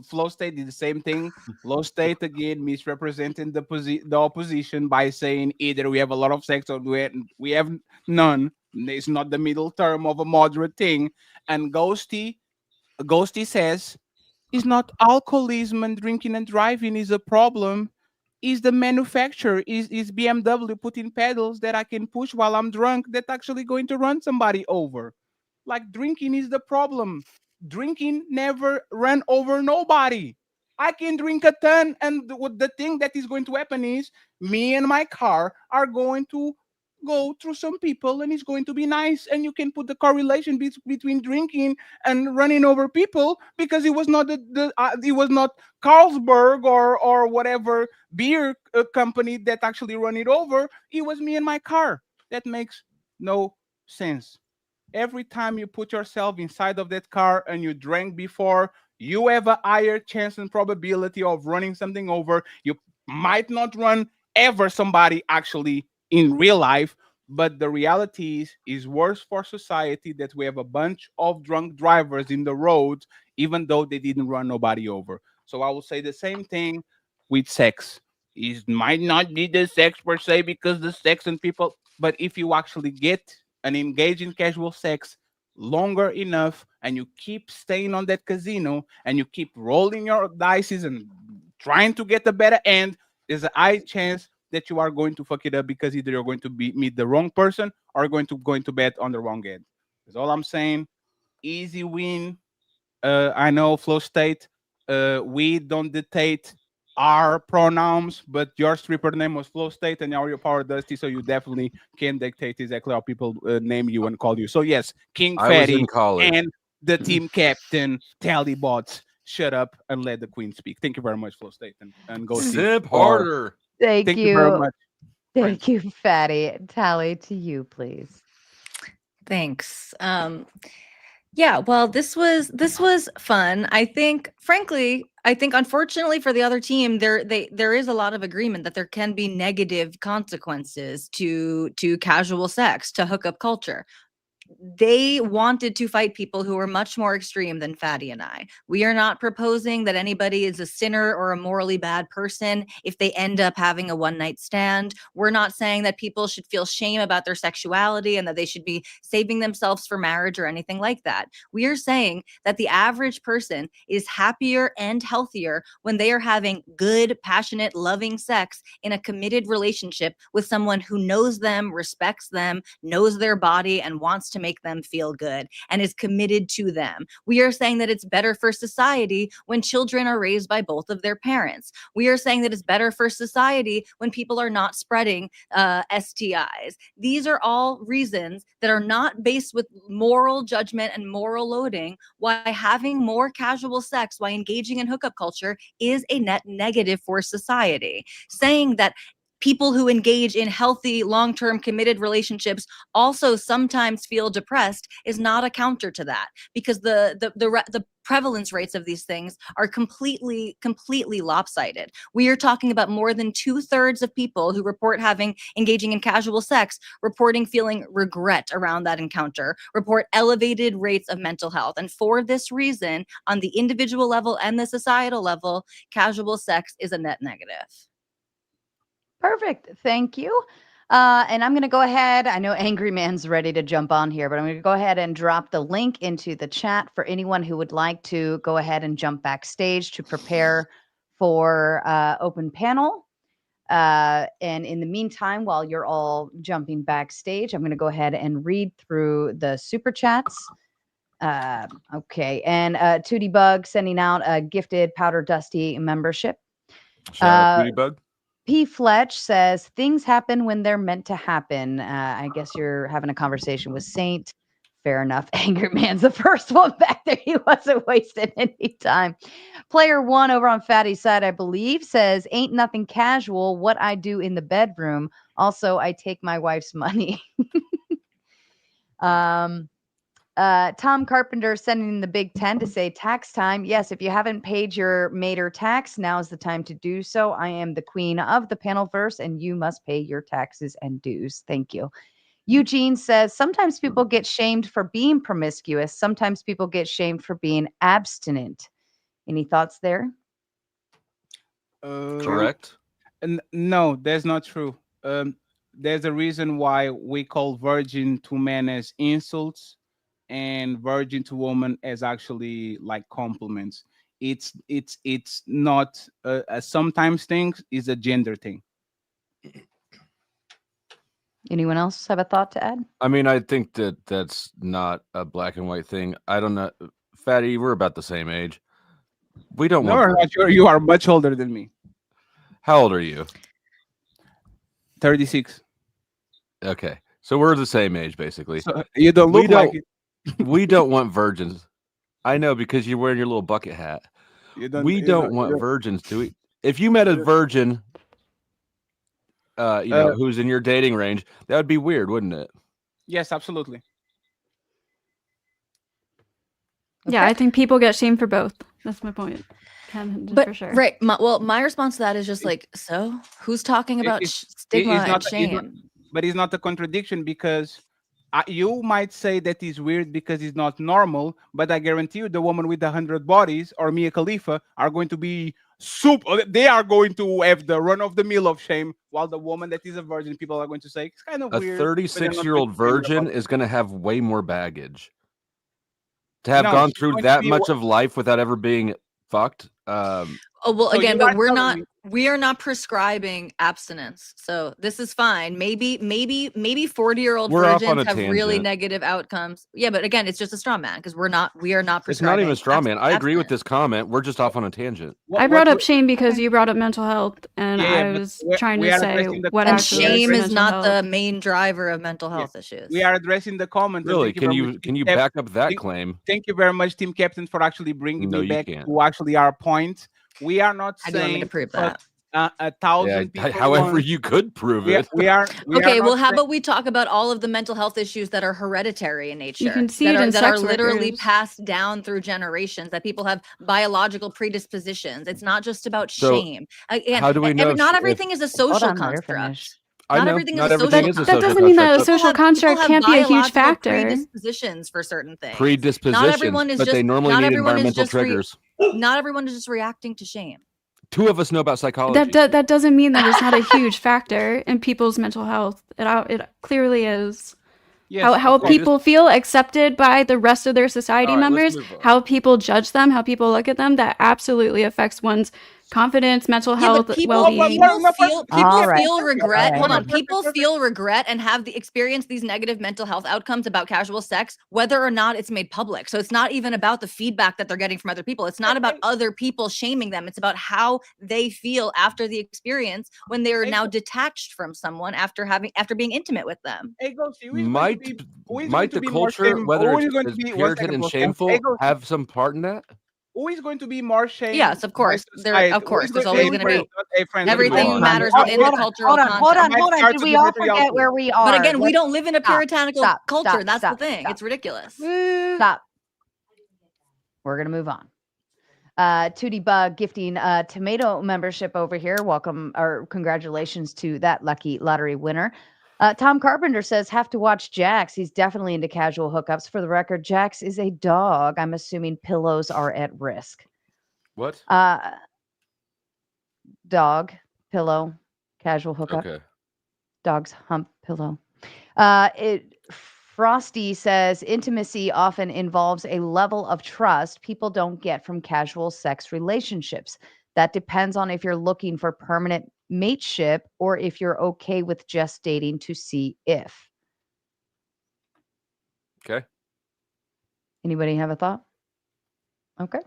Speaker 8: Flow State did the same thing. Flow State again misrepresenting the opposition by saying either we have a lot of sex or we have none. It's not the middle term of a moderate thing. And Ghosty says it's not alcoholism and drinking and driving is a problem. Is the manufacturer, is BMW putting pedals that I can push while I'm drunk that's actually going to run somebody over. Like, drinking is the problem. Drinking never ran over nobody.
Speaker 6: I can drink a ton, and the thing that is going to happen is me and my car are going to go through some people, and it's going to be nice. And you can put the correlation between drinking and running over people, because it was not it was not Carlsberg or whatever beer company that actually run it over. It was me and my car. That makes no sense. Every time you put yourself inside of that car and you drank before, you have a higher chance and probability of running something over. You might not run ever somebody actually in real life, but the reality is worse for society that we have a bunch of drunk drivers in the roads, even though they didn't run nobody over. So I will say the same thing with sex. It might not be the sex per se, because the sex and people, but if you actually get and engage in casual sex longer enough, and you keep staying on that casino, and you keep rolling your dices and trying to get a better end, there's a high chance that you are going to fuck it up, because either you're going to meet the wrong person or going to bet on the wrong end. That's all I'm saying. Easy win. I know, Flow State. We don't dictate our pronouns, but your stripper name was Flow State, and now you're Power Dusty, so you definitely can dictate exactly how people name you and call you. So yes, King
Speaker 4: I was
Speaker 6: Fatty
Speaker 4: in college.
Speaker 6: and the team captain Talibotz. Shut up and let the queen speak. Thank you very much, Flow State, and go
Speaker 4: Sip harder.
Speaker 1: Thank
Speaker 6: you very
Speaker 1: you.
Speaker 6: much.
Speaker 1: Thank you, Fatty. Tally, to you, please.
Speaker 11: Thanks. Yeah, well, this was fun. I think, frankly, unfortunately for the other team, there is a lot of agreement that there can be negative consequences to casual sex, to hookup culture. They wanted to fight people who are much more extreme than Fatty and I. We are not proposing that anybody is a sinner or a morally bad person if they end up having a one-night stand. We're not saying that people should feel shame about their sexuality and that they should be saving themselves for marriage or anything like that. We are saying that the average person is happier and healthier when they are having good, passionate, loving sex in a committed relationship with someone who knows them, respects them, knows their body, and wants to make them feel good and is committed to them. We are saying that it's better for society when children are raised by both of their parents. We are saying that it's better for society when people are not spreading STIs. These are all reasons that are not based with moral judgment and moral loading why having more casual sex, why engaging in hookup culture is a net negative for society. Saying that people who engage in healthy, long-term committed relationships also sometimes feel depressed is not a counter to that, because the prevalence rates of these things are completely lopsided. We are talking about more than 2/3 of people who report engaging in casual sex reporting feeling regret around that encounter, report elevated rates of mental health. And for this reason, on the individual level and the societal level, casual sex is a net negative.
Speaker 1: Perfect. Thank you. And I'm going to go ahead. I know Angry Man's ready to jump on here, but I'm going to go ahead and drop the link into the chat for anyone who would like to go ahead and jump backstage to prepare for open panel. And in the meantime, while you're all jumping backstage, I'm going to go ahead and read through the super chats. Okay. And Tootie Bug sending out a gifted Powder Dusty membership.
Speaker 4: Shout out Tootie Bug.
Speaker 1: P. Fletch says, things happen when they're meant to happen. I guess you're having a conversation with Saint. Fair enough. Angry Man's the first one back there. He wasn't wasting any time. Player one over on Fatty's side, I believe, says, ain't nothing casual what I do in the bedroom. Also, I take my wife's money. Tom Carpenter sending the Big 10 to say tax time. Yes, if you haven't paid your mater tax, now is the time to do so. I am the queen of the panel verse, and you must pay your taxes and dues. Thank you. Eugene says, sometimes people get shamed for being promiscuous. Sometimes people get shamed for being abstinent. Any thoughts there?
Speaker 4: Correct.
Speaker 8: No, that's not true. There's a reason why we call virgin to men as insults and virgin to woman as actually like compliments. It's not sometimes things is a gender thing.
Speaker 1: Anyone else have a thought to add?
Speaker 4: I mean, I think that's not a black and white thing. I don't know. Fatty, we're about the same age. We don't
Speaker 8: No,
Speaker 4: want.
Speaker 8: I'm not sure. You are much older than me.
Speaker 4: How old are you?
Speaker 8: 36.
Speaker 4: Okay, so we're the same age basically.
Speaker 8: So you don't
Speaker 4: We
Speaker 8: look like
Speaker 4: don't.
Speaker 8: it.
Speaker 4: We don't want virgins. I know because you're wearing your little bucket hat.
Speaker 8: You don't,
Speaker 4: We
Speaker 8: you
Speaker 4: don't
Speaker 8: don't, you
Speaker 4: want
Speaker 8: don't-
Speaker 4: virgins, do we? If you met a virgin, who's in your dating range, that would be weird, wouldn't it?
Speaker 8: Yes, absolutely.
Speaker 9: Yeah, I think people get shamed for both. That's my point.
Speaker 11: But
Speaker 9: for sure.
Speaker 11: right, my response to that is just like, so who's talking about stigma and shame?
Speaker 8: But it's not a contradiction because you might say that is weird because it's not normal, but I guarantee you the woman with 100 bodies or Mia Khalifa are going to be super. They are going to have the run of the mill of shame, while the woman that is a virgin, people are going to say it's kind of
Speaker 4: A
Speaker 8: weird. but they're not
Speaker 4: 36-year-old
Speaker 8: going to say
Speaker 4: virgin
Speaker 8: about it.
Speaker 4: is going to have way more baggage. To have
Speaker 8: No,
Speaker 4: gone
Speaker 8: she's
Speaker 4: through
Speaker 8: going to
Speaker 4: that
Speaker 8: be
Speaker 4: much of life without ever being fucked.
Speaker 11: Oh well,
Speaker 8: So
Speaker 11: again,
Speaker 8: you are
Speaker 11: but
Speaker 8: telling me-
Speaker 11: we are not prescribing abstinence, so this is fine. Maybe 40-year-old
Speaker 4: We're off on
Speaker 11: virgins
Speaker 4: a
Speaker 11: have really
Speaker 4: tangent.
Speaker 11: negative outcomes. Yeah, but again, it's just a straw man because we are not
Speaker 4: It's
Speaker 11: prescribing.
Speaker 4: not even a straw man. I agree with
Speaker 11: abstinence.
Speaker 4: this comment. We're just off on a tangent.
Speaker 9: I brought up shame because you brought up mental health, and
Speaker 8: Yeah,
Speaker 9: I
Speaker 8: but
Speaker 9: was
Speaker 8: we-
Speaker 9: trying
Speaker 8: we
Speaker 9: to
Speaker 8: are
Speaker 9: say
Speaker 8: addressing the
Speaker 9: what
Speaker 11: And
Speaker 8: concept.
Speaker 9: actually
Speaker 11: shame is
Speaker 9: mental
Speaker 11: not
Speaker 9: health.
Speaker 11: the main driver of mental health issues.
Speaker 8: We are addressing the comment. and
Speaker 4: Really?
Speaker 8: thank you
Speaker 4: Can
Speaker 8: very
Speaker 4: you
Speaker 8: much,
Speaker 4: can you
Speaker 8: Team
Speaker 4: back up that
Speaker 8: Thank-
Speaker 4: claim?
Speaker 8: Thank you very much, Team Captain, for actually bringing
Speaker 4: No,
Speaker 8: me
Speaker 4: you
Speaker 8: back
Speaker 4: can't.
Speaker 8: to actually our point. We are not
Speaker 11: How do you want me to
Speaker 8: saying
Speaker 11: prove
Speaker 8: but,
Speaker 11: that?
Speaker 8: 1,000 people.
Speaker 4: However,
Speaker 8: want-
Speaker 4: you could prove
Speaker 8: we,
Speaker 4: it.
Speaker 8: we are. We
Speaker 11: Okay,
Speaker 8: are
Speaker 11: well,
Speaker 8: not
Speaker 11: how
Speaker 8: saying-
Speaker 11: about we talk about all of the mental health issues that are hereditary in nature?
Speaker 9: can see
Speaker 11: that
Speaker 9: it
Speaker 11: are,
Speaker 9: in
Speaker 11: that are
Speaker 9: sex
Speaker 11: literally
Speaker 9: workers.
Speaker 11: passed down through generations, that people have biological predispositions. It's not just about
Speaker 4: So,
Speaker 11: shame. Again,
Speaker 4: how do we know
Speaker 11: not
Speaker 4: if-
Speaker 11: everything is a
Speaker 1: Hold
Speaker 11: social
Speaker 1: on, let her
Speaker 11: construct.
Speaker 1: finish.
Speaker 4: I
Speaker 11: Not
Speaker 4: know
Speaker 11: everything is
Speaker 4: not
Speaker 11: a
Speaker 4: everything
Speaker 11: social
Speaker 4: is a
Speaker 9: That
Speaker 4: social
Speaker 9: doesn't mean that a
Speaker 4: construct, but
Speaker 9: social construct
Speaker 11: have
Speaker 9: can't be a huge
Speaker 11: biological
Speaker 9: factor.
Speaker 11: predispositions for certain things.
Speaker 4: predispositions,
Speaker 11: Not everyone is
Speaker 4: but
Speaker 11: just.
Speaker 4: they normally
Speaker 11: not
Speaker 4: need
Speaker 11: everyone is
Speaker 4: environmental
Speaker 11: just
Speaker 4: triggers.
Speaker 11: not everyone is just reacting to shame.
Speaker 4: Two of us know about psychology.
Speaker 9: That doesn't mean that it's not a huge factor in people's mental health. It clearly is.
Speaker 8: Yes,
Speaker 9: How
Speaker 8: of course.
Speaker 9: people feel accepted by the rest of their society
Speaker 4: All right, let's
Speaker 9: members,
Speaker 4: move on.
Speaker 9: how people judge them, how people look at them, that absolutely affects one's confidence, mental health, well-being.
Speaker 1: All right.
Speaker 11: Feel regret.
Speaker 1: Okay.
Speaker 11: Hold on. People feel regret and have experienced these negative mental health outcomes about casual sex, whether or not it's made public. So it's not even about the feedback that they're getting from other people. It's not about other people shaming them. It's about how they feel after the experience when they are now detached from someone after being intimate with them.
Speaker 8: Hey, Ghost, who is going
Speaker 4: Might
Speaker 8: to be- who is going to
Speaker 4: the
Speaker 8: be more
Speaker 4: culture,
Speaker 8: shame-
Speaker 4: whether
Speaker 8: who is
Speaker 4: it's
Speaker 8: going to be- one
Speaker 4: Puritan
Speaker 8: second,
Speaker 4: and
Speaker 8: Ghost.
Speaker 4: shameful,
Speaker 8: Hey, Ghost,
Speaker 4: have some part in that?
Speaker 8: who is going to be more shamed?
Speaker 11: Yes, of course.
Speaker 8: by society?
Speaker 11: Of course.
Speaker 8: Who is
Speaker 11: There's
Speaker 8: going-
Speaker 11: always
Speaker 8: hey,
Speaker 11: going to
Speaker 8: friends,
Speaker 11: be.
Speaker 8: hey, friends,
Speaker 11: Everything
Speaker 8: hold on.
Speaker 11: matters
Speaker 8: Hold
Speaker 11: within
Speaker 8: on.
Speaker 11: the cultural
Speaker 1: Hold
Speaker 11: context.
Speaker 1: on.
Speaker 8: I might start
Speaker 1: Did
Speaker 8: to
Speaker 1: we
Speaker 8: be
Speaker 1: all
Speaker 8: patriarchal.
Speaker 1: forget where we are?
Speaker 11: But again, we
Speaker 1: Let's-
Speaker 11: don't live in a
Speaker 1: stop,
Speaker 11: puritanical
Speaker 1: stop,
Speaker 11: culture.
Speaker 1: stop,
Speaker 11: That's
Speaker 1: stop,
Speaker 11: the thing.
Speaker 1: stop.
Speaker 11: It's ridiculous.
Speaker 1: Stop. We're gonna move on. Tootie Bug gifting tomato membership over here. Welcome or congratulations to that lucky lottery winner. Tom Carpenter says, have to watch Jax. He's definitely into casual hookups. For the record, Jax is a dog. I'm assuming pillows are at risk.
Speaker 4: What?
Speaker 1: Dog, pillow, casual hookup.
Speaker 4: Okay.
Speaker 1: Dog's hump pillow. Frosty says intimacy often involves a level of trust people don't get from casual sex relationships. That depends on if you're looking for permanent mateship or if you're okay with just dating to see if.
Speaker 4: Okay.
Speaker 1: Anybody have a thought? Okay.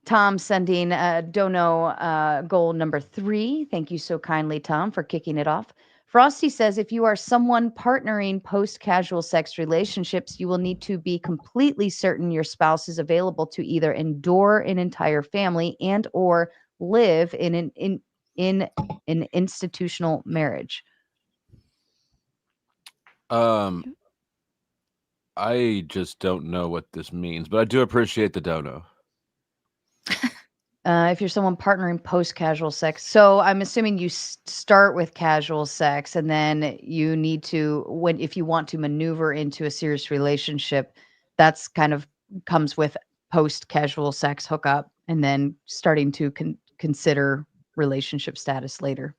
Speaker 1: Tom sending dono goal number 3. Thank you so kindly, Tom, for kicking it off. Frosty says, if you are someone partnering post-casual sex relationships, you will need to be completely certain your spouse is available to either endure an entire family and or live in an institutional marriage.
Speaker 4: I just don't know what this means, but I do appreciate the dono.
Speaker 1: If you're someone partnering post-casual sex. So I'm assuming you start with casual sex and then you need to, if you want to maneuver into a serious relationship, that's kind of comes with post-casual sex hookup and then starting to consider relationship status later.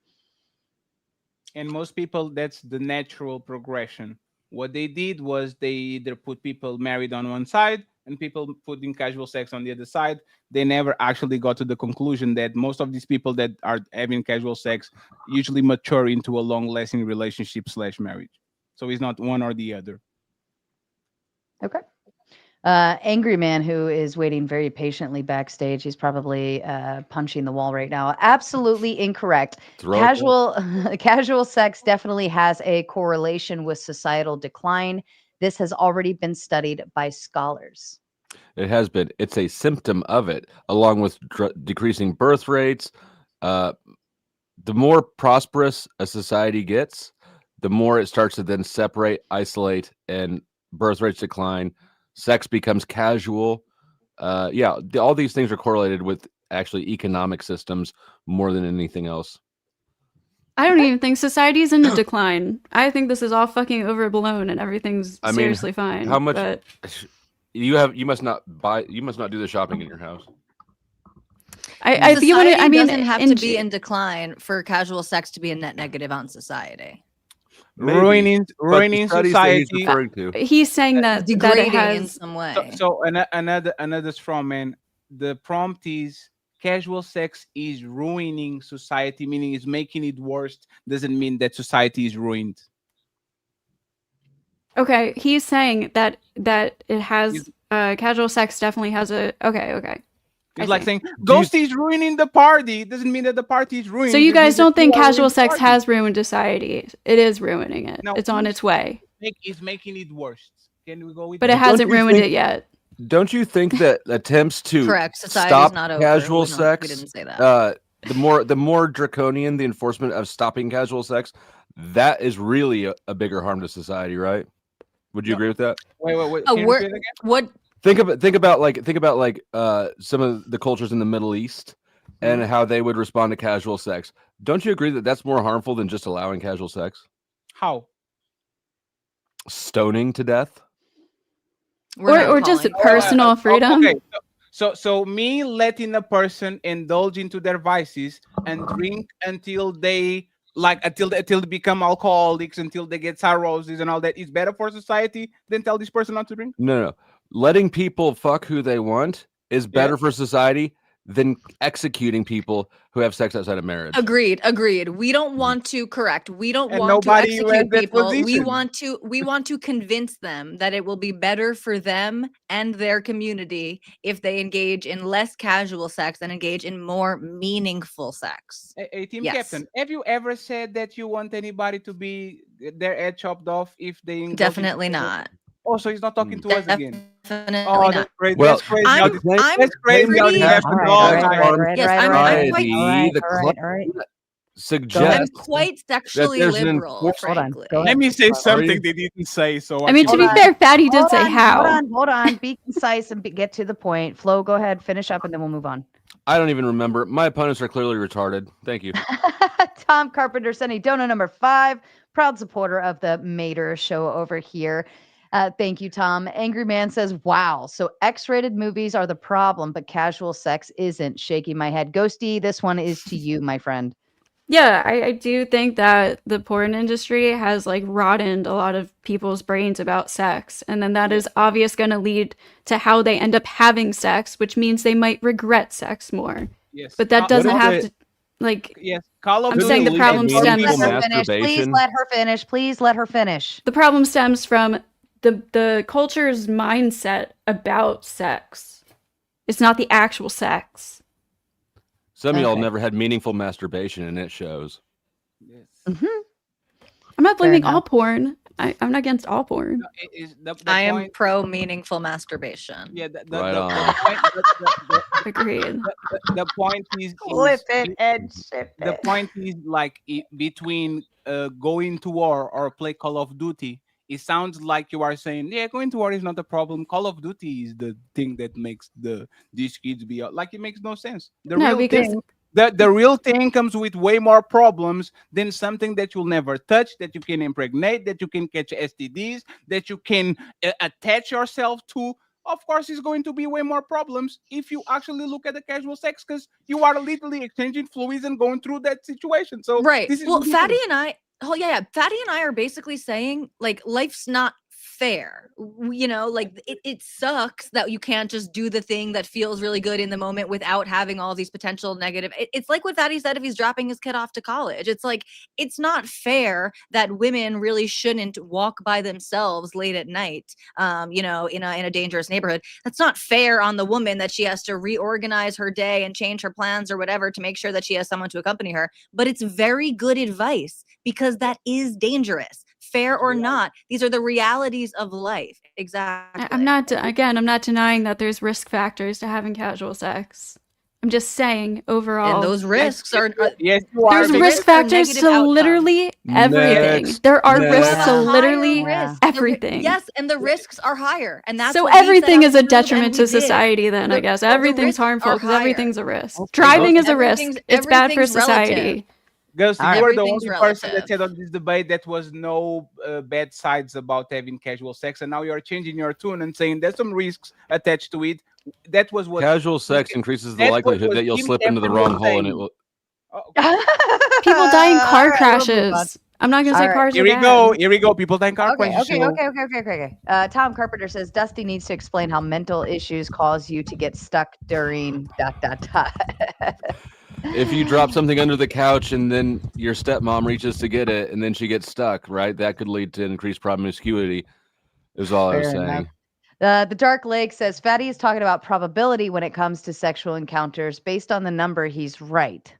Speaker 8: And most people, that's the natural progression. What they did was they either put people married on one side and people putting casual sex on the other side. They never actually got to the conclusion that most of these people that are having casual sex usually mature into a long-lasting relationship / marriage. So it's not one or the other.
Speaker 1: Okay. Angry man who is waiting very patiently backstage. He's probably punching the wall right now. Absolutely incorrect. Casual sex definitely has a correlation with societal decline. This has already been studied by scholars.
Speaker 4: It has been. It's a symptom of it, along with decreasing birth rates. The more prosperous a society gets, the more it starts to then separate, isolate, and birth rates decline. Sex becomes casual. All these things are correlated with actually economic systems more than anything else.
Speaker 9: I don't even think society's in a decline. I think this is all fucking overblown and everything's seriously fine.
Speaker 4: How much
Speaker 9: but...
Speaker 4: you must not do the shopping in your house.
Speaker 11: Society doesn't have to be in decline for casual sex to be a net negative on society.
Speaker 8: Ruining society.
Speaker 9: He's saying that
Speaker 11: degrading
Speaker 9: it has
Speaker 11: in some way.
Speaker 8: So another straw man. The prompt is casual sex is ruining society, meaning it's making it worse. Doesn't mean that society is ruined.
Speaker 9: Okay, he's saying that it has casual sex definitely has a okay.
Speaker 8: It's like saying Ghosty is ruining the party. It doesn't mean that the party is ruined.
Speaker 9: So you guys don't think casual sex has ruined society? It is ruining it. No, it's on its way.
Speaker 8: It's making it worse. Can we go with?
Speaker 9: But it hasn't ruined it yet.
Speaker 4: Don't you think that attempts to
Speaker 11: stop
Speaker 4: casual sex,
Speaker 11: we didn't say that.
Speaker 4: The more draconian the enforcement of stopping casual sex, that is really a bigger harm to society, right? Would you agree with that?
Speaker 8: Wait.
Speaker 11: What?
Speaker 4: Think about like some of the cultures in the Middle East and how they would respond to casual sex. Don't you agree that that's more harmful than just allowing casual sex?
Speaker 8: How?
Speaker 4: Stoning to death?
Speaker 9: Or just personal freedom.
Speaker 8: Okay. So me letting a person indulge into their vices and drink until they become alcoholics, until they get cirrhosis and all that is better for society than tell this person not to drink?
Speaker 4: No. Letting people fuck who they want is better for society than executing people who have sex outside of marriage.
Speaker 11: Agreed. We don't want to We don't want to execute people. We want to convince them that it will be better for them and their community if they engage in less casual sex and engage in more meaningful sex.
Speaker 8: Hey, team captain, have you ever said that you want anybody to be their head chopped off if they
Speaker 11: definitely not.
Speaker 8: Oh, so he's not talking to us again.
Speaker 11: Definitely
Speaker 8: not.
Speaker 11: That's
Speaker 8: great.
Speaker 4: Well,
Speaker 8: That's crazy.
Speaker 11: I'm quite sexually liberal, frankly.
Speaker 8: Let me say something they didn't say. So
Speaker 9: I mean, to be fair, Fatty did say how.
Speaker 1: Hold on. Be concise and get to the point. Flo, go ahead, finish up, and then we'll move on.
Speaker 4: I don't even remember. My opponents are clearly retarded. Thank you.
Speaker 1: Tom Carpenter sending donor number 5. Proud supporter of the Mater show over here. Thank you, Tom. Angry Man says, wow, so X-rated movies are the problem, but casual sex isn't. Shaking my head. Ghosty, this one is to you, my friend.
Speaker 9: Yeah, I do think that the porn industry has rotted a lot of people's brains about sex. And then that is obvious going to lead to how they end up having sex, which means they might regret sex more.
Speaker 8: Yes.
Speaker 9: But that doesn't have to,
Speaker 8: yes.
Speaker 9: I'm saying the problem stems.
Speaker 1: Please let her finish.
Speaker 9: The problem stems from the culture's mindset about sex. It's not the actual sex.
Speaker 4: Some of y'all never had meaningful masturbation, and it shows.
Speaker 8: Yes.
Speaker 9: I'm not blaming all porn. I'm not against all porn.
Speaker 11: I am pro meaningful masturbation.
Speaker 8: Yeah,
Speaker 4: right on.
Speaker 9: Agreed.
Speaker 8: The point is, the point is between going to war or play Call of Duty. It sounds like you are saying, yeah, going to war is not a problem. Call of Duty is the thing that makes these kids be out. It makes no sense. The real thing comes with way more problems than something that you'll never touch, that you can impregnate, that you can catch STDs, that you can attach yourself to. Of course, it's going to be way more problems if you actually look at the casual sex, because you are literally exchanging fluids and going through that situation. So
Speaker 11: right. Well, Fatty and I are basically saying life's not fair. You know, like it sucks that you can't just do the thing that feels really good in the moment without having all these potential negative. It's like what Fatty said if he's dropping his kid off to college. It's like, it's not fair that women really shouldn't walk by themselves late at night, you know, in a dangerous neighborhood. That's not fair on the woman that she has to reorganize her day and change her plans or whatever to make sure that she has someone to accompany her. But it's very good advice because that is dangerous. Fair or not, these are the realities of life. Exactly.
Speaker 9: I'm not denying that there's risk factors to having casual sex. I'm just saying overall.
Speaker 11: And those risks are
Speaker 6: yes, you are.
Speaker 9: There's risk factors to literally everything. There are risks to literally everything.
Speaker 11: Yes, and the risks are higher. And that's
Speaker 9: so
Speaker 11: what we
Speaker 9: everything
Speaker 11: set
Speaker 9: is
Speaker 11: out
Speaker 9: a
Speaker 11: to do,
Speaker 9: detriment
Speaker 11: and
Speaker 9: to
Speaker 11: we did.
Speaker 9: society then, I guess. Everything's
Speaker 11: risks
Speaker 9: harmful
Speaker 11: are
Speaker 9: because
Speaker 11: higher.
Speaker 9: everything's a risk. Driving is a risk. It's bad for
Speaker 11: everything's relative.
Speaker 9: society.
Speaker 6: Girls, you
Speaker 11: All right.
Speaker 6: were the
Speaker 11: Everything's
Speaker 6: only person that
Speaker 11: relative.
Speaker 6: said on this debate that was no bad sides about having casual sex, and now you are changing your tune and saying there's some risks attached to it. That was what
Speaker 4: Casual sex increases the
Speaker 6: that's what
Speaker 4: likelihood
Speaker 6: was
Speaker 4: that you'll
Speaker 6: Jim
Speaker 4: slip into the
Speaker 6: Shepard
Speaker 4: wrong
Speaker 6: was
Speaker 4: hole and it
Speaker 6: saying.
Speaker 4: will.
Speaker 9: People die in
Speaker 1: All
Speaker 9: car
Speaker 1: right, we'll move on.
Speaker 9: crashes. I'm not gonna say
Speaker 1: All right.
Speaker 9: cars
Speaker 6: Here
Speaker 9: are
Speaker 6: we
Speaker 9: bad.
Speaker 6: go. Here we go. People die in car
Speaker 1: Okay,
Speaker 6: crashes.
Speaker 1: okay. Tom Carpenter says Dusty needs to explain how mental issues cause you to get stuck during ...
Speaker 4: If you drop something under the couch and then your stepmom reaches to get it and then she gets stuck, right? That could lead to increased promiscuity, is all I was
Speaker 1: Fair enough.
Speaker 4: saying.
Speaker 1: The Dark Lake says Fatty is talking about probability when it comes to sexual encounters. Based on the number, he's right.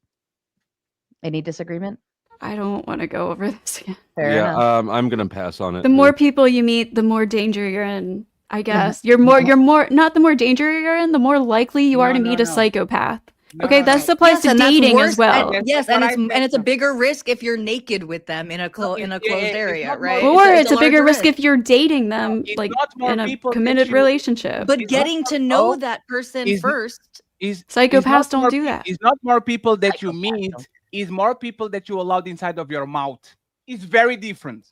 Speaker 1: Any disagreement?
Speaker 9: I don't want to go over this again.
Speaker 1: Fair
Speaker 4: Yeah,
Speaker 1: enough.
Speaker 4: I'm gonna pass on it.
Speaker 9: The more people you meet, the more danger you're in. I guess you're more not the more danger you're in, the more likely you are to meet a psychopath. Okay, that applies to
Speaker 11: and that's
Speaker 9: dating
Speaker 11: worse,
Speaker 9: as well.
Speaker 11: and, yes, and it's a bigger risk if you're naked with them in a closed area, right?
Speaker 9: Or it's a bigger
Speaker 11: larger
Speaker 9: risk if you're dating them, like in a committed relationship.
Speaker 11: But getting to know that person first.
Speaker 9: Psychopaths don't do that.
Speaker 6: It's not more people that you meet. It's more people that you allowed inside of your mouth. It's very different.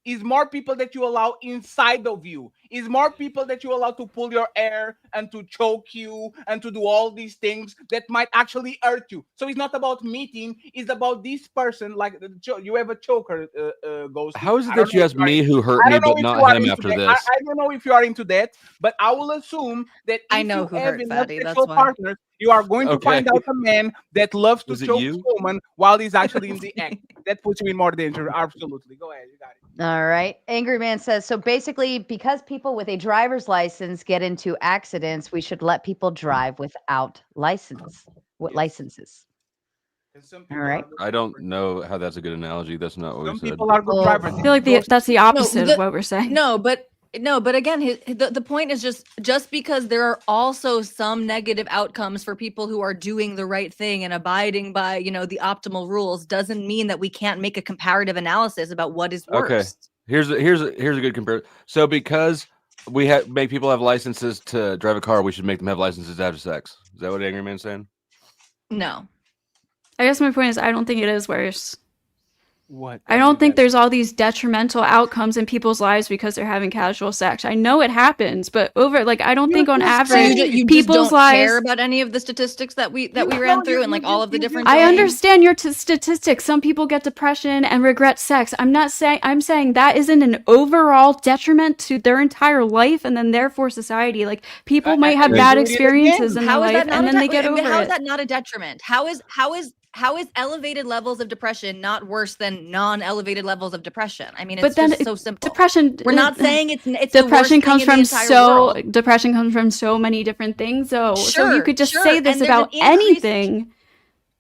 Speaker 6: It's more people that you allow inside of you. It's more people that you allow to pull your hair and to choke you and to do all these things that might actually hurt you. So it's not about meeting. It's about this person. Like you have a choker, Ghost.
Speaker 4: How is it that you asked me who hurt me, but not him after this?
Speaker 6: I don't know if you are into that, but I will assume that if
Speaker 11: I know
Speaker 6: you
Speaker 11: who
Speaker 6: have
Speaker 11: hurt
Speaker 6: enough
Speaker 11: Fatty, that's
Speaker 6: sexual
Speaker 11: why.
Speaker 6: partners, you are going to find out a man that loves to
Speaker 4: Was it
Speaker 6: choke
Speaker 4: you?
Speaker 6: a woman while he's actually in the act. That puts you in more danger. Absolutely. Go ahead. You got it.
Speaker 1: All right. Angry Man says, so basically, because people with a driver's license get into accidents, we should let people drive without licenses. All right.
Speaker 4: I don't know how that's a good analogy. That's not what we said.
Speaker 6: People are good drivers.
Speaker 9: I feel like that's the opposite of what we're saying.
Speaker 11: No, but again, the point is just because there are also some negative outcomes for people who are doing the right thing and abiding by, the optimal rules doesn't mean that we can't make a comparative analysis about what is worse.
Speaker 4: Okay. Here's a good comparison. So because we make people have licenses to drive a car, we should make them have licenses to have sex. Is that what Angry Man's saying?
Speaker 11: No.
Speaker 9: I guess my point is I don't think it is worse.
Speaker 6: What?
Speaker 9: I don't think there's all these detrimental outcomes in people's lives because they're having casual sex. I know it happens, but I don't think on average
Speaker 11: you
Speaker 9: people's
Speaker 11: just don't
Speaker 9: lives
Speaker 11: care about any of the statistics that we ran through and like all of the different.
Speaker 9: I understand your statistics. Some people get depression and regret sex. I'm saying that isn't an overall detriment to their entire life and then therefore society. Like people might have bad experiences in their life and then they get over it.
Speaker 11: How is that not a detriment? How is elevated levels of depression not worse than non-elevated levels of depression? I mean, it's just so simple.
Speaker 9: Depression.
Speaker 11: We're not saying it's
Speaker 9: depression
Speaker 11: the worst
Speaker 9: comes
Speaker 11: thing in
Speaker 9: from
Speaker 11: the entire world.
Speaker 9: depression comes from so many different things. So you could just
Speaker 11: Sure,
Speaker 9: say this
Speaker 11: and there's
Speaker 9: about
Speaker 11: an increased-
Speaker 9: anything.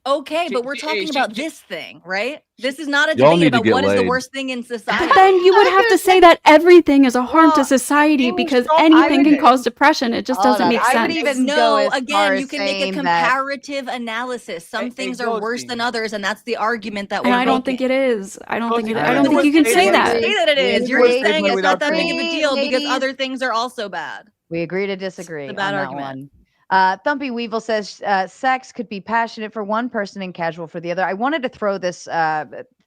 Speaker 11: Okay, but we're talking about this thing, right? This is not a
Speaker 4: Y'all
Speaker 11: debate
Speaker 4: need to
Speaker 11: about
Speaker 4: get
Speaker 11: what is the
Speaker 4: laid.
Speaker 11: worst thing in society.
Speaker 9: But then you would have to say that everything is a harm to society because anything can cause depression. It just doesn't make
Speaker 1: I would
Speaker 9: sense.
Speaker 1: even go as far
Speaker 11: again,
Speaker 1: as
Speaker 11: you can make a
Speaker 1: saying that-
Speaker 11: comparative analysis. Some things are worse than others, and that's the argument that we're
Speaker 9: And I don't
Speaker 11: making.
Speaker 9: think it is. I don't think
Speaker 11: But
Speaker 9: you can say
Speaker 11: you
Speaker 9: that.
Speaker 11: Say that it is. You're just saying it's not that big of a deal because
Speaker 1: ladies.
Speaker 11: other things are also bad.
Speaker 1: We agree to disagree
Speaker 11: It's a
Speaker 1: on
Speaker 11: bad
Speaker 1: that
Speaker 11: argument.
Speaker 1: one. Thumpy Weevil says sex could be passionate for one person and casual for the other. I wanted to throw this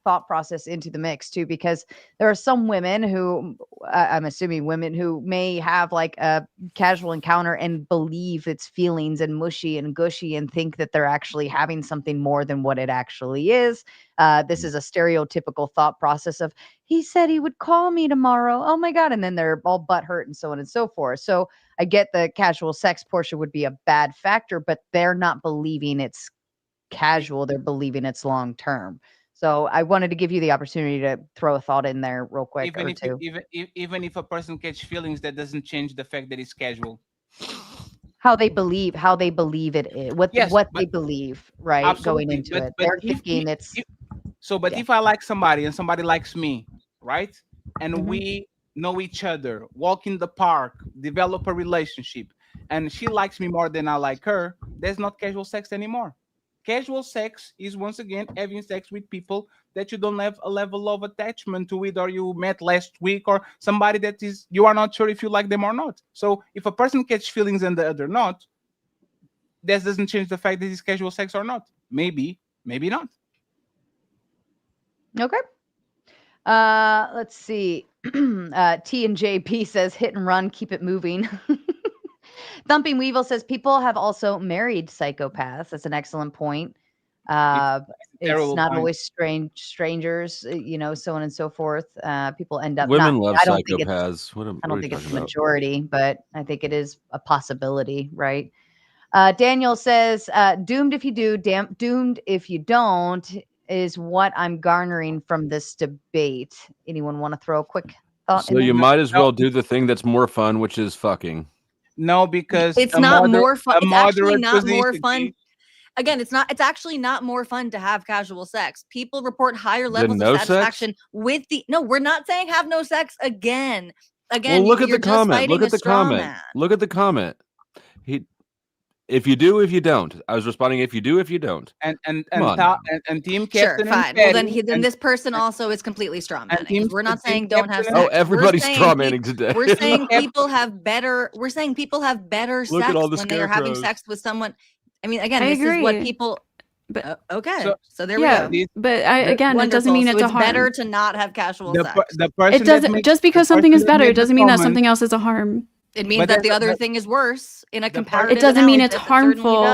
Speaker 1: thought process into the mix too, because there are some women who, I'm assuming women who may have like a casual encounter and believe it's feelings and mushy and gushy and think that they're actually having something more than what it actually is. This is a stereotypical thought process of, he said he would call me tomorrow. Oh my God. And then they're all butthurt and so on and so forth. So I get the casual sex portion would be a bad factor, but they're not believing it's casual. They're believing it's long term. So I wanted to give you the opportunity to throw a thought in there real quick.
Speaker 6: Even if a person catch feelings, that doesn't change the fact that it's casual.
Speaker 1: How they believe it is, what they believe, right?
Speaker 6: Absolutely.
Speaker 1: Going into it. They're thinking it's
Speaker 6: if I like somebody and somebody likes me, right? And we know each other, walk in the park, develop a relationship, and she likes me more than I like her, there's not casual sex anymore. Casual sex is, once again, having sex with people that you don't have a level of attachment to it, or you met last week, or somebody that is you are not sure if you like them or not. So if a person catches feelings and the other not, that doesn't change the fact that it's casual sex or not. Maybe not.
Speaker 1: Okay. Let's see. T and JP says hit and run, keep it moving. Thumping Weevil says people have also married psychopaths. That's an excellent point. It's not always strangers, so on and so forth. People end up
Speaker 4: women
Speaker 1: not,
Speaker 4: love
Speaker 1: I don't think
Speaker 4: psychopaths.
Speaker 1: I don't think it's the majority, but I think it is a possibility, right? Daniel says, doomed if you do, doomed if you don't is what I'm garnering from this debate. Anyone want to throw a quick thought
Speaker 4: So you might as well do the thing that's more fun, which is fucking.
Speaker 6: No, because
Speaker 11: it's not more fun. It's actually not more fun. Again, it's actually not more fun to have casual sex. People report higher levels of satisfaction with the. No, we're not saying have no sex again.
Speaker 4: Well, look at the comment. Look at the comment. Look at the comment. If you do, if you don't. I was responding. If you do, if you don't.
Speaker 6: And team
Speaker 11: Sure,
Speaker 6: captain.
Speaker 11: fine. Well, then this person also is completely straw manning. We're not saying don't have sex.
Speaker 4: Oh, everybody's straw manning today.
Speaker 11: We're saying people have better. We're saying people have better
Speaker 4: Look
Speaker 11: sex
Speaker 4: at all the
Speaker 11: when they are having sex with someone. I mean, again, this
Speaker 9: agree.
Speaker 11: is what people. But okay, so there we go.
Speaker 9: But again, it doesn't mean it's a harm.
Speaker 11: Better to not have casual sex.
Speaker 9: It doesn't. Just because something is better, it doesn't mean that something else is a harm.
Speaker 11: It means that the other thing is worse in a comparative.
Speaker 9: It doesn't mean it's harmful.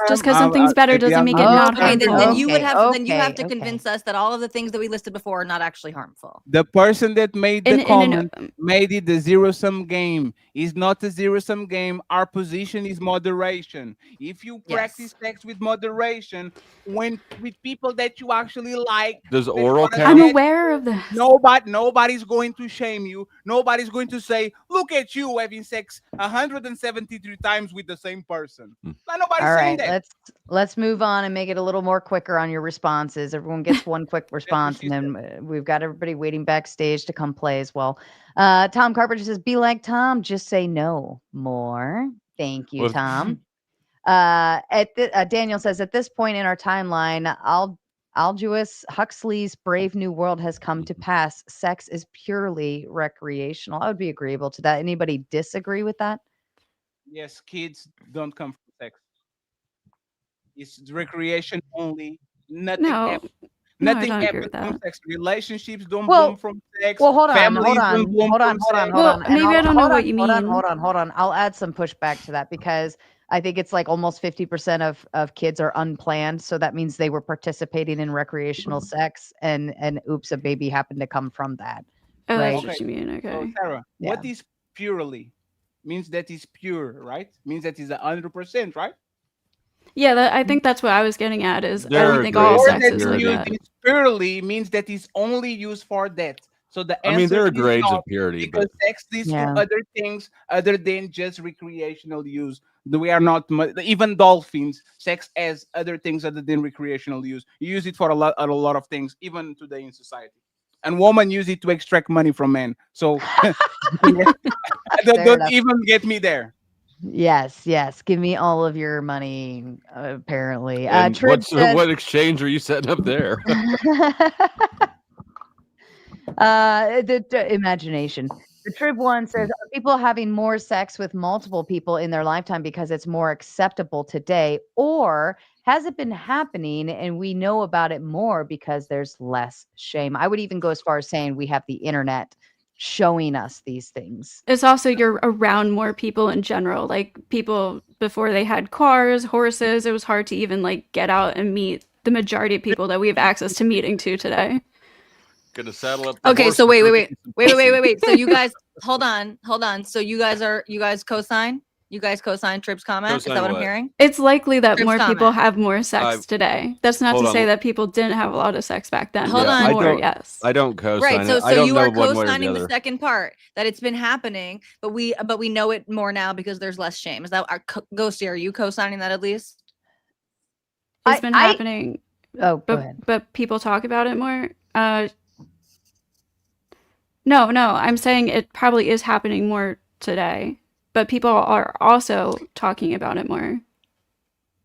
Speaker 9: Just because something's better doesn't make it not harmful.
Speaker 11: Then you would have. Then you have to convince us that all of the things that we listed before are not actually harmful.
Speaker 6: The person that made the comment made it the zero-sum game. It's not a zero-sum game. Our position is moderation. If you practice sex with moderation, with people that you actually like,
Speaker 4: does oral count?
Speaker 9: I'm aware of this.
Speaker 6: Nobody's going to shame you. Nobody's going to say, "Look at you having sex 173 times with the same person." Nobody's saying that.
Speaker 1: Let's move on and make it a little more quicker on your responses. Everyone gets one quick response, and then we've got everybody waiting backstage to come play as well. Tom Carpenter says, "Be like Tom, just say no more." Thank you, Tom. Daniel says, "At this point in our timeline, Aldous Huxley's Brave New World has come to pass. Sex is purely recreational." I would be agreeable to that. Anybody disagree with that?
Speaker 6: Yes, kids don't come from sex. It's recreation only. Nothing happens from sex. Relationships don't bloom from sex.
Speaker 1: Well, hold on.
Speaker 9: Maybe I don't know what you mean.
Speaker 1: Hold on. I'll add some pushback to that because I think it's like almost 50% of kids are unplanned. So that means they were participating in recreational sex and oops, a baby happened to come from that.
Speaker 9: Oh,
Speaker 1: right?
Speaker 9: that's what you mean. Okay.
Speaker 6: So, Sarah, what is purely? Means that is pure, right? Means that is 100%, right?
Speaker 9: Yeah, I think that's what I was getting at. Is I don't think all sex is like that.
Speaker 6: Purely means that it's only used for that. So the answer
Speaker 4: there are grades
Speaker 6: not,
Speaker 4: of purity
Speaker 6: because sex leads to other things other than just recreational use. We are not even dolphins. Sex has other things other than recreational use. You use it for a lot of things, even today in society. And women use it to extract money from men. So don't even get me there.
Speaker 1: Yes. Give me all of your money, apparently.
Speaker 4: What exchange are you setting up there?
Speaker 1: The imagination. The Trib one says, are people having more sex with multiple people in their lifetime because it's more acceptable today? Or has it been happening and we know about it more because there's less shame? I would even go as far as saying we have the internet showing us these things.
Speaker 9: It's also you're around more people in general. Like people before they had cars, horses, it was hard to even like get out and meet the majority of people that we have access to meeting to today.
Speaker 4: Gonna saddle up.
Speaker 11: Okay, so wait. So you guys, hold on. So you guys co-sign? You guys co-sign Trip's comment? Is that what I'm hearing?
Speaker 9: It's likely that
Speaker 11: Trip's
Speaker 9: more people
Speaker 11: comment.
Speaker 9: have more sex today. That's not to say that people didn't have a lot of sex back then.
Speaker 11: Hold on.
Speaker 9: Yes.
Speaker 4: I don't co-sign
Speaker 11: Right. So,
Speaker 4: it. I don't
Speaker 11: you
Speaker 4: know
Speaker 11: are
Speaker 4: one way or the
Speaker 11: co-signing the
Speaker 4: other.
Speaker 11: second part that it's been happening, but we know it more now because there's less shame. Is that our Ghosty? Are you co-signing that at least?
Speaker 9: It's been happening.
Speaker 1: Oh, go ahead.
Speaker 9: But people talk about it more. No, I'm saying it probably is happening more today, but people are also talking about it more.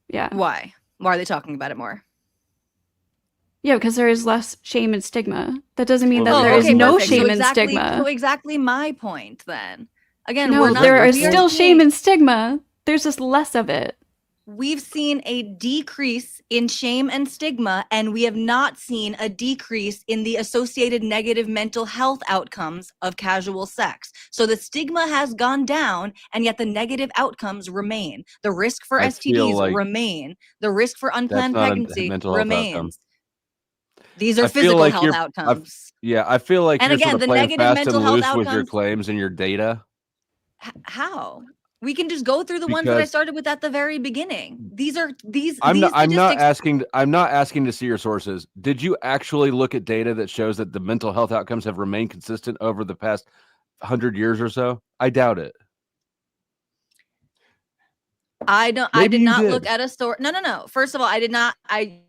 Speaker 9: Yeah.
Speaker 11: Why? Why are they talking about it more?
Speaker 9: Yeah, because there is less shame and stigma. That doesn't mean that there is no shame and stigma.
Speaker 11: So exactly my point then. Again,
Speaker 9: no, there is still shame and stigma. There's just less of it.
Speaker 11: We've seen a decrease in shame and stigma, and we have not seen a decrease in the associated negative mental health outcomes of casual sex. So the stigma has gone down, and yet the negative outcomes remain. The risk for STDs remain. The risk for unplanned pregnancy remains. These are physical health outcomes.
Speaker 4: I feel like
Speaker 11: and
Speaker 4: you're
Speaker 11: again,
Speaker 4: sort of
Speaker 11: the
Speaker 4: playing
Speaker 11: negative
Speaker 4: fast
Speaker 11: mental
Speaker 4: and
Speaker 11: health
Speaker 4: loose
Speaker 11: outcomes,
Speaker 4: with your claims and your data.
Speaker 11: How? We can just go through the ones that I started with at the very beginning.
Speaker 4: I'm not asking to see your sources. Did you actually look at data that shows that the mental health outcomes have remained consistent over the past 100 years or so? I doubt it.
Speaker 11: I did not look at a source. No. First of all, I did not.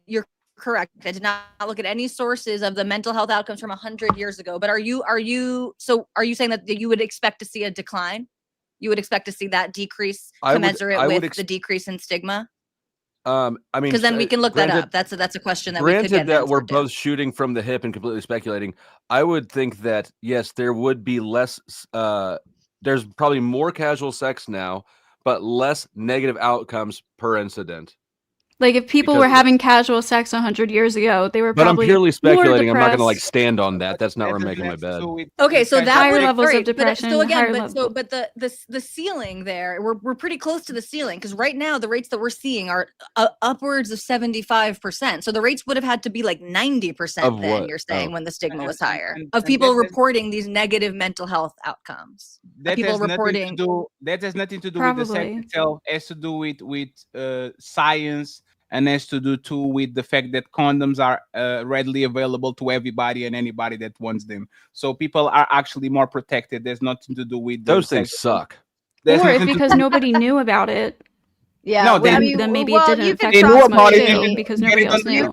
Speaker 11: You're correct. I did not look at any sources of the mental health outcomes from 100 years ago. But are you saying that you would expect to see a decline? You would expect to see that decrease commensurate with the decrease in stigma?
Speaker 3: I mean,
Speaker 11: because then we can look that up. That's a question that we could get.
Speaker 3: Granted that we're both shooting from the hip and completely speculating, I would think that yes, there would be less. There's probably more casual sex now, but less negative outcomes per incident.
Speaker 9: Like if people were having casual sex 100 years ago, they were probably.
Speaker 3: But I'm purely speculating.
Speaker 9: I'm
Speaker 3: not going to like stand on that. That's not where I'm making my bed.
Speaker 11: Okay, so that
Speaker 9: higher
Speaker 11: would
Speaker 9: levels of depression.
Speaker 11: But the ceiling there, we're pretty close to the ceiling because right now the rates that we're seeing are upwards of 75%. So the rates would have had to be like 90%. Then you're saying when the stigma was higher of people reporting these negative mental health outcomes.
Speaker 6: That has nothing to do with the sex itself. It has to do with science. And has to do too with the fact that condoms are readily available to everybody and anybody that wants them. So people are actually more protected. There's nothing to do with
Speaker 3: those things suck.
Speaker 9: Or it's because nobody knew about it.
Speaker 1: Yeah,
Speaker 9: no, then maybe it didn't affect us much too because nobody else knew.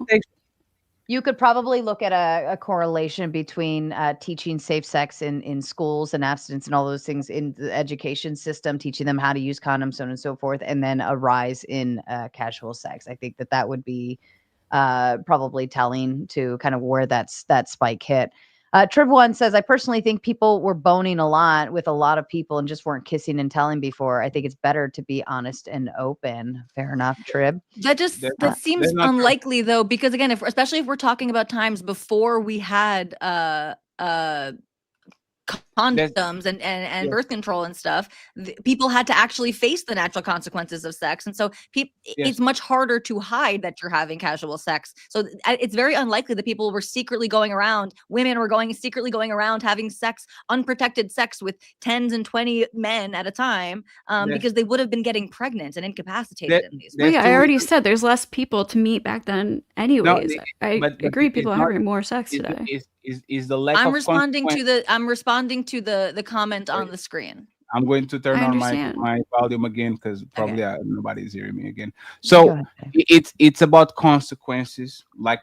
Speaker 1: You could probably look at a correlation between teaching safe sex in schools and abstinence and all those things in the education system, teaching them how to use condoms, so on and so forth, and then a rise in casual sex. I think that would be probably telling to kind of where that spike hit. Trib One says, I personally think people were boning a lot with a lot of people and just weren't kissing and telling before. I think it's better to be honest and open. Fair enough, Trib.
Speaker 11: That seems unlikely though, because again, especially if we're talking about times before we had condoms and birth control and stuff, people had to actually face the natural consequences of sex, and so it's much harder to hide that you're having casual sex. So it's very unlikely that people were secretly going around, women were secretly going around having sex, unprotected sex with 10s and 20 men at a time, because they would have been getting pregnant and incapacitated in these.
Speaker 9: Well, yeah, I already said there's less people to meet back then anyways. I agree people are having more sex today.
Speaker 6: Is the lack
Speaker 11: I'm
Speaker 6: of
Speaker 11: responding to the comment on the screen.
Speaker 6: I'm going to turn on my volume again because probably nobody's hearing me again. So it's about consequences, like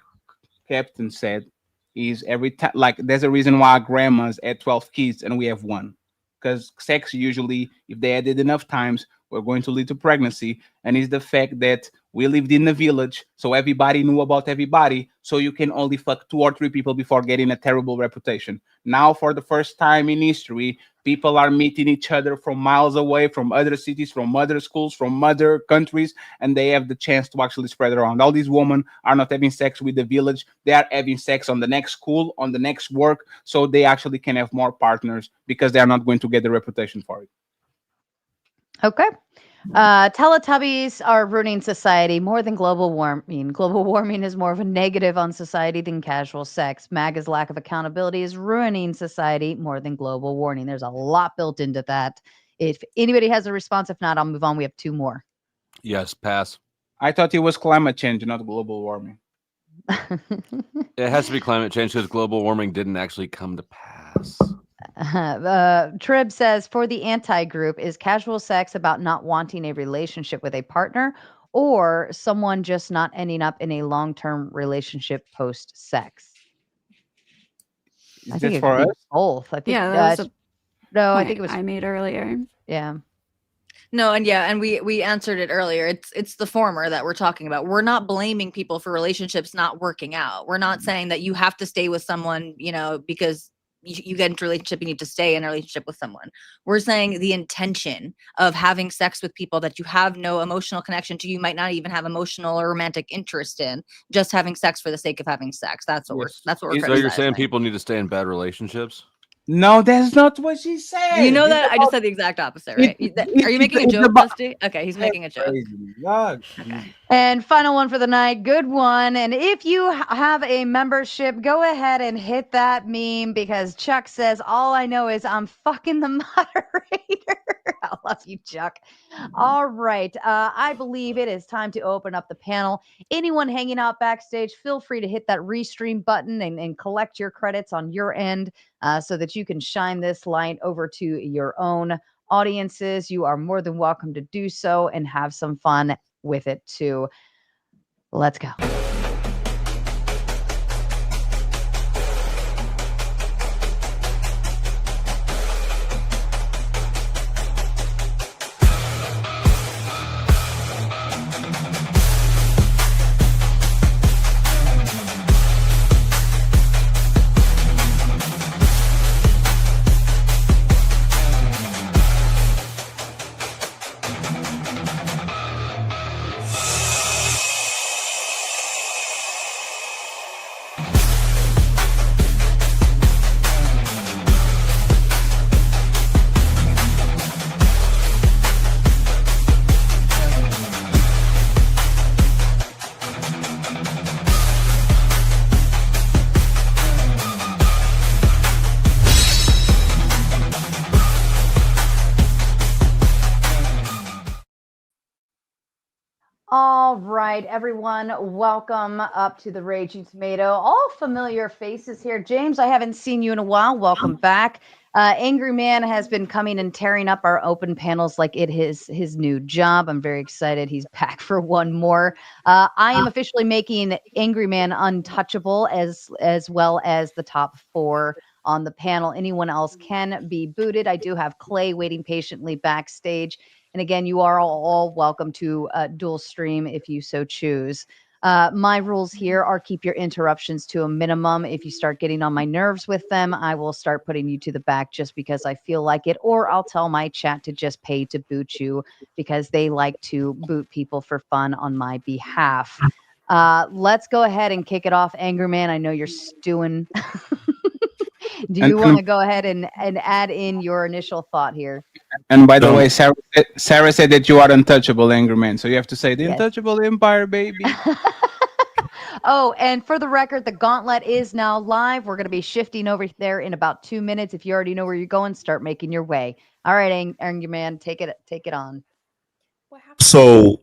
Speaker 6: Captain said. Is every time like there's a reason why our grandmas had 12 kids and we have one, because sex usually, if they added enough times, we're going to lead to pregnancy. And it's the fact that we lived in a village, so everybody knew about everybody, so you can only fuck 2 or 3 people before getting a terrible reputation. Now, for the first time in history, People are meeting each other from miles away, from other cities, from other schools, from other countries, and they have the chance to actually spread around. All these women are not having sex with the village. They are having sex on the next school, on the next work, so they actually can have more partners because they are not going to get the reputation for it.
Speaker 1: Okay. Teletubbies are ruining society more than global warming. Global warming is more of a negative on society than casual sex. MAGA's lack of accountability is ruining society more than global warming. There's a lot built into that. If anybody has a response, if not, I'll move on. We have two more.
Speaker 3: Yes, pass.
Speaker 6: I thought it was climate change, not global warming.
Speaker 3: It has to be climate change because global warming didn't actually come to pass.
Speaker 1: Trib says, for the anti-group, is casual sex about not wanting a relationship with a partner or someone just not ending up in a long-term relationship post-sex?
Speaker 6: Is
Speaker 1: I think
Speaker 6: this
Speaker 1: it
Speaker 6: for
Speaker 1: could be
Speaker 6: us?
Speaker 1: both. I think
Speaker 9: Yeah, that was a
Speaker 1: no, I
Speaker 9: point
Speaker 1: think it was
Speaker 9: I made earlier.
Speaker 1: yeah.
Speaker 11: No, and we answered it earlier. It's the former that we're talking about. We're not blaming people for relationships not working out. We're not saying that you have to stay with someone, because you get into a relationship, you need to stay in a relationship with someone. We're saying the intention of having sex with people that you have no emotional connection to, you might not even have emotional or romantic interest in, just having sex for the sake of having sex. That's what we're
Speaker 3: So you're saying
Speaker 11: criticizing.
Speaker 3: people need to stay in bad relationships?
Speaker 6: No, that's not what she said.
Speaker 11: You know
Speaker 6: It's
Speaker 11: that I just said the exact opposite, right? Are you making a
Speaker 6: it's
Speaker 11: joke,
Speaker 6: about-
Speaker 11: Dusty? Okay, he's making a joke.
Speaker 6: Crazy. God.
Speaker 11: Okay.
Speaker 1: And final one for the night. Good one. And if you have a membership, go ahead and hit that meme because Chuck says, all I know is I'm fucking the moderator. I love you, Chuck. All right. I believe it is time to open up the panel. Anyone hanging out backstage, feel free to hit that restream button and collect your credits on your end so that you can shine this light over to your own audiences. You are more than welcome to do so and have some fun with it too. Let's go. All right, everyone, welcome up to the Raging Tomato. All familiar faces here. James, I haven't seen you in a while. Welcome back. Angry Man has been coming and tearing up our open panels like it is his new job. I'm very excited. He's back for one more. I am officially making Angry Man untouchable as well as the top four on the panel. Anyone else can be booted. I do have Clay waiting patiently backstage. And again, you are all welcome to dual stream if you so choose. My rules here are keep your interruptions to a minimum. If you start getting on my nerves with them, I will start putting you to the back just because I feel like it, or I'll tell my chat to just pay to boot you because they like to boot people for fun on my behalf. Let's go ahead and kick it off. Angry Man, I know you're stewing. Do you want to go ahead and add in your initial thought here?
Speaker 8: And by the way, Sarah said that you are untouchable, Angry Man. So you have to say the
Speaker 1: Yes.
Speaker 8: untouchable empire, baby.
Speaker 1: Oh, and for the record, the gauntlet is now live. We're going to be shifting over there in about 2 minutes. If you already know where you're going, start making your way. All right, Angry Man, take it on.
Speaker 2: So,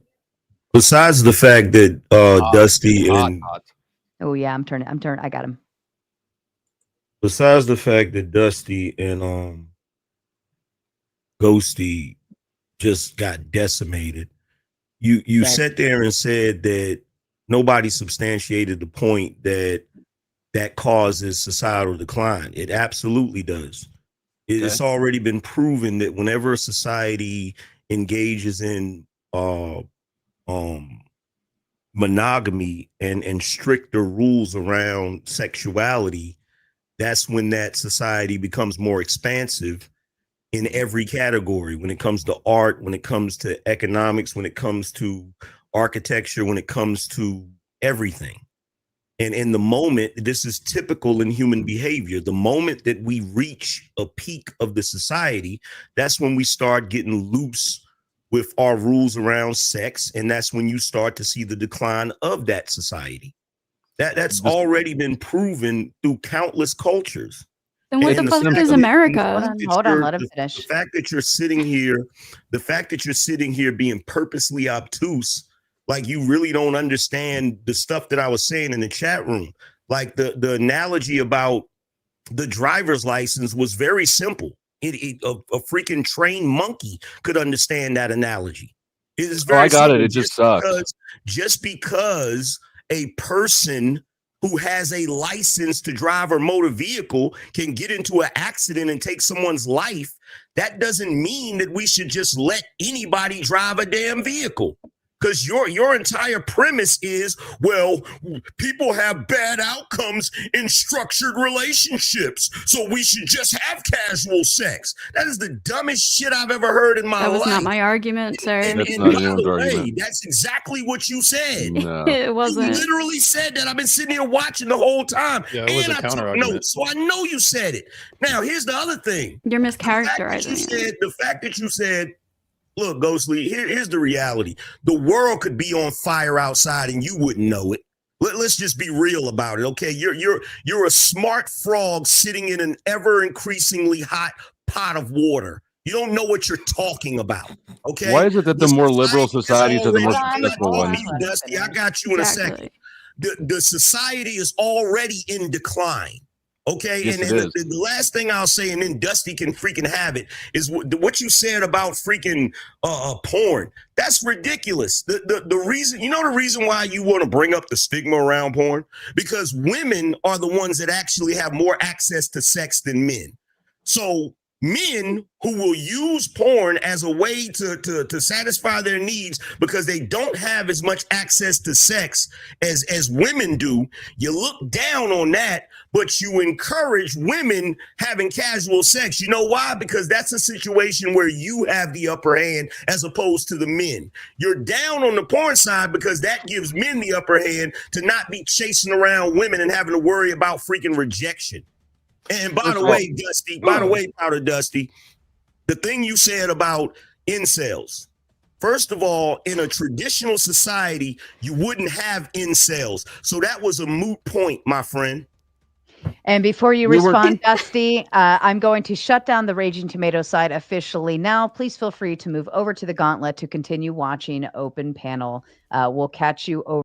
Speaker 2: besides the fact that Dusty and
Speaker 1: Oh yeah, I'm turning. I got him.
Speaker 2: besides the fact that Dusty and Ghosty just got decimated, you sat there and said that nobody substantiated the point that causes societal decline. It absolutely does. It's already been proven that whenever a society engages in monogamy and stricter rules around sexuality, that's when that society becomes more expansive in every category, when it comes to art, when it comes to economics, when it comes to architecture, when it comes to everything. And in the moment, this is typical in human behavior. The moment that we reach a peak of the society, that's when we start getting loose with our rules around sex. And that's when you start to see the decline of that society. That's already been proven through countless cultures.
Speaker 9: Then what the fuck is America?
Speaker 1: Hold on, let him finish.
Speaker 2: The fact that you're sitting here being purposely obtuse, like you really don't understand the stuff that I was saying in the chat room. Like the analogy about the driver's license was very simple. A freaking trained monkey could understand that analogy. It is very
Speaker 4: I got
Speaker 2: simple.
Speaker 4: it. It just sucks.
Speaker 2: Just because a person who has a license to drive a motor vehicle can get into an accident and take someone's life, that doesn't mean that we should just let anybody drive a damn vehicle. Because your entire premise is, well, people have bad outcomes in structured relationships, so we should just have casual sex. That is the dumbest shit I've ever heard in my life.
Speaker 9: That was not my argument, sir.
Speaker 2: And by the way, that's exactly what you said.
Speaker 4: No.
Speaker 9: It wasn't.
Speaker 2: You literally said that. I've been sitting here watching the whole time.
Speaker 12: Yeah, it was
Speaker 2: and
Speaker 12: a
Speaker 2: I took
Speaker 12: counter-argument.
Speaker 2: notes, so I know you said it. Now, here's the other thing.
Speaker 9: You're mischaracterizing it.
Speaker 2: The fact that you said, look, Ghostly, here's the reality. The world could be on fire outside and you wouldn't know it. Let's just be real about it, okay? You're a smart frog sitting in an ever increasingly hot pot of water. You don't know what you're talking about, okay?
Speaker 4: Why is it that the more liberal societies are the more successful ones?
Speaker 2: Dusty, I got you in a second. The society is already in decline. Okay,
Speaker 4: Yes,
Speaker 2: and then the last thing I'll say, and then Dusty can freaking have it, is what you said about freaking porn. That's ridiculous. The reason, the reason why you want to bring up the stigma around porn? Because women are the ones that actually have more access to sex than men. So men who will use porn as a way to satisfy their needs because they don't have as much access to sex as women do, you look down on that, but you encourage women having casual sex. You know why? Because that's a situation where you have the upper hand as opposed to the men. You're down on the porn side because that gives men the upper hand to not be chasing around women and having to worry about freaking rejection. And by the way, Dusty, Powder Dusty, the thing you said about incels. First of all, in a traditional society, you wouldn't have incels. So that was a moot point, my friend.
Speaker 1: And before you respond, Dusty, I'm going to shut down the Raging Tomato side officially now. Please feel free to move over to the Gauntlet to continue watching Open Panel. We'll catch you over.